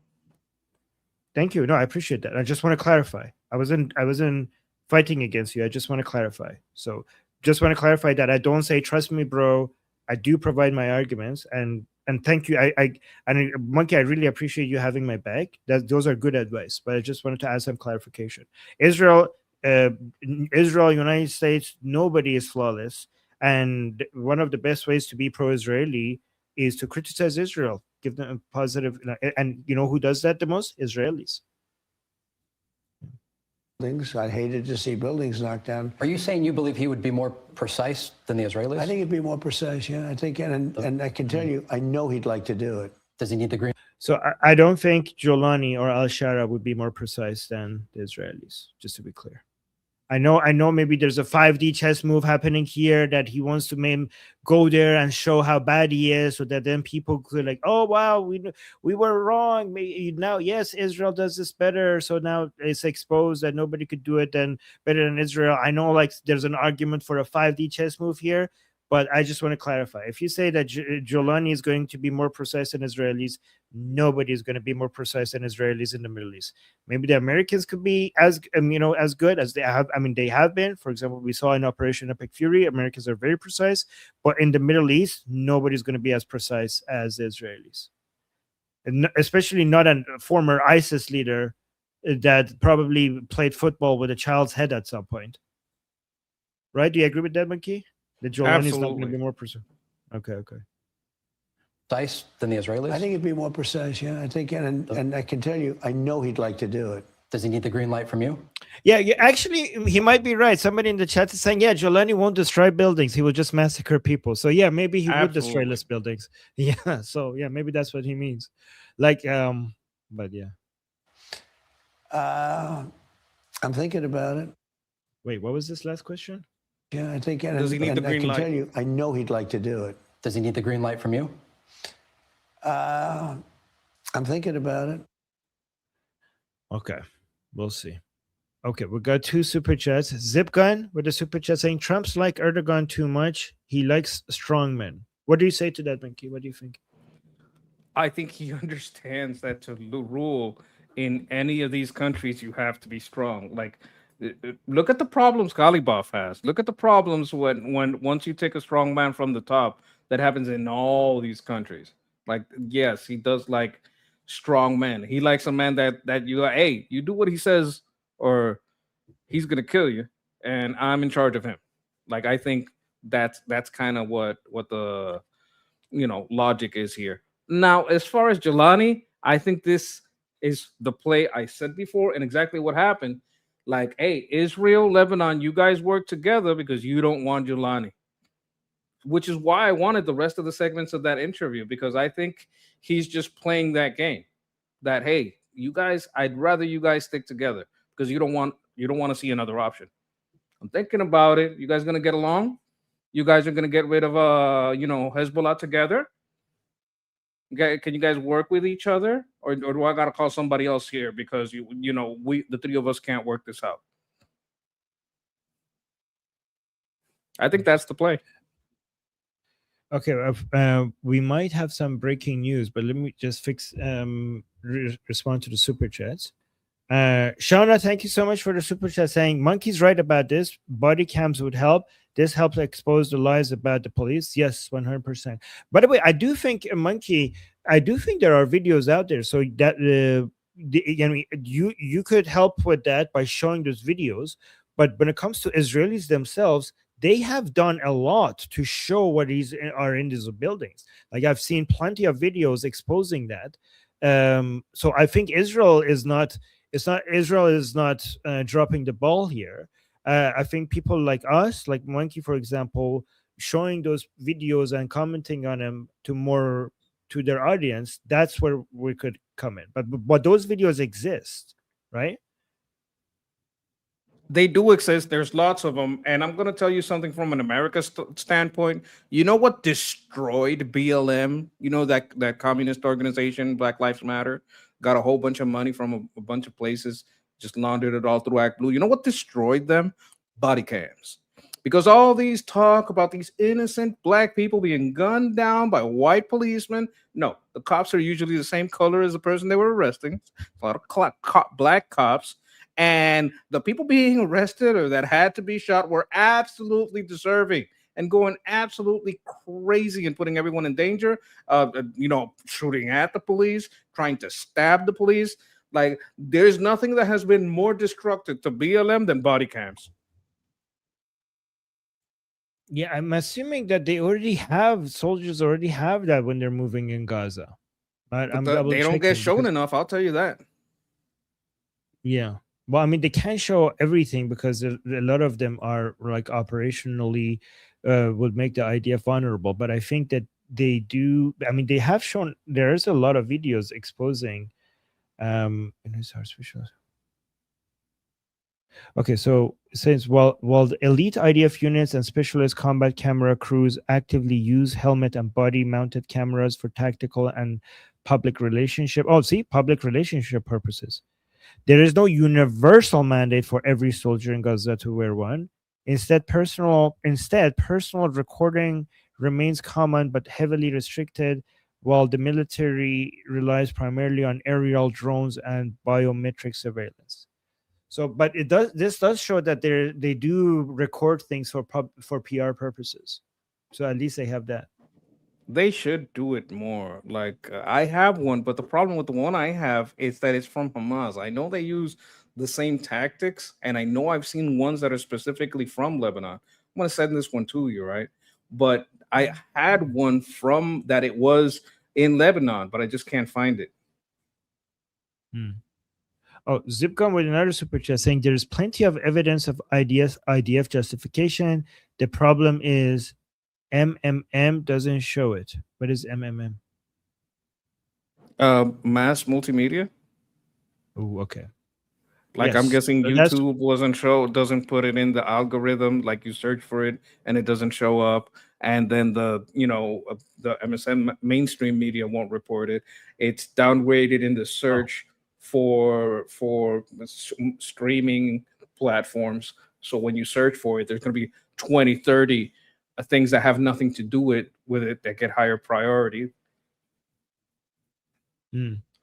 Thank you. No, I appreciate that. I just want to clarify. I wasn't fighting against you. I just want to clarify. So just want to clarify that I don't say trust me, bro. I do provide my arguments, and thank you. And Monkey, I really appreciate you having my back. Those are good advice, but I just wanted to add some clarification. Israel, United States, nobody is flawless, and one of the best ways to be pro-Israeli is to criticize Israel, give them a positive, and you know who does that the most? Israelis. I hated to see buildings knocked down. Are you saying you believe he would be more precise than the Israelis? I think he'd be more precise. Yeah, I think, and I can tell you, I know he'd like to do it. Does he need the green? So I don't think Jolani or Al-Shara would be more precise than the Israelis, just to be clear. I know maybe there's a 5D chess move happening here that he wants to go there and show how bad he is, so that then people could like, oh wow, we were wrong. Now, yes, Israel does this better, so now it's exposed that nobody could do it better than Israel. I know, like, there's an argument for a 5D chess move here, but I just want to clarify. If you say that Jolani is going to be more precise than Israelis, nobody is going to be more precise than Israelis in the Middle East. Maybe the Americans could be as good as they have. I mean, they have been. For example, we saw in Operation Epic Fury, Americans are very precise, but in the Middle East, nobody's going to be as precise as the Israelis, and especially not a former ISIS leader that probably played football with a child's head at some point. Right? Do you agree with that, Monkey? The Jolani is not going to be more precise. Okay. Precise than the Israelis? I think he'd be more precise. Yeah, I think, and I can tell you, I know he'd like to do it. Does he need the green light from you? Yeah, actually, he might be right. Somebody in the chat is saying, yeah, Jolani won't destroy buildings. He will just massacre people. So yeah, maybe he would destroy less buildings. Yeah, so yeah, maybe that's what he means. Like, but yeah. I'm thinking about it. Wait, what was this last question? Yeah, I think, Does he need the green light? I can tell you, I know he'd like to do it. Does he need the green light from you? I'm thinking about it. Okay, we'll see. Okay, we got 2 super chats. Zipgun with a super chat saying Trump's like Erdogan too much. He likes strong men. What do you say to that, Minky? What do you think? I think he understands that to rule in any of these countries, you have to be strong. Like, look at the problems Ghalibaf has. Look at the problems when once you take a strong man from the top, that happens in all these countries. Like, yes, he does like strong men. He likes a man that you like, hey, you do what he says, or he's gonna kill you, and I'm in charge of him. Like, I think that's kind of what the logic is here. Now, as far as Jelani, I think this is the play I said before, and exactly what happened. Like, hey, Israel, Lebanon, you guys work together because you don't want Jelani, which is why I wanted the rest of the segments of that interview, because I think he's just playing that game. That, hey, you guys, I'd rather you guys stick together because you don't want to see another option. I'm thinking about it. You guys gonna get along? You guys are gonna get rid of Hezbollah together? Can you guys work with each other, or do I gotta call somebody else here because we the three of us can't work this out? I think that's the play. Okay, we might have some breaking news, but let me just respond to the super chats. Shauna, thank you so much for the super chat saying Monkey's right about this. Body cams would help. This helps expose the lies about the police. Yes, 100%. By the way, I do think Monkey. I do think there are videos out there, so that you could help with that by showing those videos. But when it comes to Israelis themselves, they have done a lot to show what are in these buildings. Like, I've seen plenty of videos exposing that. So I think Israel is not dropping the ball here. I think people like us, like Monkey, for example, showing those videos and commenting on them to their audience, that's where we could come in. But those videos exist, right? They do exist. There's lots of them. And I'm going to tell you something from an America standpoint. You know what destroyed BLM? You know, that communist organization, Black Lives Matter, got a whole bunch of money from a bunch of places, just laundered it all through Act Blue. You know what destroyed them? Body cams. Because all these talk about these innocent Black people being gunned down by white policemen. No, the cops are usually the same color as the person they were arresting. A lot of Black cops. And the people being arrested or that had to be shot were absolutely deserving and going absolutely crazy and putting everyone in danger, shooting at the police, trying to stab the police. Like, there's nothing that has been more destructive to BLM than body cams. Yeah, I'm assuming that soldiers already have that when they're moving in Gaza. But they don't get shown enough, I'll tell you that. Yeah. Well, I mean, they can't show everything because a lot of them are like operationally would make the IDF vulnerable. But I think that they do. I mean, they have shown there's a lot of videos exposing. Okay, so it says while the elite IDF units and specialist combat camera crews actively use helmet and body mounted cameras for tactical and public relationship. Oh, see, public relationship purposes. There is no universal mandate for every soldier in Gaza to wear one. Instead, personal recording remains common but heavily restricted, while the military relies primarily on aerial drones and biometric surveillance. So, but this does show that they do record things for PR purposes. So at least they have that. They should do it more. Like, I have one, but the problem with the one I have is that it's from Hamas. I know they use the same tactics, and I know I've seen ones that are specifically from Lebanon. I'm going to send this one to you, right? But I had one from that it was in Lebanon, but I just can't find it. Oh, Zipcom with another super chat saying there's plenty of evidence of IDF justification. The problem is MMM doesn't show it. What is MMM? Mass multimedia. Oh, okay. Like, yes. I'm guessing YouTube doesn't put it in the algorithm. Like, you search for it and it doesn't show up, and then the MSN mainstream media won't report it. It's downgraded in the search for streaming platforms. So when you search for it, there's going to be 20, 30 things that have nothing to do with it that get higher priority.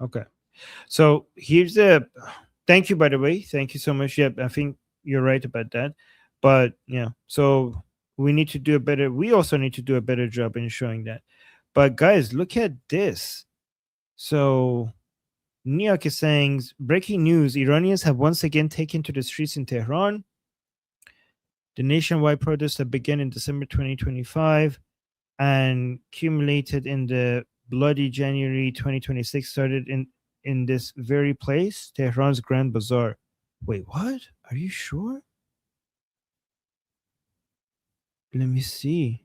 Okay. So here's thank you, by the way. Thank you so much. Yeah, I think you're right about that. But yeah, so we need to do a better. We also need to do a better job in showing that. But guys, look at this. So Niak is saying, breaking news: Iranians have once again taken to the streets in Tehran. The nationwide protests that began in December 2025 and accumulated in the bloody January 2026 started in this very place, Tehran's Grand Bazaar. Wait, what? Are you sure? Let me see.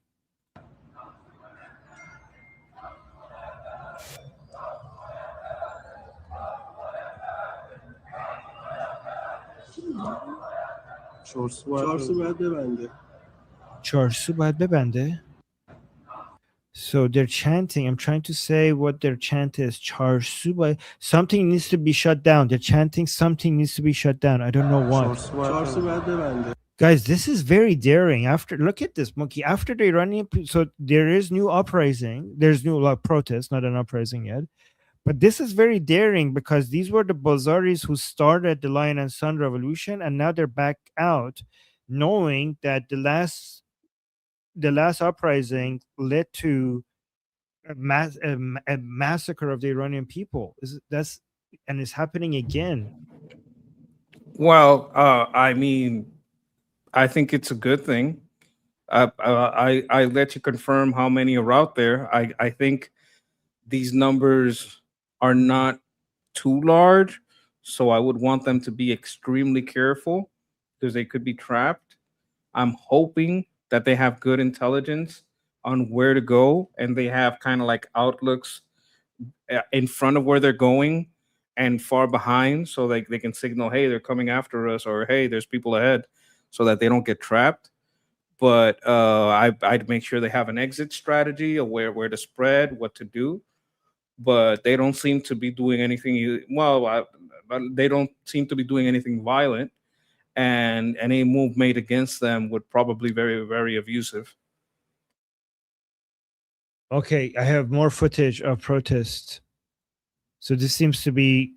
چارسو باید ببنده. So they're chanting. I'm trying to say what their chant is. چارسو باید... Something needs to be shut down. They're chanting something needs to be shut down. I don't know what. Guys, this is very daring. After, look at this monkey. After the Iranian, so there is new uprising. There's new protest, not an uprising yet. But this is very daring because these were the Bazaris who started the Lion and Sun revolution, and now they're back out, knowing that the last uprising led to a massacre of the Iranian people. And it's happening again. Well, I mean, I think it's a good thing. I let you confirm how many are out there. I think these numbers are not too large, so I would want them to be extremely careful because they could be trapped. I'm hoping that they have good intelligence on where to go, and they have kind of like outlooks in front of where they're going and far behind, so they can signal, hey, they're coming after us, or hey, there's people ahead, so that they don't get trapped. But I'd make sure they have an exit strategy of where to spread, what to do. But they don't seem to be doing anything. Well, they don't seem to be doing anything violent, and any move made against them would probably be very, very abusive. Okay, I have more footage of protests. So this seems to be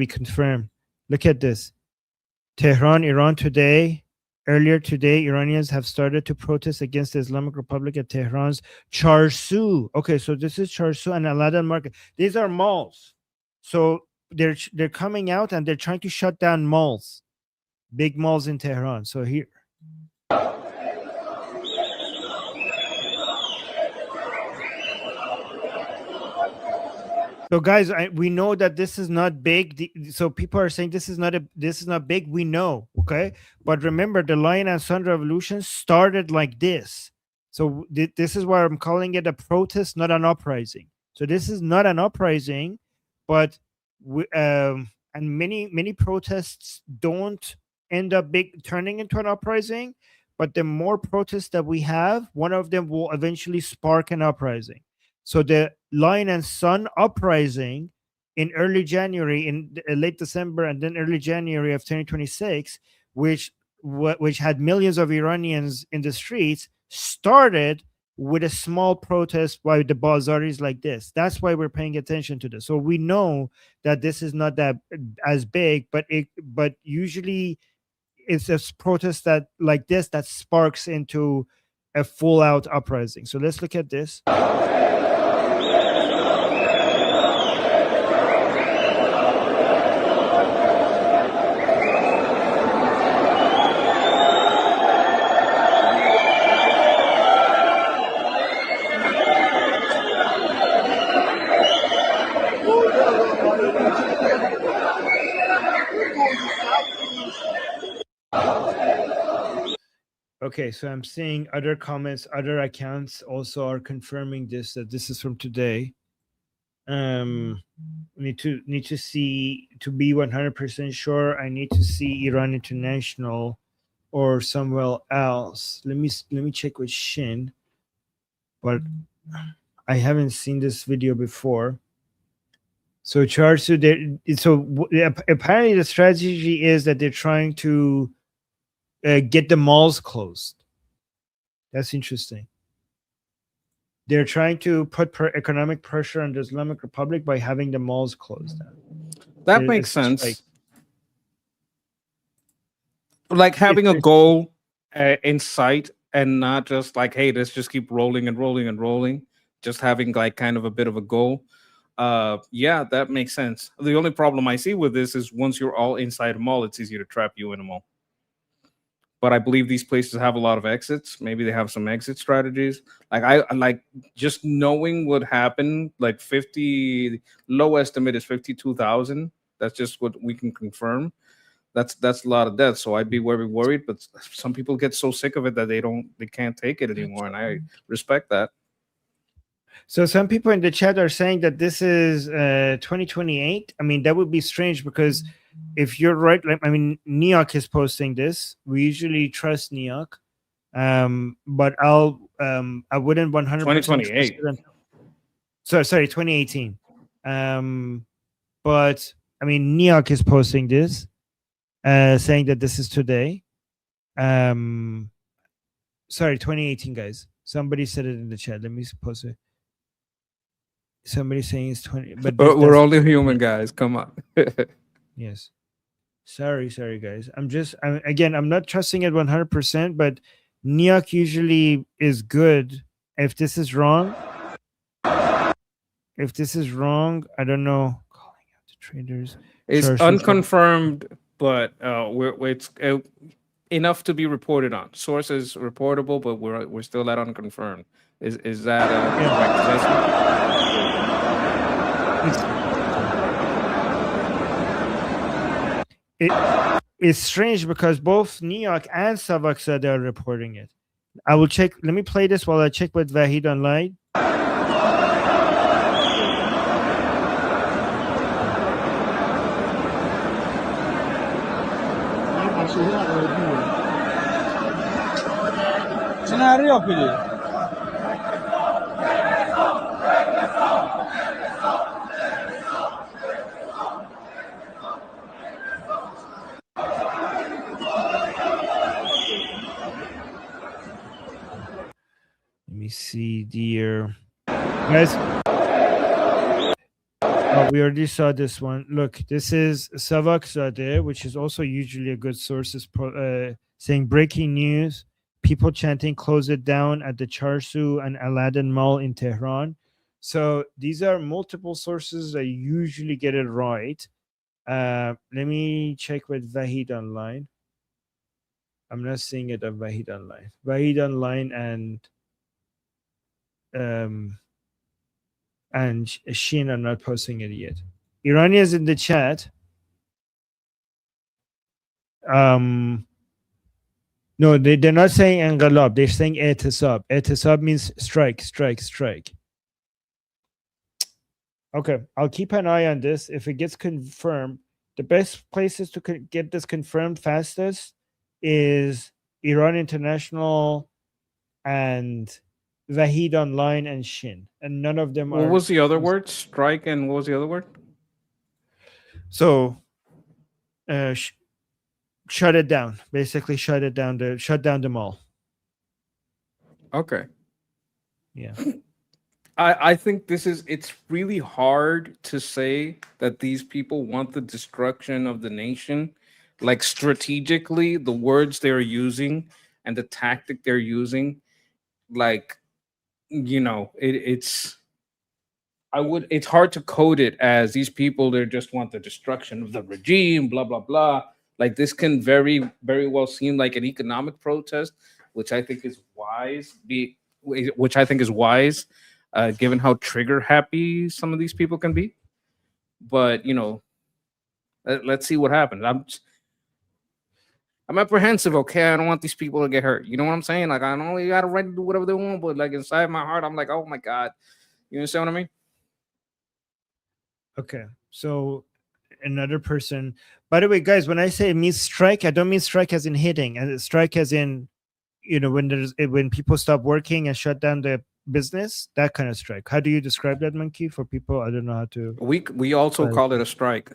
confirmed. Look at this. Tehran, Iran today. Earlier today, Iranians have started to protest against the Islamic Republic at Tehran's Charsu. Okay, so this is Charsu and Aladdin Market. These are malls. So they're coming out and they're trying to shut down malls, big malls in Tehran. So here. So guys, we know that this is not big. So people are saying this is not big. We know, okay? But remember, the Lion and Sun revolution started like this. So this is why I'm calling it a protest, not an uprising. So this is not an uprising, but and many protests don't end up turning into an uprising. But the more protests that we have, one of them will eventually spark an uprising. So the Lion and Sun uprising in early January, in late December, and then early January of 2026, which had millions of Iranians in the streets, started with a small protest by the Bazaris like this. That's why we're paying attention to this. So we know that this is not that as big, but usually it's a protest that like this that sparks into a full-out uprising. So let's look at this. Okay, so I'm seeing other comments, other accounts also are confirming this, that this is from today. Need to see, to be 100% sure, I need to see Iran International or somewhere else. Let me check with Shin, but I haven't seen this video before. So apparently the strategy is that they're trying to get the malls closed. That's interesting. They're trying to put economic pressure on the Islamic Republic by having the malls closed down. That makes sense. Like having a goal in sight and not just like, hey, let's just keep rolling and rolling and rolling, just having like kind of a bit of a goal. Yeah, that makes sense. The only problem I see with this is once you're all inside a mall, it's easier to trap you in a mall. But I believe these places have a lot of exits. Maybe they have some exit strategies. Like I like just knowing what happened. Like 50, low estimate is 52,000. That's just what we can confirm. That's a lot of deaths. So I'd be very worried. But some people get so sick of it that they can't take it anymore, and I respect that. So some people in the chat are saying that this is 2028. I mean, that would be strange because if you're right, like, I mean, New York is posting this. We usually trust New York, but I wouldn't 100% 2028. Sorry, 2018. But I mean, New York is posting this, saying that this is today. Sorry, 2018, guys. Somebody said it in the chat. Let me post it. Somebody saying it's 20, but We're only human, guys. Come on. yes. Sorry, guys. I'm not trusting it 100%, but New York usually is good. If this is wrong, I don't know. Calling out the traders. It's Sources. unconfirmed, but it's enough to be reported on. Sources reportable, but we're still at unconfirmed. Is that a correct assessment? It's strange because both New York and Savak said they're reporting it. I will check. Let me play this while I check with Vahid online. Let me see, dear guys. Oh, we already saw this one. Look, this is Savak Zadeh, which is also usually a good source, saying breaking news. People chanting, close it down at the Charsu and Aladdin Mall in Tehran. So these are multiple sources that usually get it right. Let me check with Vahid online. I'm not seeing it on Vahid online. Vahid online and Sheen are not posting it yet. Iranians in the chat. No, they're not saying Engalab. They're saying Etisab. Etisab means strike. Okay, I'll keep an eye on this. If it gets confirmed, the best places to get this confirmed fastest is Iran International and Vahid Online and Shin. And none of them are... What was the other word? Strike, and what was the other word? So, shut it down. Basically, shut down the mall. Okay. Yeah. I think it's really hard to say that these people want the destruction of the nation. Like strategically, the words they're using and the tactic they're using, like, you know, it's hard to code it as these people, they just want the destruction of the regime, blah, blah, blah. Like this can very, very well seem like an economic protest, which I think is wise, given how trigger happy some of these people can be. But, you know, let's see what happens. I'm apprehensive, okay? I don't want these people to get hurt. You know what I'm saying? Like, I only got a right to do whatever they want, but like inside my heart, I'm like, oh my God. You understand what I mean? Okay. So another person, by the way, guys, when I say mean strike, I don't mean strike as in hitting, and strike as in, you know, when people stop working and shut down the business, that kind of strike. How do you describe that, Monkey, for people? I don't know how to. We also call it a strike.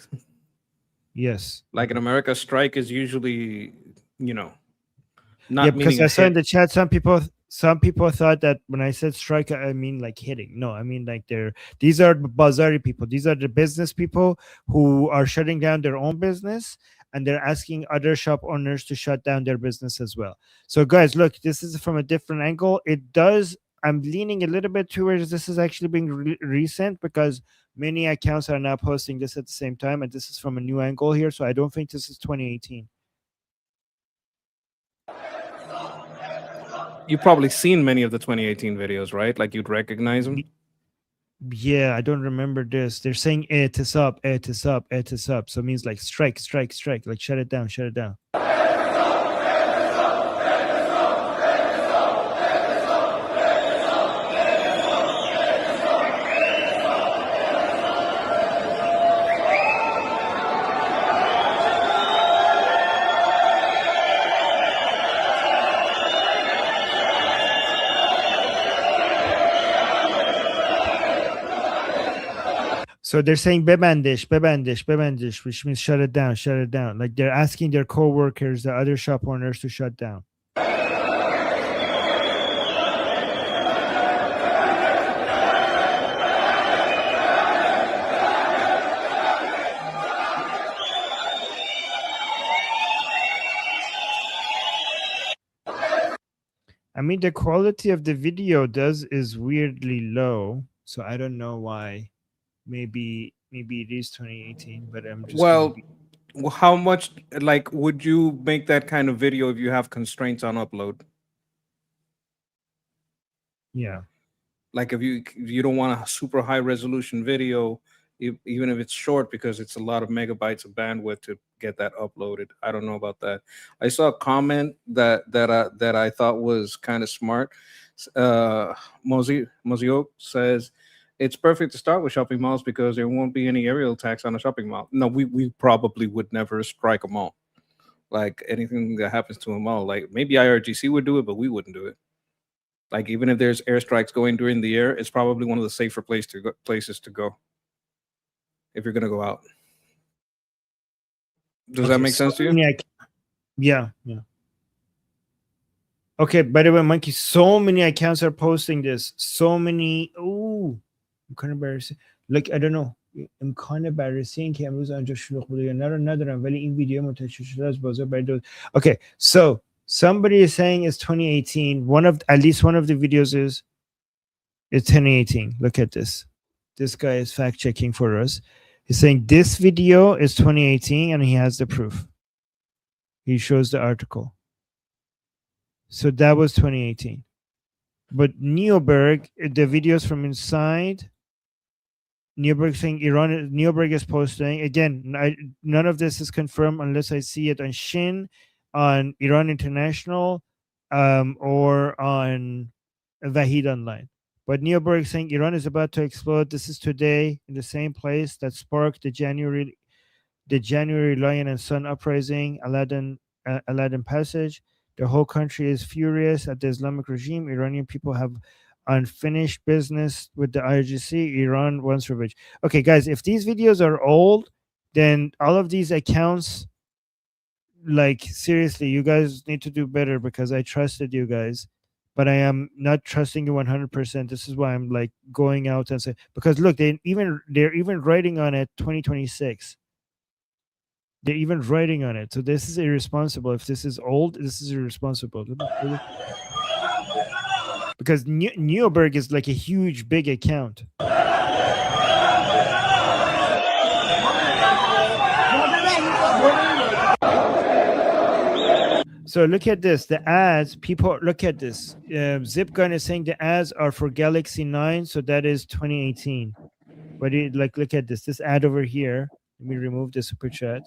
Yes. Like in America, strike is usually, you know, not because I saw hit. in the chat some people thought that when I said strike, I mean like hitting. No, I mean like these are Bazari people. These are the business people who are shutting down their own business and they're asking other shop owners to shut down their business as well. So guys, look, this is from a different angle. I'm leaning a little bit towards this is actually being recent, because many accounts are now posting this at the same time, and this is from a new angle here. So I don't think this is 2018. You've probably seen many of the 2018 videos, right? Like you'd recognize them. Yeah, I don't remember this. They're saying it is up, it is up, it is up. So it means like strike, strike, strike, like shut it down, shut it down. So they're saying bebandish, bebandish, bebandish, which means shut it down, shut it down. Like they're asking their co-workers, the other shop owners, to shut down. I mean, the quality of the video is weirdly low, so I don't know why. Maybe it is 2018, but I'm just how much like would you make that kind of video if you have constraints on upload? Yeah. Like if you don't want a super high resolution video, even if it's short, because it's a lot of megabytes of bandwidth to get that uploaded. I don't know about that. I saw a comment that I thought was kind of smart. Mozio says, it's perfect to start with shopping malls because there won't be any aerial attacks on a shopping mall. No, we probably would never strike a mall. Like anything that happens to a mall, like maybe IRGC would do it, but we wouldn't do it. Like even if there's airstrikes going during the air, it's probably one of the safer places to go if you're gonna go out. Does that make sense to you? Yeah. Okay, by the way, Monkey, so many accounts are posting this. So many. Ooh. امکان بررسی like I don't know امکان بررسی این که امروز آنجا شلوغ بوده یا نه رو ندارم ولی این ویدیو منتشر شده از بازار برای Okay, so somebody is saying it's 2018. At least one of the videos is 2018. Look at this. This guy is fact checking for us. He's saying this video is 2018 and he has the proof. He shows the article. So that was 2018. But Neoberg, the videos from inside, Neoberg saying Neoberg is posting. Again, none of this is confirmed unless I see it on Shin, on Iran International, or on Vahid Online. But Neoberg saying Iran is about to explode. This is today in the same place that sparked the January Lion and Sun uprising, Aladdin passage. The whole country is furious at the Islamic regime. Iranian people have unfinished business with the IRGC. Iran wants revenge. Okay, guys, if these videos are old, then all of these accounts, like seriously, you guys need to do better because I trusted you guys, but I am not trusting you 100%. This is why I'm like going out and say, because look, they're even writing on it 2026. They're even writing on it. So this is irresponsible. If this is old, this is irresponsible. Because Neoberg is like a huge, big account. So look at this. The ads, people, look at this. Zipgun is saying the ads are for Galaxy 9. So that is 2018. But look at this. This ad over here. Let me remove the super chat.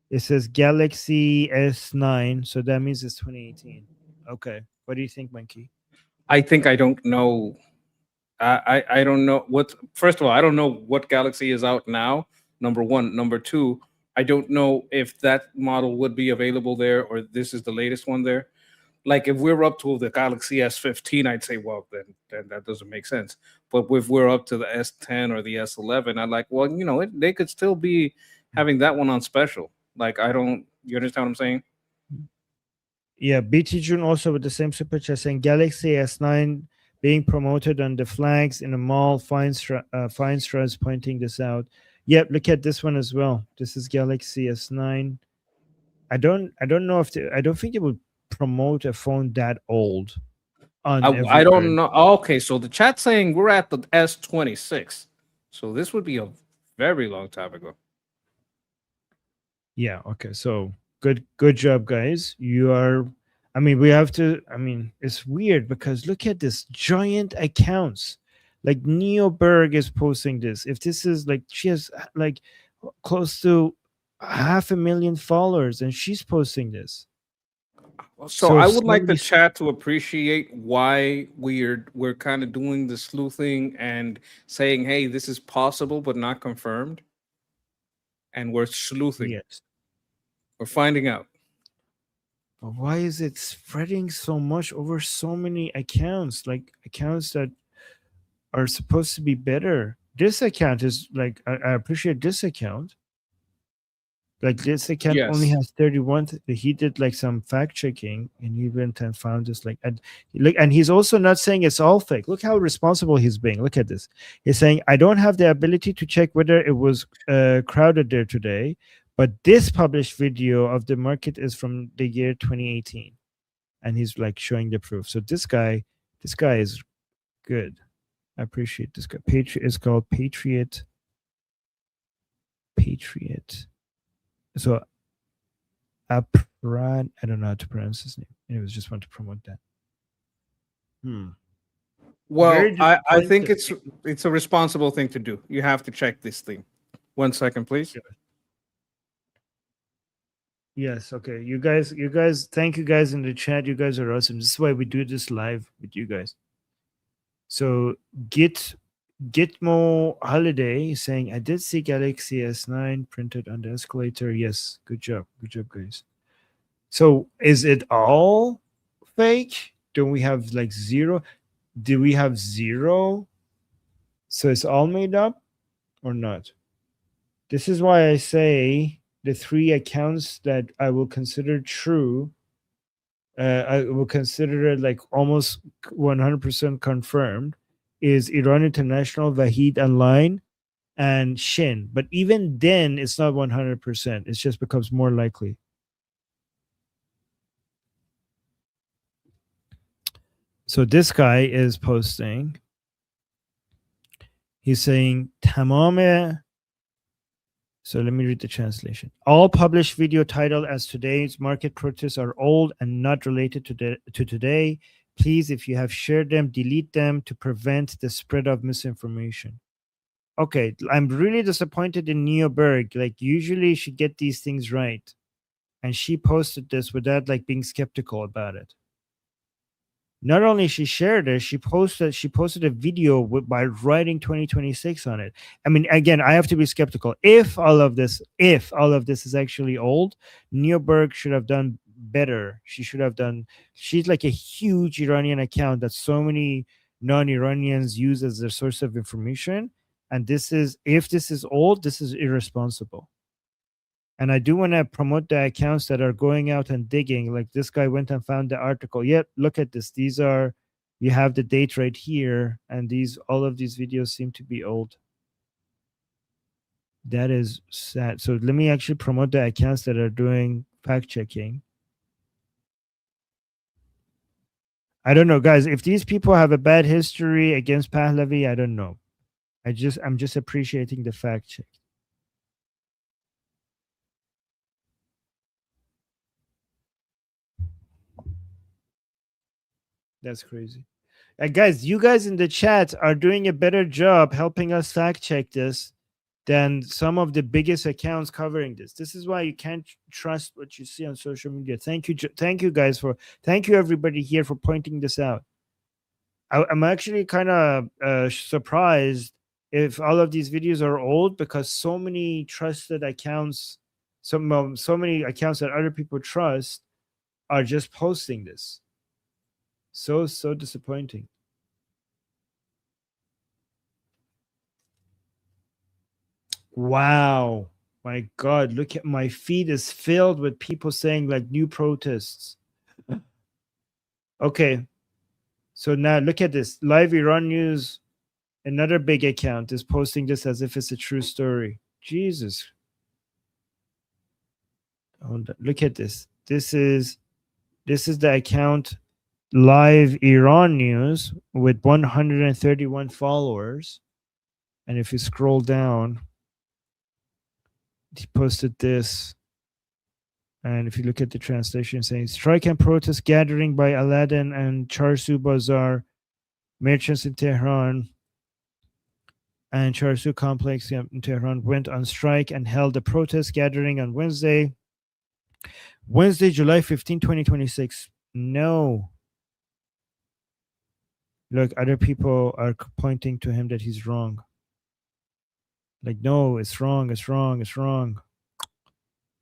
It says Galaxy S9, so that means it's 2018. Okay, what do you think, Monkey? I think I don't know. I don't know what. First of all, I don't know what Galaxy is out now. Number one. Number two, I don't know if that model would be available there or this is the latest one there. Like if we're up to the Galaxy S15, I'd say, well, then that doesn't make sense. But if we're up to the S10 or the S11, I'm like, well, you know, they could still be having that one on special. Like, you understand what I'm saying? Yeah, BT June also with the same super chat saying Galaxy S9 being promoted on the flags in a mall. Feinstra is pointing this out. Yep, look at this one as well. This is Galaxy S9. I don't know if I don't think it would promote a phone that old on I don't everywhere. know. Okay, so the chat saying we're at the S26. So this would be a very long time ago. Yeah, okay. So good job, guys. You are, I mean, we have to, I mean, it's weird because look at this giant accounts. Like Neo Berg is posting this. If this is like she has like close to 500,000 followers and she's posting this. So I would like the somebody- chat to appreciate why we're kind of doing the sleuthing and saying, hey, this is possible but not confirmed. And we're sleuthing. Yes. We're finding out. But why is it spreading so much over so many accounts? Like accounts that are supposed to be better. This account is like I appreciate this account. Like this account only Yes. has 31. He did like some fact checking and he went and found this like and look, and he's also not saying it's all fake. Look how responsible he's being. Look at this. He's saying I don't have the ability to check whether it was crowded there today, but this published video of the market is from the year 2018, and he's like showing the proof. So this guy is good. I appreciate this guy. Patriot is called Patriot. So Apran, I don't know how to pronounce his name. Anyways, just want to promote that. Well, Very I think disappointed. it's a responsible thing to do. You have to check this thing. 1 second, please. Yes, okay. You guys, thank you guys in the chat. You guys are awesome. This is why we do this live with you guys. So Gitmo Holiday is saying, I did see Galaxy S9 printed on the escalator. Yes, good job. Good job, guys. So is it all fake? Do we have like zero? Do we have zero? So it's all made up or not? This is why I say the 3 accounts that I will consider true. I will consider it like almost 100% confirmed is Iran International, Vahid Online, and Shin. But even then, it's not 100%. It just becomes more likely. So this guy is posting. He's saying, Tamame. So let me read the translation. All published video titled as today's market protests are old and not related to today. Please, if you have shared them, delete them to prevent the spread of misinformation. Okay, I'm really disappointed in Neo Berg. Like usually she get these things right. And she posted this without like being skeptical about it. Not only she shared it, she posted a video by writing 2026 on it. I mean, again, I have to be skeptical. If all of this is actually old, Neo Berg should have done better. She's like a huge Iranian account that so many non-Iranians use as their source of information. And if this is old, this is irresponsible. And I do want to promote the accounts that are going out and digging. Like this guy went and found the article. Yep, look at this. You have the date right here. And all of these videos seem to be old. That is sad. So let me actually promote the accounts that are doing fact checking. I don't know, guys. If these people have a bad history against Pahlavi, I don't know. I'm just appreciating the fact check. That's crazy. Guys, you guys in the chat are doing a better job helping us fact check this than some of the biggest accounts covering this. This is why you can't trust what you see on social media. Thank you guys thank you everybody here for pointing this out. I'm actually kind of surprised if all of these videos are old because so many trusted accounts, so many accounts that other people trust are just posting this. So disappointing. Wow. My God, look at my feed is filled with people saying like new protests. Okay. So now look at this. Live Iran News, another big account, is posting this as if it's a true story. Jesus. Look at this. This is the account Live Iran News with 131 followers. And if you scroll down, he posted this. And if you look at the translation, saying strike and protest gathering by Aladdin and Charsu Bazaar merchants in Tehran and Charsu complex in Tehran went on strike and held a protest gathering on Wednesday, July 15, 2026. No. Look, other people are pointing to him that he's wrong. Like, no, it's wrong, it's wrong, it's wrong.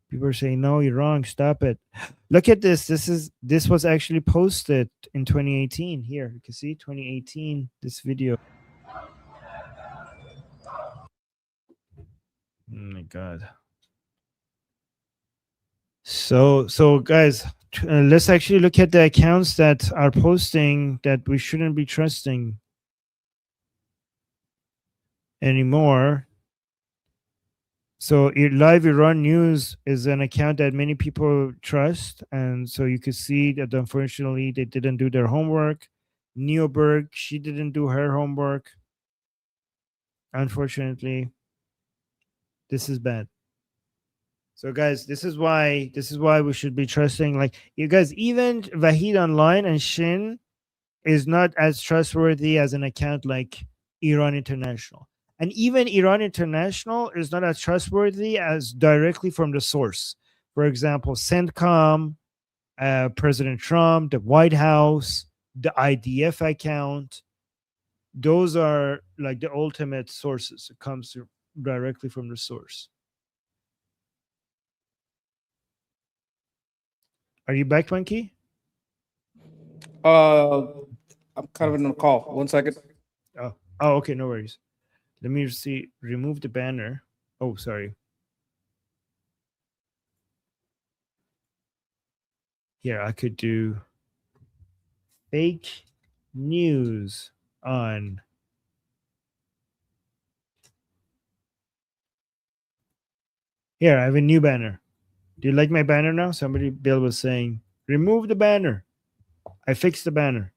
People are saying, no, you're wrong, stop it. Look at this. This was actually posted in 2018. Here, you can see 2018, this video. Oh my God. So guys, let's actually look at the accounts that are posting that we shouldn't be trusting anymore. So Live Iran News is an account that many people trust, and so you could see that unfortunately they didn't do their homework. Neoberg, she didn't do her homework. Unfortunately, this is bad. So guys, this is why we should be trusting, like, you guys, even Vahid Online and Shin is not as trustworthy as an account like Iran International. And even Iran International is not as trustworthy as directly from the source. For example, CENTCOM, President Trump, the White House, the IDF account. Those are like the ultimate sources. It comes directly from the source. Are you back, Monkey? I'm kind of in a call. 1 second. Oh, okay, no worries. Let me see. Remove the banner. Oh, sorry. Here, I could do fake news on. Here, I have a new banner. Do you like my banner now? Bill was saying, remove the banner. I fixed the banner.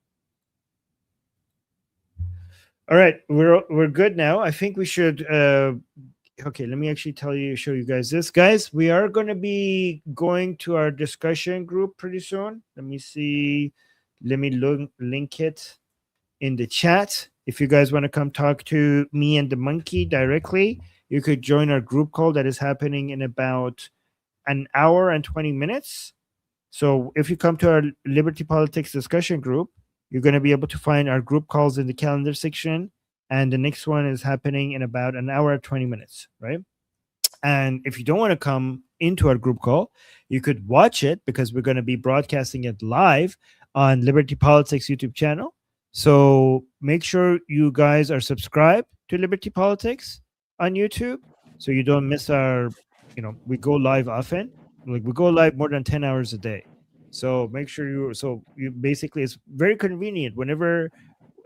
All right, we're good now. I think we should. Okay, let me actually show you guys this. Guys, we are going to be going to our discussion group pretty soon. Let me see. Let me link it in the chat. If you guys want to come talk to me and the monkey directly, you could join our group call that is happening in about an hour and 20 minutes. So if you come to our Liberty Politics discussion group, you're going to be able to find our group calls in the calendar section. And the next one is happening in about an hour and 20 minutes, right? And if you don't want to come into our group call, you could watch it because we're going to be broadcasting it live on Liberty Politics YouTube channel. So make sure you guys are subscribed to Liberty Politics on YouTube so you don't miss our, we go live often. Like, we go live more than 10 hours a day. So make sure you basically, it's very convenient whenever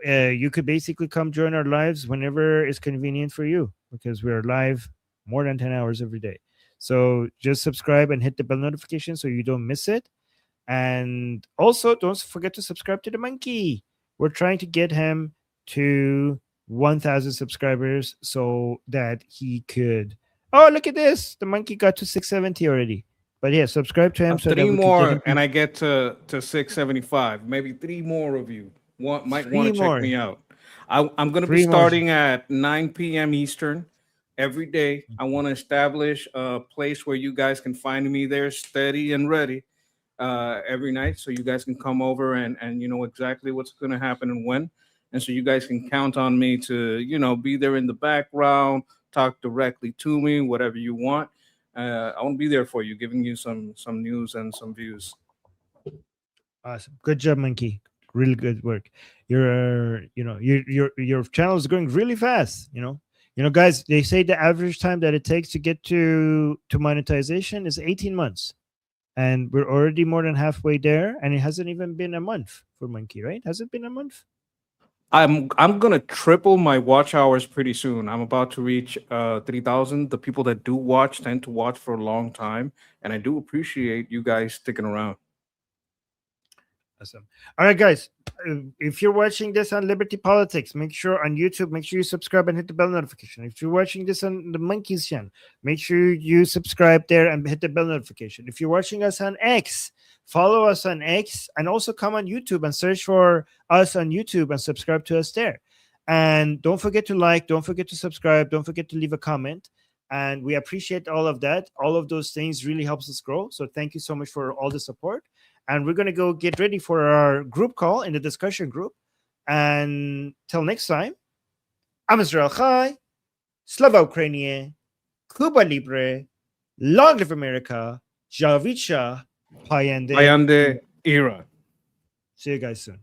you could basically come join our lives whenever it's convenient for you, because we're live more than 10 hours every day. So just subscribe and hit the bell notification so you don't miss it. And also don't forget to subscribe to the monkey. We're trying to get him to 1,000 subscribers so that he could. Oh, look at this. The monkey got to 670 already. But yeah, subscribe to him. So Three more, and I get to 675. Maybe 3 more of you might want to check me out. I'm going to be starting at 9 p.m. Eastern every day. I want to establish a place where you guys can find me there, steady and ready, every night, so you guys can come over and you know exactly what's going to happen and when, and so you guys can count on me to be there in the background, talk directly to me, whatever you want. I want to be there for you, giving you some news and some views. Awesome, good job, monkey. Really good work. Your channel is growing really fast. Guys, they say the average time that it takes to get to monetization is 18 months, and we're already more than halfway there. And it hasn't even been a month for monkey, right? Has it been a month? I'm gonna triple my watch hours pretty soon. I'm about to reach 3,000. The people that do watch tend to watch for a long time, and I do appreciate you guys sticking around. Awesome. All right, guys. If you're watching this on Liberty Politics, make sure on YouTube, make sure you subscribe and hit the bell notification. If you're watching this on the Monkeys channel, make sure you subscribe there and hit the bell notification. If you're watching us on X, follow us on X and also come on YouTube and search for us on YouTube and subscribe to us there. And don't forget to like, don't forget to subscribe, don't forget to leave a comment. And we appreciate all of that. All of those things really helps us grow. So thank you so much for all the support. And we're going to go get ready for our group call in the discussion group. And till next time, I'm Israel Chai, Slava Ukrainian, Cuba Libre, Long Live America, Javicha, Payande. Payande Iran. See you guys soon.